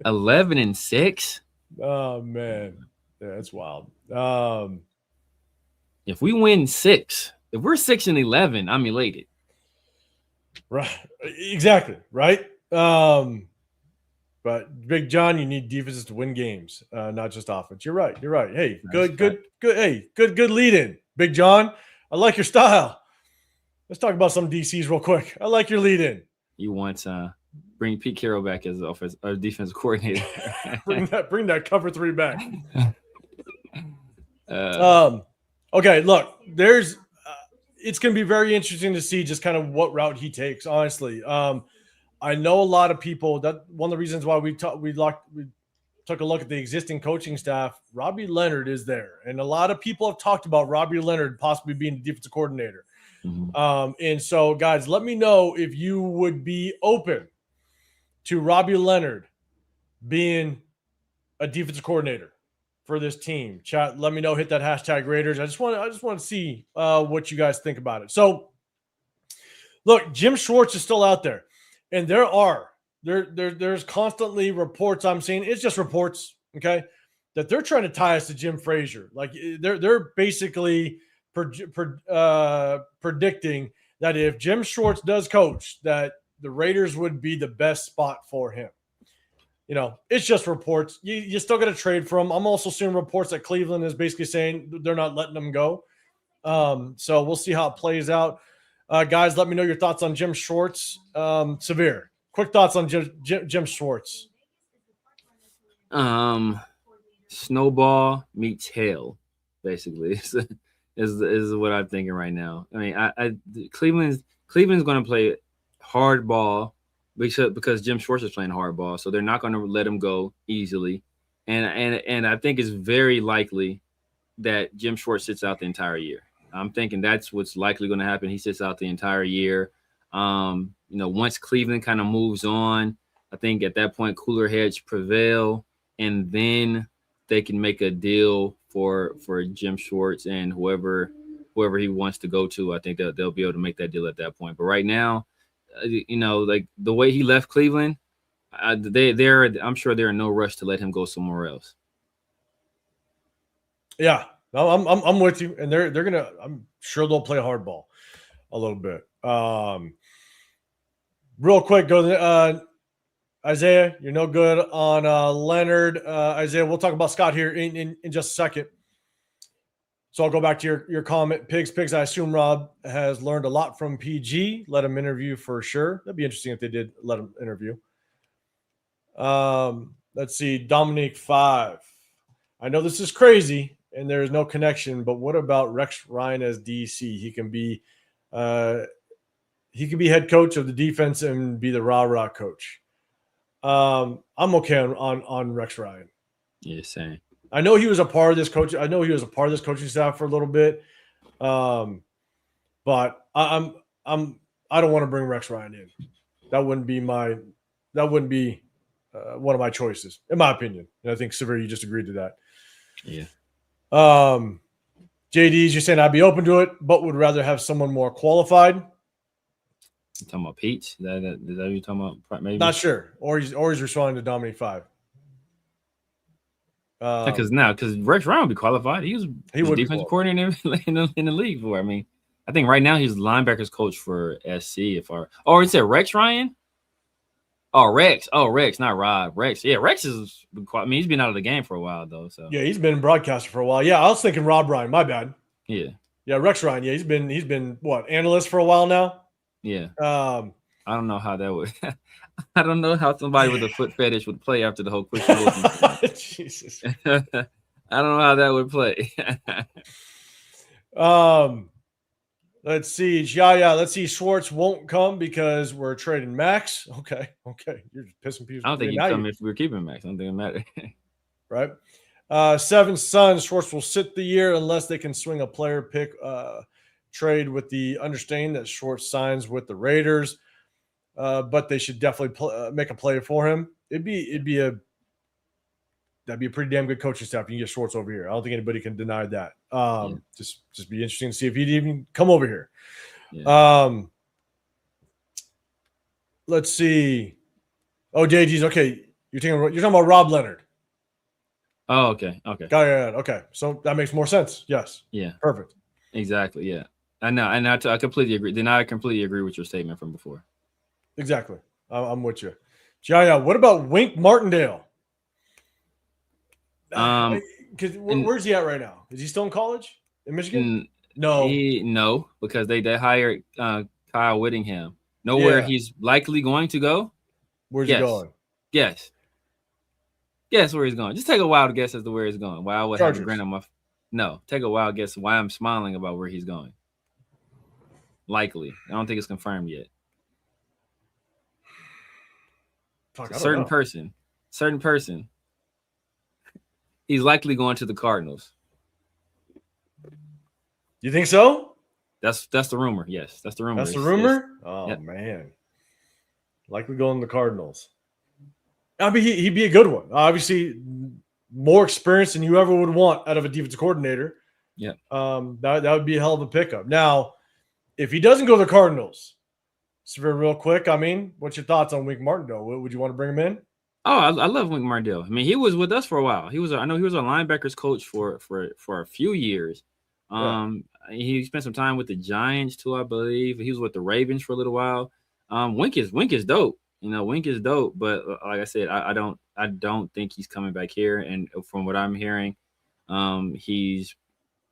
11-6. Oh man, yeah, that's wild. If we win 6, if we're 6-11, I'm elated. Right, exactly. Right. But Big John, you need defenses to win games, not just offense. You're right. Hey, good. Hey, good lead in, Big John. I like your style. Let's talk about some DCs real quick. I like your lead in. You want bring Pete Carroll back as defensive coordinator. bring that cover 3 back. Okay, look, it's going to be very interesting to see just kind of what route he takes, honestly. I know a lot of people, that one of the reasons why we took a look at the existing coaching staff, Robbie Leonard is there. And a lot of people have talked about Robbie Leonard possibly being the defensive coordinator. Mm-hmm. And so, guys, let me know if you would be open to Robbie Leonard being a defensive coordinator for this team. Chat, let me know. Hit that hashtag Raiders. I just want to see what you guys think about it. So, look, Jim Schwartz is still out there, and there's constantly reports I'm seeing. It's just reports, okay, that they're trying to tie us to Jim Frazier. Like they're basically predicting that if Jim Schwartz does coach, that the Raiders would be the best spot for him. It's just reports. You still got to trade for him. I'm also seeing reports that Cleveland is basically saying they're not letting him go. So we'll see how it plays out. Guys, let me know your thoughts on Jim Schwartz. Severe. Quick thoughts on Jim Schwartz. Snowball meets hail, basically, is what I'm thinking right now. I mean, Cleveland's going to play hard ball because Jim Schwartz is playing hard ball, so they're not going to let him go easily. And I think it's very likely that Jim Schwartz sits out the entire year. I'm thinking that's what's likely going to happen. He sits out the entire year. Once Cleveland kind of moves on, I think at that point cooler heads prevail, and then they can make a deal for Jim Schwartz and whoever he wants to go to. I think they'll be able to make that deal at that point. But right now, like the way he left Cleveland, I'm sure they're in no rush to let him go somewhere else. Yeah, no, I'm with you, and they're gonna. I'm sure they'll play hardball a little bit. Real quick, go to Isaiah. You're no good on Leonard. Isaiah, we'll talk about Scott here in just a second. So I'll go back to your comment. Pigs. I assume Rob has learned a lot from PG. Let him interview for sure. That'd be interesting if they did let him interview. Let's see. Dominique 5. I know this is crazy and there is no connection, but what about Rex Ryan as DC? He can be head coach of the defense and be the rah-rah coach. I'm okay on Rex Ryan. Yeah, same. I know he was a part of this coach. I know he was a part of this coaching staff for a little bit, but I don't want to bring Rex Ryan in. That wouldn't be one of my choices, in my opinion. And I think Sever, you just agreed to that. Yeah. JD's just saying I'd be open to it, but would rather have someone more qualified. You talking about Peach? Is that what you're talking about? Maybe. Not sure. Or he's responding to Dominic 5. Because Rex Ryan would be qualified. He would defensive coordinator in the league for. I mean, I think right now he's linebackers coach for SC. Or is it Rex Ryan? Oh, Rex, not Rob. Rex. Yeah, Rex is. I mean, he's been out of the game for a while though. So yeah, he's been a broadcaster for a while. Yeah, I was thinking Rob Ryan. My bad. Yeah. Yeah, Rex Ryan. Yeah, he's been what, analyst for a while now. Yeah. I don't know how that would. I don't know how somebody with a foot fetish would play after the whole Christian Jesus. I don't know how that would play. Let's see. Yeah. Let's see. Schwartz won't come because we're trading Maxx. Okay. You're just pissing people. I don't think he'd come if we're keeping Maxx. I don't think it matters. Right. Seven Suns. Schwartz will sit the year unless they can swing a player pick trade with the understanding that Schwartz signs with the Raiders. But they should definitely make a play for him. That'd be a pretty damn good coaching staff. You can get Schwartz over here. I don't think anybody can deny that. Just be interesting to see if he'd even come over here. Yeah. Let's see. Oh, JG's okay. You're talking about Rob Leonard. Oh, okay. Got it. Okay. So that makes more sense. Yes. Yeah. Perfect. Exactly. Yeah. I know. And I completely agree. Then I completely agree with your statement from before. Exactly. I'm with you. Yeah. What about Wink Martindale? Where's he at right now? Is he still in college in Michigan? No, because they hired Kyle Whittingham. Where he's likely going to go. Where's he going? Guess where he's going. Just take a wild guess as to where he's going. Why I would have to grant him take a wild guess why I'm smiling about where he's going. Likely. I don't think it's confirmed yet. Certain person. He's likely going to the Cardinals. You think so? That's the rumor. Yes, that's the rumor. That's the rumor? Oh, yep. Man. Likely going to the Cardinals. I mean, he'd be a good one. Obviously, more experience than you ever would want out of a defensive coordinator. Yeah. That would be a hell of a pickup. Now, if he doesn't go to the Cardinals, real quick, I mean, what's your thoughts on Wink Martindale? Would you want to bring him in? Oh, I love Wink Martindale. I mean, he was with us for a while. I know he was a linebackers coach for a few years. He spent some time with the Giants too, I believe. He was with the Ravens for a little while. Wink is dope. Wink is dope. But like I said, I don't think he's coming back here. And from what I'm hearing, he's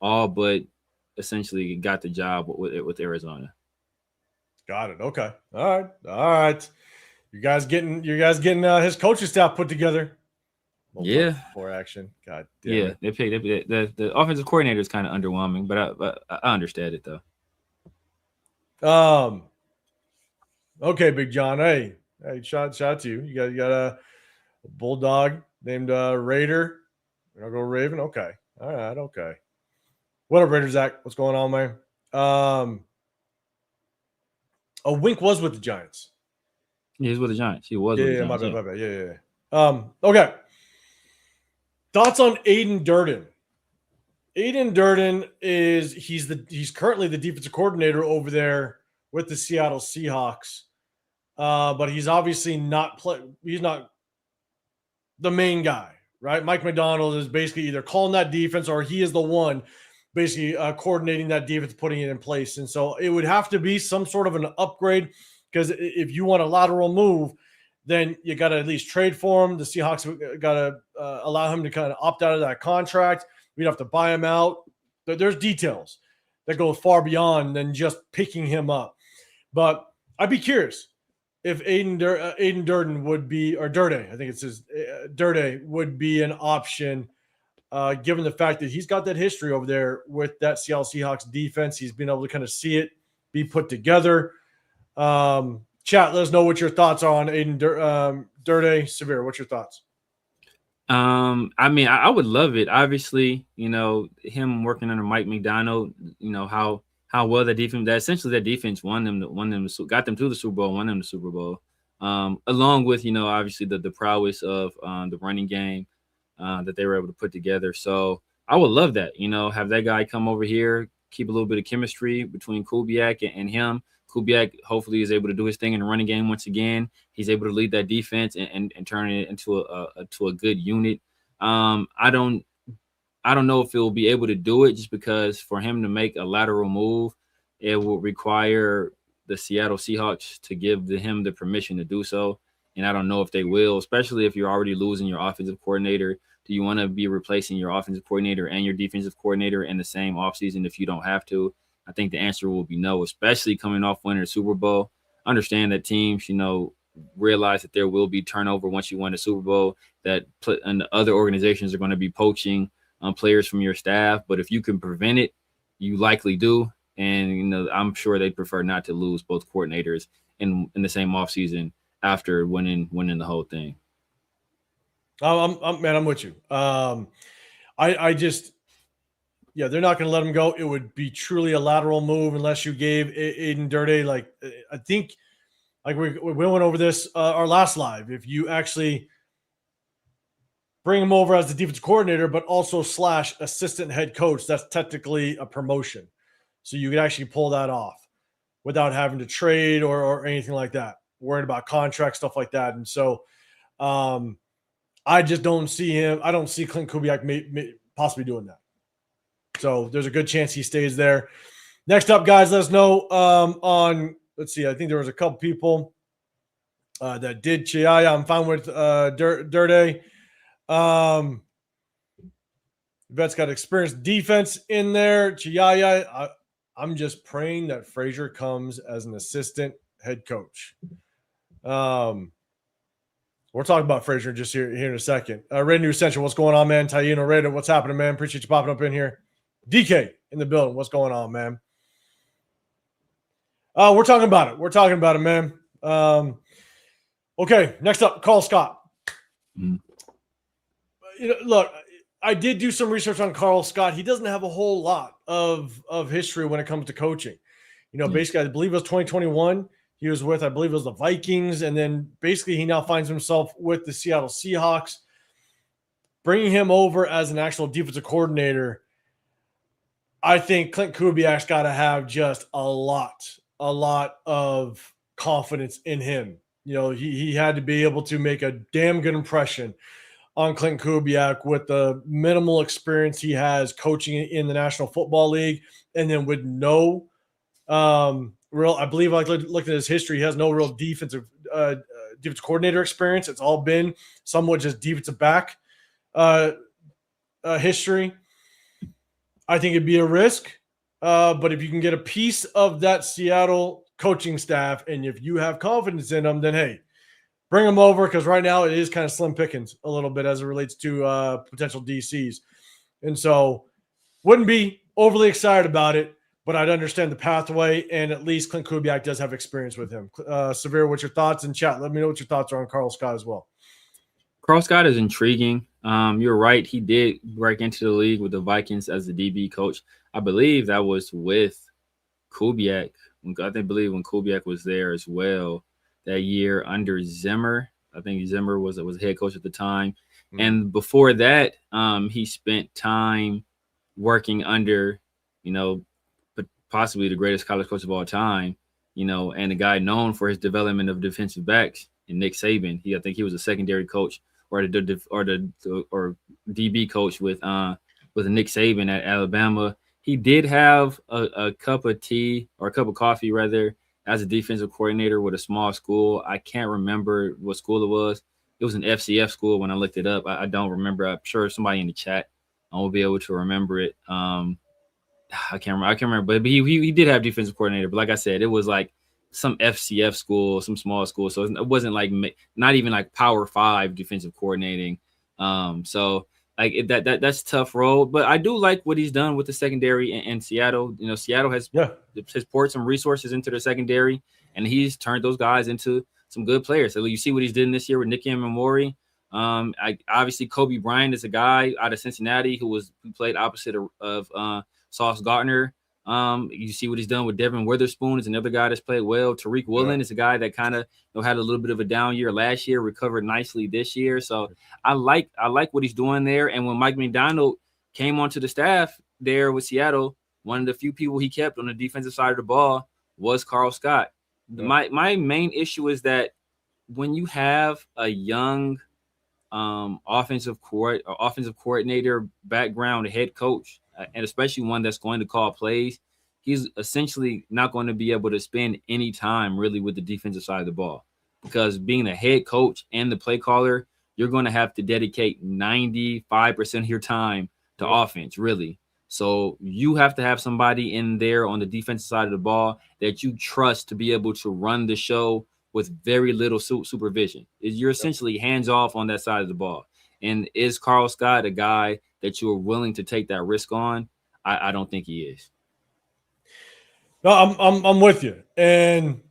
all but essentially got the job with Arizona. Got it. Okay. All right. You guys getting his coaching staff put together. For action. God damn it. They picked the offensive coordinator is kind of underwhelming, but I understand it though. Okay, Big John. Hey, shout out to you. You got a bulldog named Raider. We're gonna go Raven. Okay. All right. Okay. What up, Raider Zach? What's going on, man? Wink was with the Giants. Yeah, he's with the Giants. He was. with the Giants. My bad. Yeah. Okay. Thoughts on Aiden Durden? Aiden Durden he's currently the defensive coordinator over there with the Seattle Seahawks, but he's obviously he's not the main guy, right? Mike McDonald is basically either calling that defense or he is the one basically coordinating that defense, putting it in place. And so it would have to be some sort of an upgrade, because if you want a lateral move, then you got to at least trade for him. The Seahawks got to allow him to kind of opt out of that contract. We'd have to buy him out, There's details that go far beyond than just picking him up. But I'd be curious if Aiden Durden would be, or Durde, I think it's his, Durde would be an option, given the fact that he's got that history over there with that Seattle Seahawks defense. He's been able to kind of see it be put together. Chat, let us know what your thoughts are on Aiden Durde. Severe, what's your thoughts? I mean, I would love it. Obviously, him working under Mike McDonald, how well that defense, that defense got them to the Super Bowl, won them the Super Bowl. Along with, obviously the prowess of the running game that they were able to put together. So I would love that, have that guy come over here, keep a little bit of chemistry between Kubiak and him. Kubiak hopefully is able to do his thing in the running game once again. He's able to lead that defense and turn it into a good unit. I don't know if he'll be able to do it, just because for him to make a lateral move, it will require the Seattle Seahawks to give him the permission to do so. And I don't know if they will, especially if you're already losing your offensive coordinator. Do you want to be replacing your offensive coordinator and your defensive coordinator in the same offseason if you don't have to? I think the answer will be no, especially coming off winning the Super Bowl. Understand that teams, realize that there will be turnover once you win the Super Bowl, and the other organizations are going to be poaching players from your staff. But if you can prevent it, you likely do. And, I'm sure they'd prefer not to lose both coordinators in the same offseason after winning the whole thing. I'm with you. They're not going to let him go. It would be truly a lateral move unless you gave Aiden Durde, I think, we went over this our last live. If you actually bring him over as the defensive coordinator, but also / assistant head coach, that's technically a promotion. So you could actually pull that off without having to trade or anything like that, worried about contracts, stuff like that. And so I just don't see him. I don't see Clint Kubiak possibly doing that. So there's a good chance he stays there. Next up, guys, let us know let's see, I think there was a couple people that did Chiaya. I'm fine with Durde. Vet's got experienced defense in there. Chiaya, I'm just praying that Frazier comes as an assistant head coach. We'll talk about Frazier just here in a second. Raid News Central, what's going on, man? Taino Raider, what's happening, man? Appreciate you popping up in here. DK in the building. What's going on, man? We're talking about it. We're talking about it, man. Okay, next up, Carl Scott. Look, I did do some research on Carl Scott. He doesn't have a whole lot of history when it comes to coaching. Basically, I believe it was 2021. He was with, I believe it was the Vikings. And then basically he now finds himself with the Seattle Seahawks. Bringing him over as an actual defensive coordinator, I think Clint Kubiak's got to have just a lot of confidence in him. He had to be able to make a damn good impression on Clint Kubiak with the minimal experience he has coaching in the National Football League, and then with no I believe I looked at his history, he has no real defensive coordinator experience. It's all been somewhat just defensive back history. I think it'd be a risk, but if you can get a piece of that Seattle coaching staff, and if you have confidence in them, then hey, bring them over, because right now it is kind of slim pickings a little bit as it relates to potential DCs. And so wouldn't be overly excited about it, but I'd understand the pathway, and at least Clint Kubiak does have experience with him. Severe, what's your thoughts? In chat, let me know what your thoughts are on Carl Scott as well. Carl Scott is intriguing. You're right. He did break into the league with the Vikings as the DB coach. I believe that was with Kubiak. I believe when Kubiak was there as well that year under Zimmer. I think Zimmer was head coach at the time. Mm-hmm. And before that, he spent time working under, possibly the greatest college coach of all time, and a guy known for his development of defensive backs, and Nick Saban. I think he was a secondary coach or DB coach with Nick Saban at Alabama. He did have a cup of tea, or a cup of coffee rather, as a defensive coordinator with a small school. I can't remember what school it was. It was an FCF school when I looked it up. I don't remember. I'm sure somebody in the chat will be able to remember it. I can't remember, but he did have defensive coordinator. But like I said, it was like some FCF school, some small school, so it wasn't like not even like Power 5 defensive coordinating. So like that's tough role. But I do like what he's done with the secondary in Seattle. You know, Seattle has poured some resources into the secondary, and he's turned those guys into some good players. So you see what he's doing this year with Nicky and Memori. Obviously Kobe Bryant is a guy out of Cincinnati who played opposite of Sauce Gardner. You see what he's done with Devin Witherspoon is another guy that's played well. Tariq Woolen is a guy that kind of had a little bit of a down year last year, recovered nicely this year. So I like what he's doing there. And when Mike McDonald came onto the staff there with Seattle, one of the few people he kept on the defensive side of the ball was Carl Scott. My main issue is that when you have a young offensive coordinator background, head coach, and especially one that's going to call plays, he's essentially not going to be able to spend any time really with the defensive side of the ball, because being a head coach and the play caller, you're going to have to dedicate 95% of your time to offense, really. So you have to have somebody in there on the defensive side of the ball that you trust to be able to run the show with very little supervision. You're essentially hands off on that side of the ball. And is Carl Scott a guy that you are willing to take that risk on? I don't think he is. No, I'm with you, and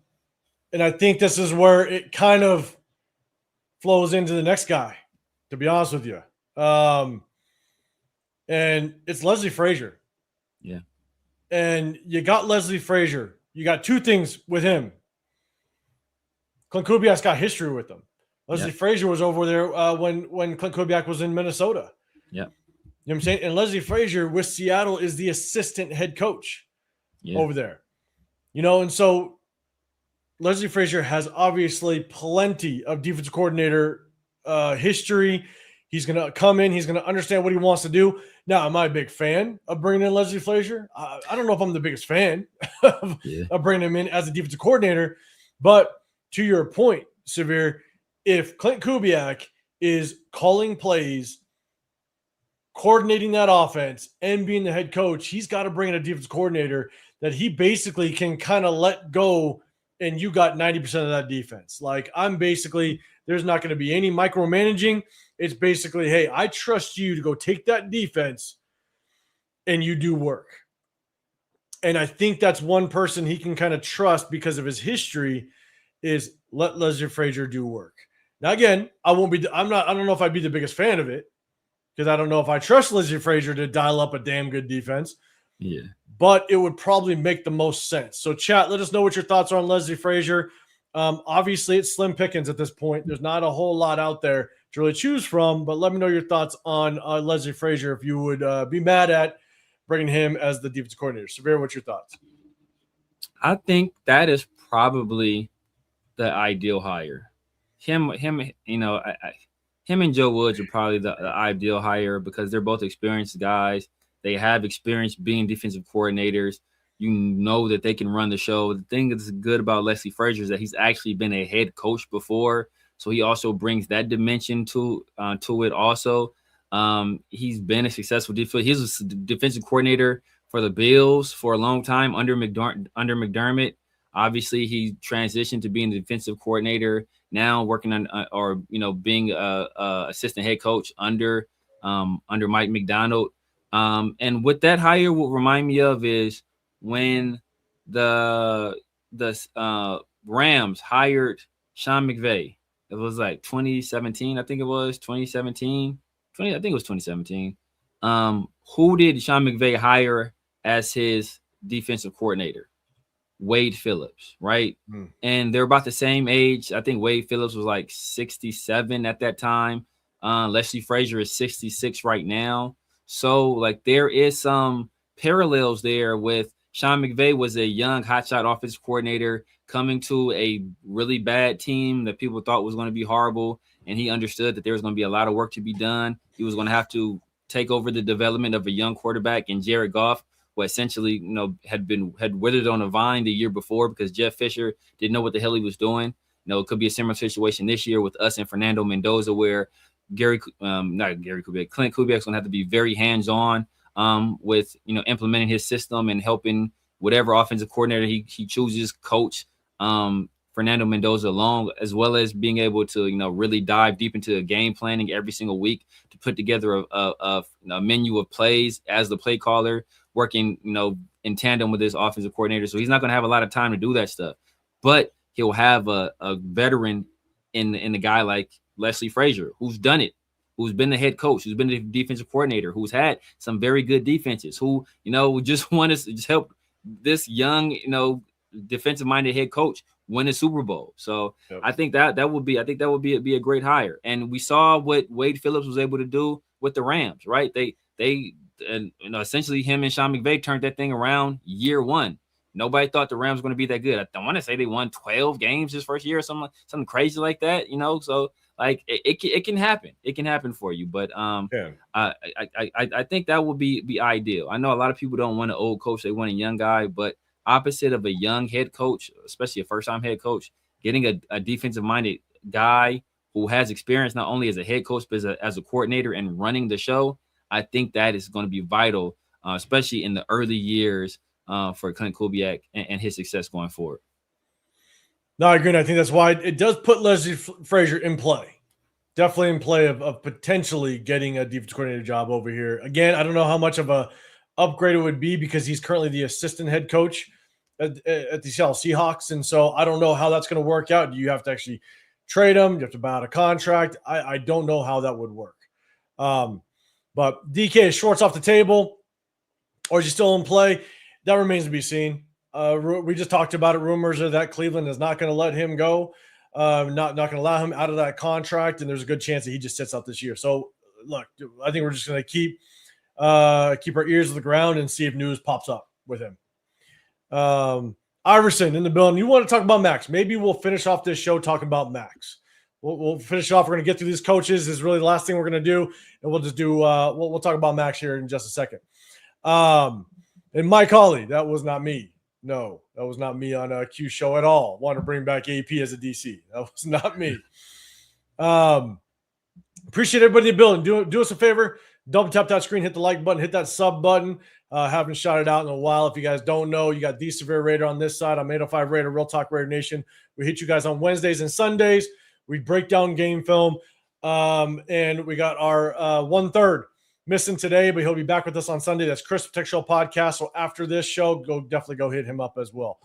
I think this is where it kind of flows into the next guy, to be honest with you. And it's Leslie Frazier. Yeah. And you got Leslie Frazier. You got two things with him. Clint Kubiak's got history with him. Leslie Frazier was over there when Clint Kubiak was in Minnesota. Yeah. You know what I'm saying? And Leslie Frazier with Seattle is the assistant head coach over there. You know, and so Leslie Frazier has obviously plenty of defensive coordinator history. He's going to come in. He's going to understand what he wants to do. Now, am I a big fan of bringing in Leslie Frazier? I don't know if I'm the biggest fan of bringing him in as a defensive coordinator. But to your point, Severe, if Clint Kubiak is calling plays, coordinating that offense, and being the head coach, he's got to bring in a defensive coordinator that he basically can kind of let go, and you got 90% of that defense. Like, there's not going to be any micromanaging. It's basically, hey, I trust you to go take that defense and you do work. And I think that's one person he can kind of trust because of his history, is let Leslie Frazier do work. Now, again, I don't know if I'd be the biggest fan of it, because I don't know if I trust Leslie Frazier to dial up a damn good defense. Yeah. But it would probably make the most sense. So, chat, let us know what your thoughts are on Leslie Frazier. Obviously, it's slim pickings at this point. There's not a whole lot out there to really choose from, but let me know your thoughts on Leslie Frazier, if you would be mad at bringing him as the defensive coordinator. Severe, what's your thoughts? I think that is probably the ideal hire. Him, him and Joe Woods are probably the ideal hire, because they're both experienced guys. They have experience being defensive coordinators. You know that they can run the show. The thing that's good about Leslie Frazier is that he's actually been a head coach before, so he also brings that dimension to it also. He's been a successful defense. He was a defensive coordinator for the Bills for a long time under McDermott. Obviously, he transitioned to being the defensive coordinator now, working on being a assistant head coach under Mike McDonald. And what that hire will remind me of is when the Rams hired Sean McVay. It was like 2017, I think it was 2017. I think it was 2017. Who did Sean McVay hire as his defensive coordinator? Wade Phillips, right? And they're about the same age. I think Wade Phillips was like 67 at that time. Leslie Frazier is 66 right now. So, like, there is some parallels there with Sean McVay was a young hotshot offensive coordinator coming to a really bad team that people thought was going to be horrible, and he understood that there was going to be a lot of work to be done. He was going to have to take over the development of a young quarterback in Jared Goff, who essentially, had withered on a vine the year before because Jeff Fisher didn't know what the hell he was doing. It could be a similar situation this year with us and Fernando Mendoza, where Clint Kubiak's going to have to be very hands-on with implementing his system and helping whatever offensive coordinator he chooses coach Fernando Mendoza along, as well as being able to really dive deep into game planning every single week to put together a menu of plays as the play caller, working in tandem with his offensive coordinator. So he's not going to have a lot of time to do that stuff, but he'll have a veteran in a guy like Leslie Frazier, who's done it, who's been the head coach, who's been the defensive coordinator, who's had some very good defenses, who just want to just help this young defensive-minded head coach win a Super Bowl. So yep. I think that would be a great hire. And we saw what Wade Phillips was able to do with the Rams, right? They essentially him and Sean McVay turned that thing around year one. Nobody thought the Rams were going to be that good. I want to say they won 12 games his first year or something crazy like that, So like it can happen. It can happen for you. But I think that would be ideal. I know a lot of people don't want an old coach. They want a young guy, but opposite of a young head coach, especially a first-time head coach, getting a defensive-minded guy who has experience not only as a head coach, but as a coordinator and running the show, I think that is going to be vital, especially in the early years for Clint Kubiak and his success going forward. No, I agree. I think that's why it does put Leslie Frazier in play. Definitely in play of potentially getting a defense coordinator job over here. Again, I don't know how much of a upgrade it would be because he's currently the assistant head coach at the Seattle Seahawks. And so I don't know how that's going to work out. Do you have to actually trade him? Do you have to buy out a contract? I don't know how that would work. But DK, is Schwartz off the table or is he still in play? That remains to be seen. We just talked about it. Rumors are that Cleveland is not going to let him go, not going to allow him out of that contract, and there's a good chance that he just sits out this year. So, look, I think we're just going to keep our ears to the ground and see if news pops up with him. Iverson in the building. You want to talk about Maxx? Maybe we'll finish off this show talking about Maxx. We'll finish off. We're going to get through these coaches. This is really the last thing we're going to do, and we'll just do. We'll talk about Maxx here in just a second. And Mike Hawley, that was not me. No, that was not me on a Q show at all. Want to bring back AP as a DC. That was not me. Appreciate everybody in the building. Do us a favor. Double tap that screen, hit the like button, hit that sub button. Haven't shouted out in a while. If you guys don't know, you got the Severe Raider on this side. I'm 805 Raider, Real Talk Raider Nation. We hit you guys on Wednesdays and Sundays. We break down game film. And we got our 1/3 missing today, but he'll be back with us on Sunday. That's Chris Petecarroll podcast. So after this show, definitely go hit him up as well.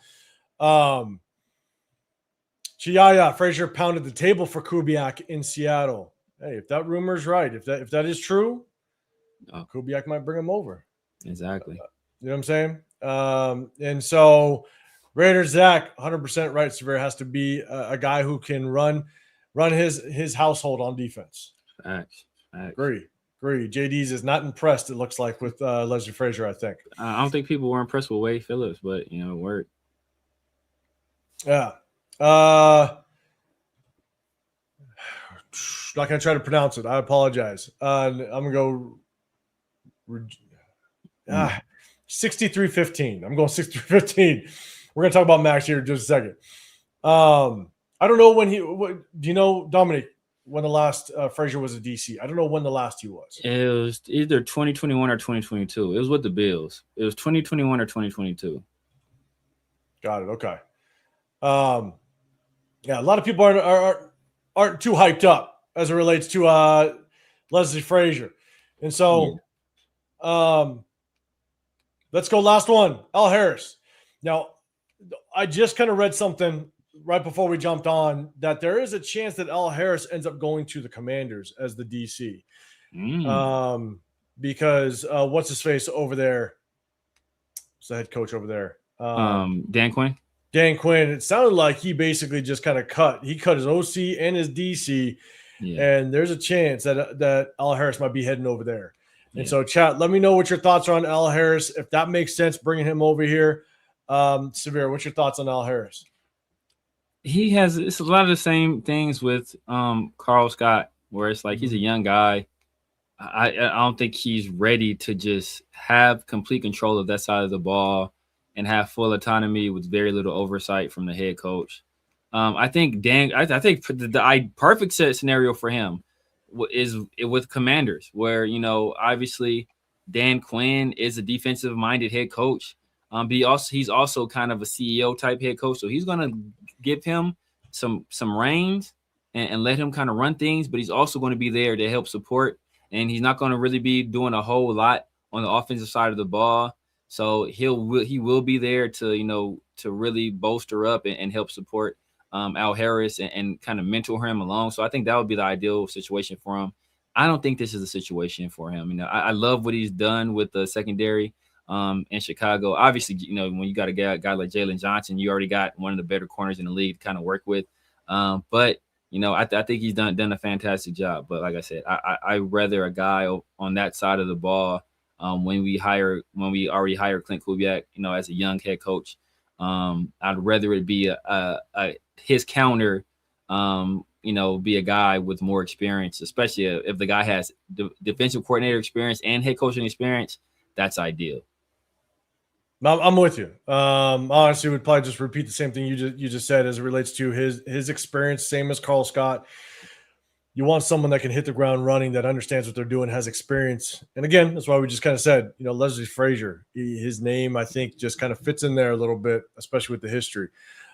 Chiaya, Frazier pounded the table for Kubiak in Seattle. Hey, if that rumor is right, if that is true, Kubiak might bring him over. Exactly. You know what I'm saying? And so Raiders Zach, 100% right. Severe has to be a guy who can run his household on defense. Facts. Agree. JD's is not impressed, it looks like, with Leslie Frazier, I think. I don't think people were impressed with Wade Phillips, but, it worked. Yeah. Not going to try to pronounce it. I apologize. I'm going to go 63-15. I'm going 63-15. We're going to talk about Maxx here in just a second. I don't know when do you know, Dominic, when the last Frazier was a DC? I don't know when the last he was. It was either 2021 or 2022. It was with the Bills. It was 2021 or 2022. Got it. Okay. Yeah, a lot of people aren't too hyped up as it relates to Leslie Frazier. And so let's go last one. Al Harris. Now, I just kind of read something right before we jumped on that there is a chance that Al Harris ends up going to the Commanders as the DC. Because what's his face over there? What's the head coach over there? Dan Quinn. Dan Quinn. It sounded like he basically just kind of cut his OC and his DC. Yeah. And there's a chance that Al Harris might be heading over there. And so, chat, let me know what your thoughts are on Al Harris. If that makes sense, bringing him over here. Severe, what's your thoughts on Al Harris? It's a lot of the same things with Carl Scott, where it's like he's a young guy. I don't think he's ready to just have complete control of that side of the ball and have full autonomy with very little oversight from the head coach. I think the perfect scenario for him is with Commanders, where obviously Dan Quinn is a defensive minded head coach. He's also kind of a CEO type head coach. So he's going to give him some reins and let him kind of run things, but he's also going to be there to help support. And he's not going to really be doing a whole lot on the offensive side of the ball. So he will be there to really bolster up and help support Al Harris and kind of mentor him along. So I think that would be the ideal situation for him. I don't think this is a situation for him. I love what he's done with the secondary in Chicago. Obviously, when you got a guy like Jalen Johnson, you already got one of the better corners in the league to kind of work with. But I think he's done a fantastic job. But like I said, I rather a guy on that side of the ball when we already hired Clint Kubiak, as a young head coach. I'd rather it be his counter, be a guy with more experience, especially if the guy has defensive coordinator experience and head coaching experience. That's ideal. I'm with you. Honestly, would probably just repeat the same thing you just said as it relates to his experience, same as Carl Scott. You want someone that can hit the ground running, that understands what they're doing, has experience. And again, that's why we just kind of said, Leslie Frazier, his name, I think, just kind of fits in there a little bit, especially with the history.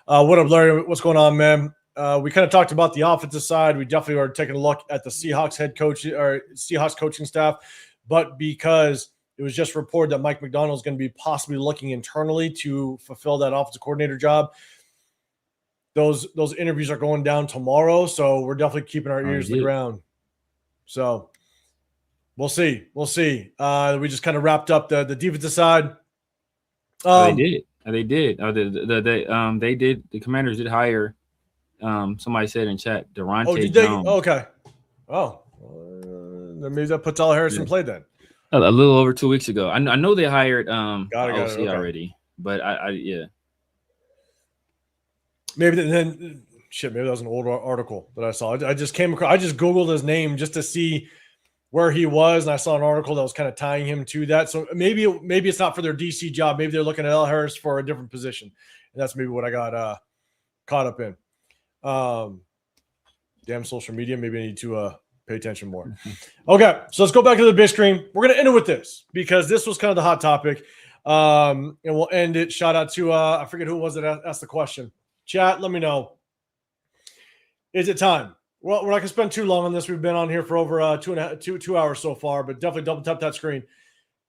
What up, Larry? What's going on, man? We kind of talked about the offensive side. We definitely are taking a look at the Seahawks head coach or Seahawks coaching staff, but because it was just reported that Mike Macdonald is going to be possibly looking internally to fulfill that offensive coordinator job. Those interviews are going down tomorrow, so we're definitely keeping our ears to the ground. So we'll see. We just kind of wrapped up the defensive side. They did. They did. The Commanders did hire. Somebody said in chat, Durante Jones. Okay. Oh, maybe that puts Al Harris in play then. A little over 2 weeks ago. I know they hired OC okay. already, but yeah. Maybe then maybe that was an old article that I saw. I just came across. I just Googled his name just to see where he was, and I saw an article that was kind of tying him to that. So maybe it's not for their DC job. Maybe they're looking at Al Harris for a different position, and that's maybe what I got caught up in. Damn social media. Maybe I need to pay attention more. Okay, so let's go back to the big screen. We're gonna end it with this because this was kind of the hot topic, and we'll end it. Shout out to I forget who it was that asked the question. Chat, let me know. Is it time? Well, we're not going to spend too long on this. We've been on here for over 2 hours so far, but definitely double tap that screen.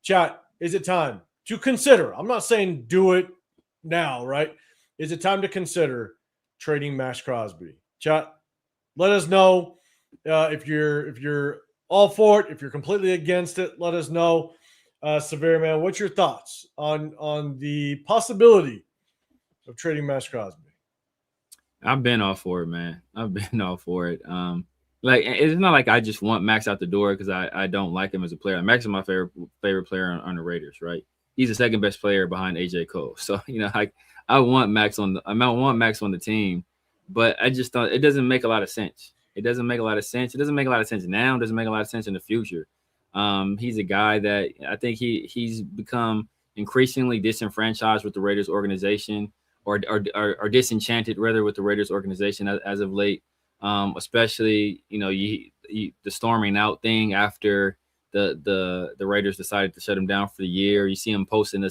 Chat, is it time to consider? I'm not saying do it now, right? Is it time to consider trading Maxx Crosby? Chat, let us know if you're all for it, if you're completely against it. Let us know. Severe man, what's your thoughts on the possibility of trading Maxx Crosby? I've been all for it, man. I've been all for it. It's not like I just want Maxx out the door because I don't like him as a player. Maxx is my favorite player on the Raiders, right? He's the second best player behind AJ Cole. So I want Maxx on the team, but I just thought it doesn't make a lot of sense. It doesn't make a lot of sense. It doesn't make a lot of sense now. It doesn't make a lot of sense in the future. He's a guy that I think he's become increasingly disenfranchised with the Raiders organization. Or disenchanted rather with the Raiders organization as of late, especially the storming out thing after the Raiders decided to shut him down for the year. You see him posting the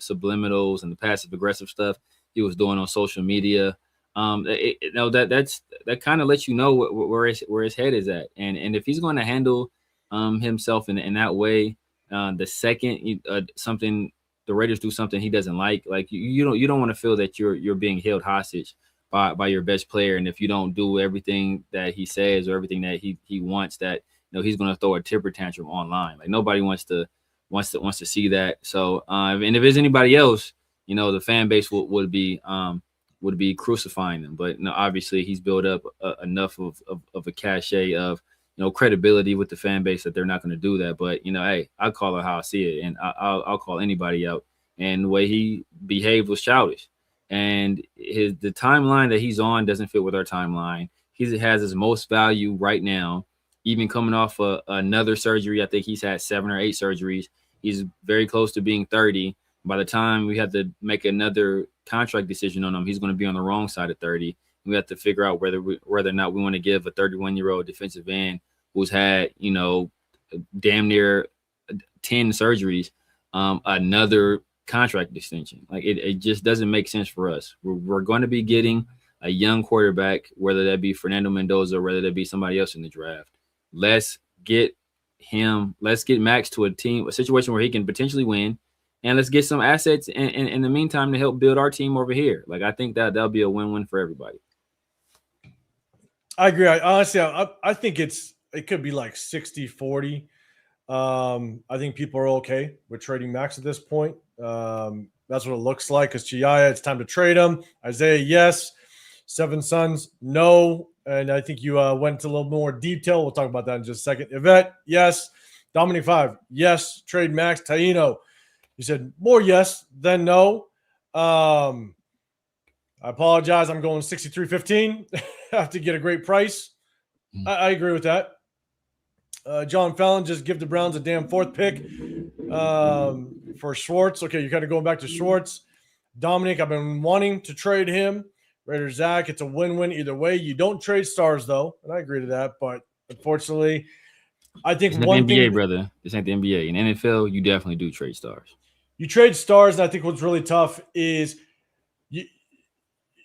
subliminals and the passive aggressive stuff he was doing on social media. That kind of lets you know where his head is at, and if he's going to handle himself in that way, the second the Raiders do something he doesn't like you don't want to feel that you're being held hostage by your best player. And if you don't do everything that he says or everything that he wants, that he's going to throw a temper tantrum online. Like nobody wants to see that. So and if there's anybody else, the fan base would be crucifying them. But obviously he's built up enough of a cachet of credibility with the fan base that they're not going to do that. But, hey, I'll call it how I see it, and I'll call anybody out. And the way he behaved was childish. And the timeline that he's on doesn't fit with our timeline. He has his most value right now, even coming off another surgery. I think he's had 7 or 8 surgeries. He's very close to being 30. By the time we have to make another contract decision on him, he's going to be on the wrong side of 30. We have to figure out whether or not we want to give a 31-year-old defensive end who's had, damn near 10 surgeries, another contract extension. Like it just doesn't make sense for us. We're going to be getting a young quarterback, whether that be Fernando Mendoza or whether that be somebody else in the draft. Let's get Maxx to a situation where he can potentially win, and let's get some assets in the meantime to help build our team over here. Like, I think that'll be a win-win for everybody. I agree. Honestly, I think it could be like 60-40. I think people are okay with trading Maxx at this point. That's what it looks like. Because Chiaya, it's time to trade him. Isaiah, yes. Seven Sons, no. And I think you went into a little more detail. We'll talk about that in just a second. Yvette, yes. Dominic 5, yes. Trade Maxx. Taino, you said more yes than no. I apologize. I'm going 63-15. Have to get a great price. I agree with that. John Fallon, just give the Browns a damn fourth pick for Schwartz. Okay, you're kind of going back to Schwartz. Dominic, I've been wanting to trade him. Raider Zach, it's a win-win either way. You don't trade stars, though, and I agree to that. But unfortunately, I think it's not one the NBA, thing, brother. This ain't the NBA. In NFL, you definitely do trade stars. You trade stars, and I think what's really tough is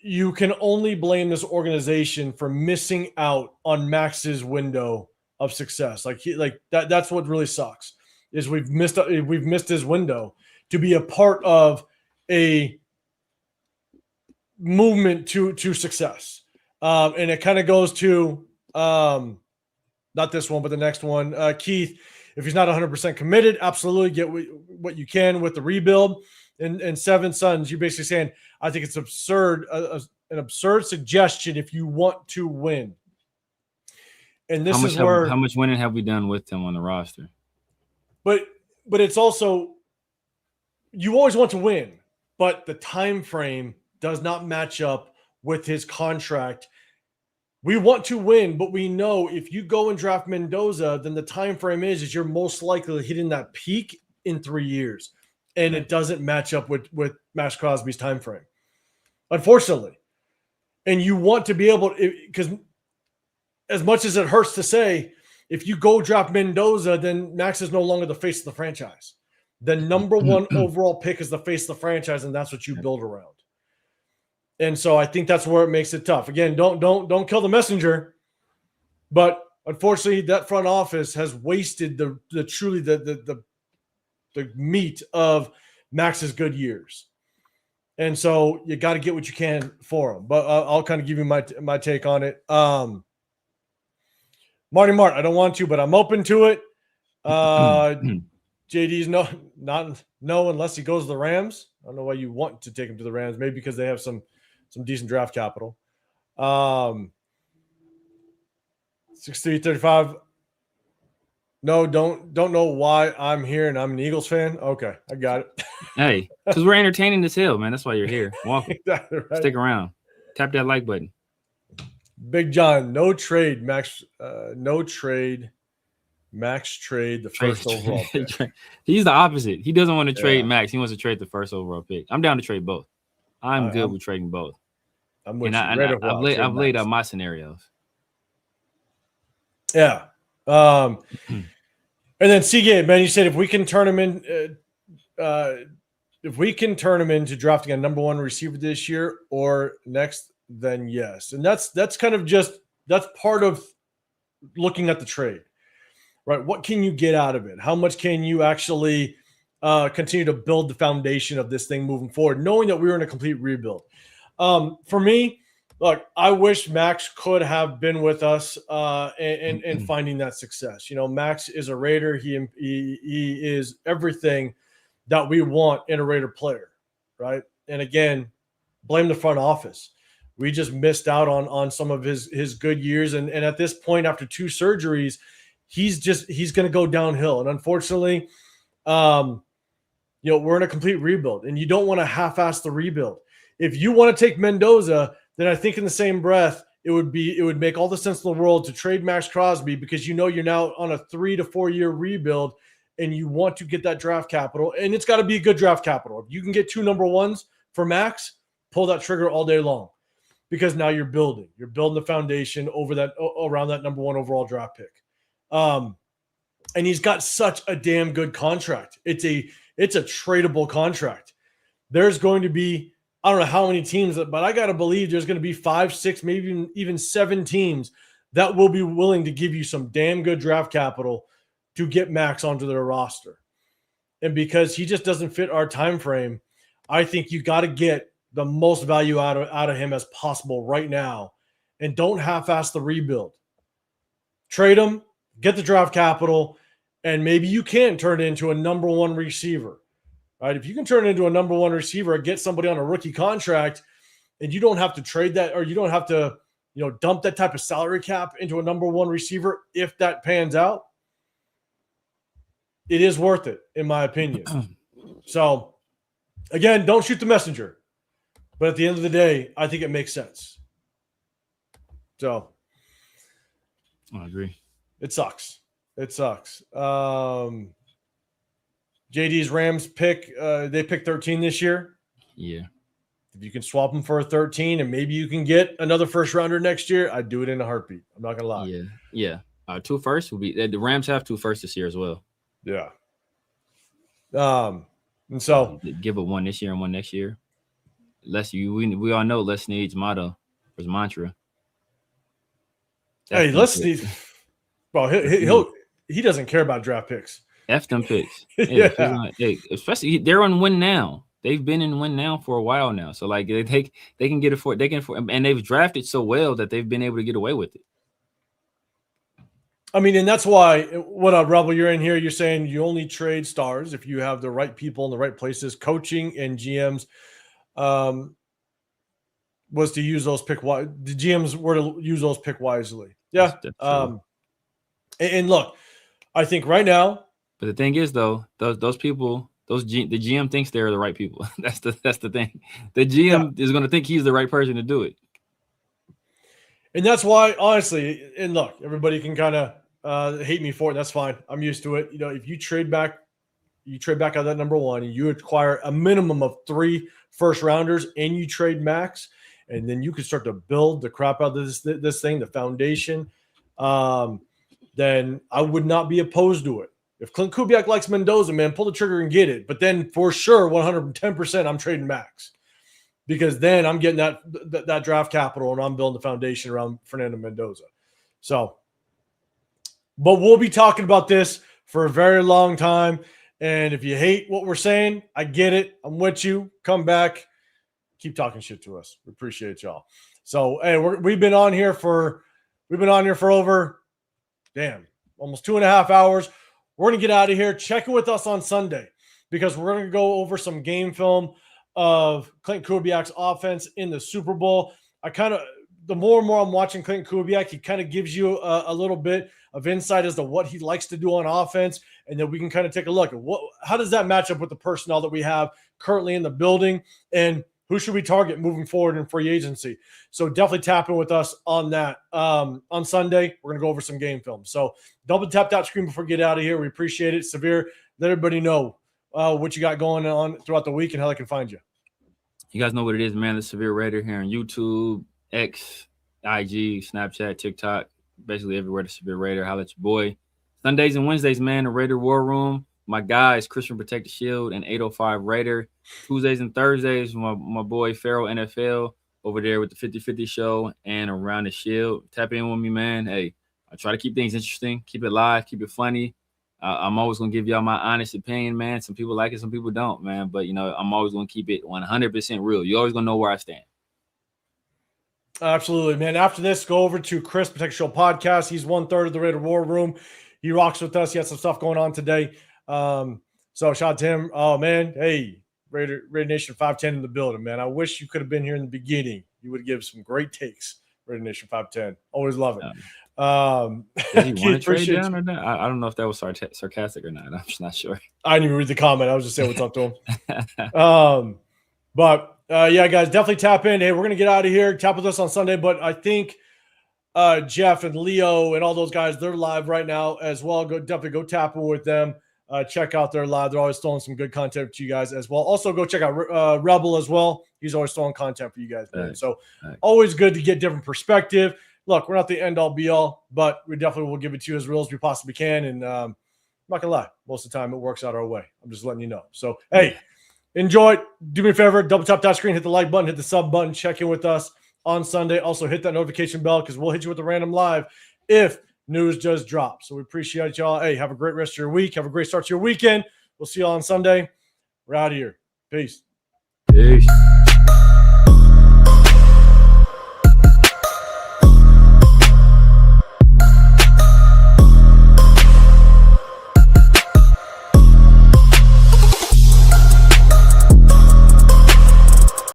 you can only blame this organization for missing out on Max's window of success. That's what really sucks is we've missed his window to be a part of a movement to success. And it kind of goes to not this one, but the next one. Keith, if he's not 100% committed, absolutely get what you can with the rebuild. And Seven Sons, you're basically saying, I think it's absurd, an absurd suggestion if you want to win. And this is where how much winning have we done with him on the roster? But it's also, you always want to win, but the time frame does not match up with his contract. We want to win, but we know if you go and draft Mendoza, then the time frame is you're most likely hitting that peak in 3 years, and it doesn't match up with Maxx Crosby's time frame, unfortunately. And you want to be able to, because as much as it hurts to say, if you go draft Mendoza, then Maxx is no longer the face of the franchise. The number one overall pick is the face of the franchise, and that's what you build around. And so I think that's where it makes it tough. Again, don't kill the messenger. But unfortunately, that front office has wasted the truly the meat of Max's good years. And so you got to get what you can for him. But I'll kind of give you my take on it. Marty Mart, I don't want to, but I'm open to it. JD's no unless he goes to the Rams. I don't know why you want to take him to the Rams. Maybe because they have some decent draft capital. 63-35. No, don't know why I'm here and I'm an Eagles fan. Okay, I got it. Hey, because we're entertaining this hill, man. That's why you're here. Welcome. Exactly right. Stick around. Tap that like button. Big John, no trade, Maxx. No trade. Maxx trade the first overall pick. He's the opposite. He doesn't want to trade Maxx. He wants to trade the first overall pick. I'm down to trade both. I'm good with trading both. I'm with and I've laid out my scenarios. Yeah. And then Seagate, man, you said if we can turn him in, into drafting a number one receiver this year or next, then yes. And that's kind of that's part of looking at the trade, right? What can you get out of it? How much can you actually continue to build the foundation of this thing moving forward, knowing that we were in a complete rebuild? For me, look, I wish Maxx could have been with us and finding that success. You know, Maxx is a Raider. He is everything that we want in a Raider player, right? And again, blame the front office. We just missed out on some of his good years. And at this point, after 2 surgeries, he's going to go downhill. And unfortunately, we're in a complete rebuild, and you don't want to half-ass the rebuild. If you want to take Mendoza, then I think in the same breath, it would make all the sense in the world to trade Maxx Crosby, because you're now on a 3 to 4 year rebuild and you want to get that draft capital, and it's got to be a good draft capital. If you can get 2 number ones for Maxx, pull that trigger all day long, because now you're building the foundation around that number 1 overall draft pick. And he's got such a damn good contract. It's a tradable contract. There's going to be, I don't know how many teams, but I got to believe there's going to be 5, 6, maybe even 7 teams that will be willing to give you some damn good draft capital to get Maxx onto their roster. And because he just doesn't fit our time frame, I think you got to get the most value out of him as possible right now. And don't half-ass the rebuild. Trade him, get the draft capital, and maybe you can turn it into a number 1 receiver. Right? If you can turn it into a number 1 receiver and get somebody on a rookie contract, and you don't have to trade that, or you don't have to, dump that type of salary cap into a number 1 receiver, if that pans out, it is worth it, in my opinion. So, again, don't shoot the messenger. But at the end of the day, I think it makes sense. So, I agree. It sucks. JD's Rams pick, they picked 13 this year. Yeah. If you can swap them for a 13 and maybe you can get another first rounder next year, I'd do it in a heartbeat. I'm not going to lie. Yeah. 2 firsts will be – the Rams have 2 firsts this year as well. Yeah. And so – give it 1 this year and 1 next year. We all know Les Snead's motto, his mantra. Hey, Les Snead – bro, he doesn't care about draft picks. F them picks. Yeah. Especially they're on win now. They've been in win now for a while now. So like they can get it for and they've drafted so well that they've been able to get away with it. I mean, and that's why what up, Rebel? You're in here. You're saying you only trade stars if you have the right people in the right places. Coaching and GMs was to use those pick wise. The GMs were to use those pick wisely. Yeah. And look, I think right now. But the thing is, though, those people, the GM thinks they're the right people. That's the thing. The GM is going to think he's the right person to do it. And that's why, honestly, and look, everybody can kind of hate me for it. That's fine. I'm used to it. If you trade back out of that number 1 and you acquire a minimum of 3 first rounders and you trade Maxx, and then you can start to build the crap out of this thing, the foundation, then I would not be opposed to it. If Clint Kubiak likes Mendoza, man, pull the trigger and get it. But then for sure, 110%, I'm trading Maxx, because then I'm getting that draft capital and I'm building the foundation around Fernando Mendoza. So, but we'll be talking about this for a very long time. And if you hate what we're saying, I get it. I'm with you. Come back. Keep talking shit to us. We appreciate y'all. So, hey, we've been on here for over, almost 2.5 hours. We're going to get out of here. Check in with us on Sunday, because we're going to go over some game film of Clint Kubiak's offense in the Super Bowl. The more and more I'm watching Clint Kubiak, he kind of gives you a little bit of insight as to what he likes to do on offense, and then we can kind of take a look at how does that match up with the personnel that we have currently in the building, and who should we target moving forward in free agency. So definitely tap in with us on that. On Sunday, we're going to go over some game film. So double tap that screen before we get out of here. We appreciate it. Severe, let everybody know what you got going on throughout the week and how they can find you. You guys know what it is, man. The Severe Raider here on YouTube, X, IG, Snapchat, TikTok, basically everywhere. The Severe Raider. Holla at your boy. Sundays and Wednesdays, man, the Raider War Room. My guys, Christian Protect the Shield and 805 Raider. Tuesdays and Thursdays, my boy Farrell NFL over there with the 50-50 show and Around the Shield. Tap in with me, man. Hey, I try to keep things interesting, keep it live, keep it funny. I'm always going to give y'all my honest opinion, man. Some people like it, some people don't, man. But, I'm always going to keep it 100% real. You're always going to know where I stand. Absolutely, man. After this, go over to Chris Protect Show Podcast. He's 1/3 of the Raider War Room. He rocks with us. He has some stuff going on today. So shout out to him. Oh, man. Hey, Raider Nation 510 in the building, man. I wish you could have been here in the beginning. You would give some great takes. Raider Nation 510. Always love it. Did he want to trade down or not? I don't know if that was sarcastic or not. I'm just not sure. I didn't even read the comment. I was just saying what's up to him. Yeah, guys, definitely tap in. Hey, we're going to get out of here. Tap with us on Sunday. But I think Jeff and Leo and all those guys, they're live right now as well. Definitely go tap in with them. Check out their live. They're always throwing some good content to you guys as well. Also, go check out Rebel as well. He's always throwing content for you guys, man. So always good to get different perspective. Look, we're not the end-all, be-all, but we definitely will give it to you as real as we possibly can. And not gonna lie, most of the time it works out our way. I'm just letting you know. So hey, enjoy it. Do me a favor, double tap that screen, hit the like button, hit the sub button, check in with us on Sunday. Also hit that notification bell because we'll hit you with a random live if news just drops. So we appreciate y'all. Hey, have a great rest of your week. Have a great start to your weekend. We'll see y'all on Sunday. We're out of here. Peace. Peace.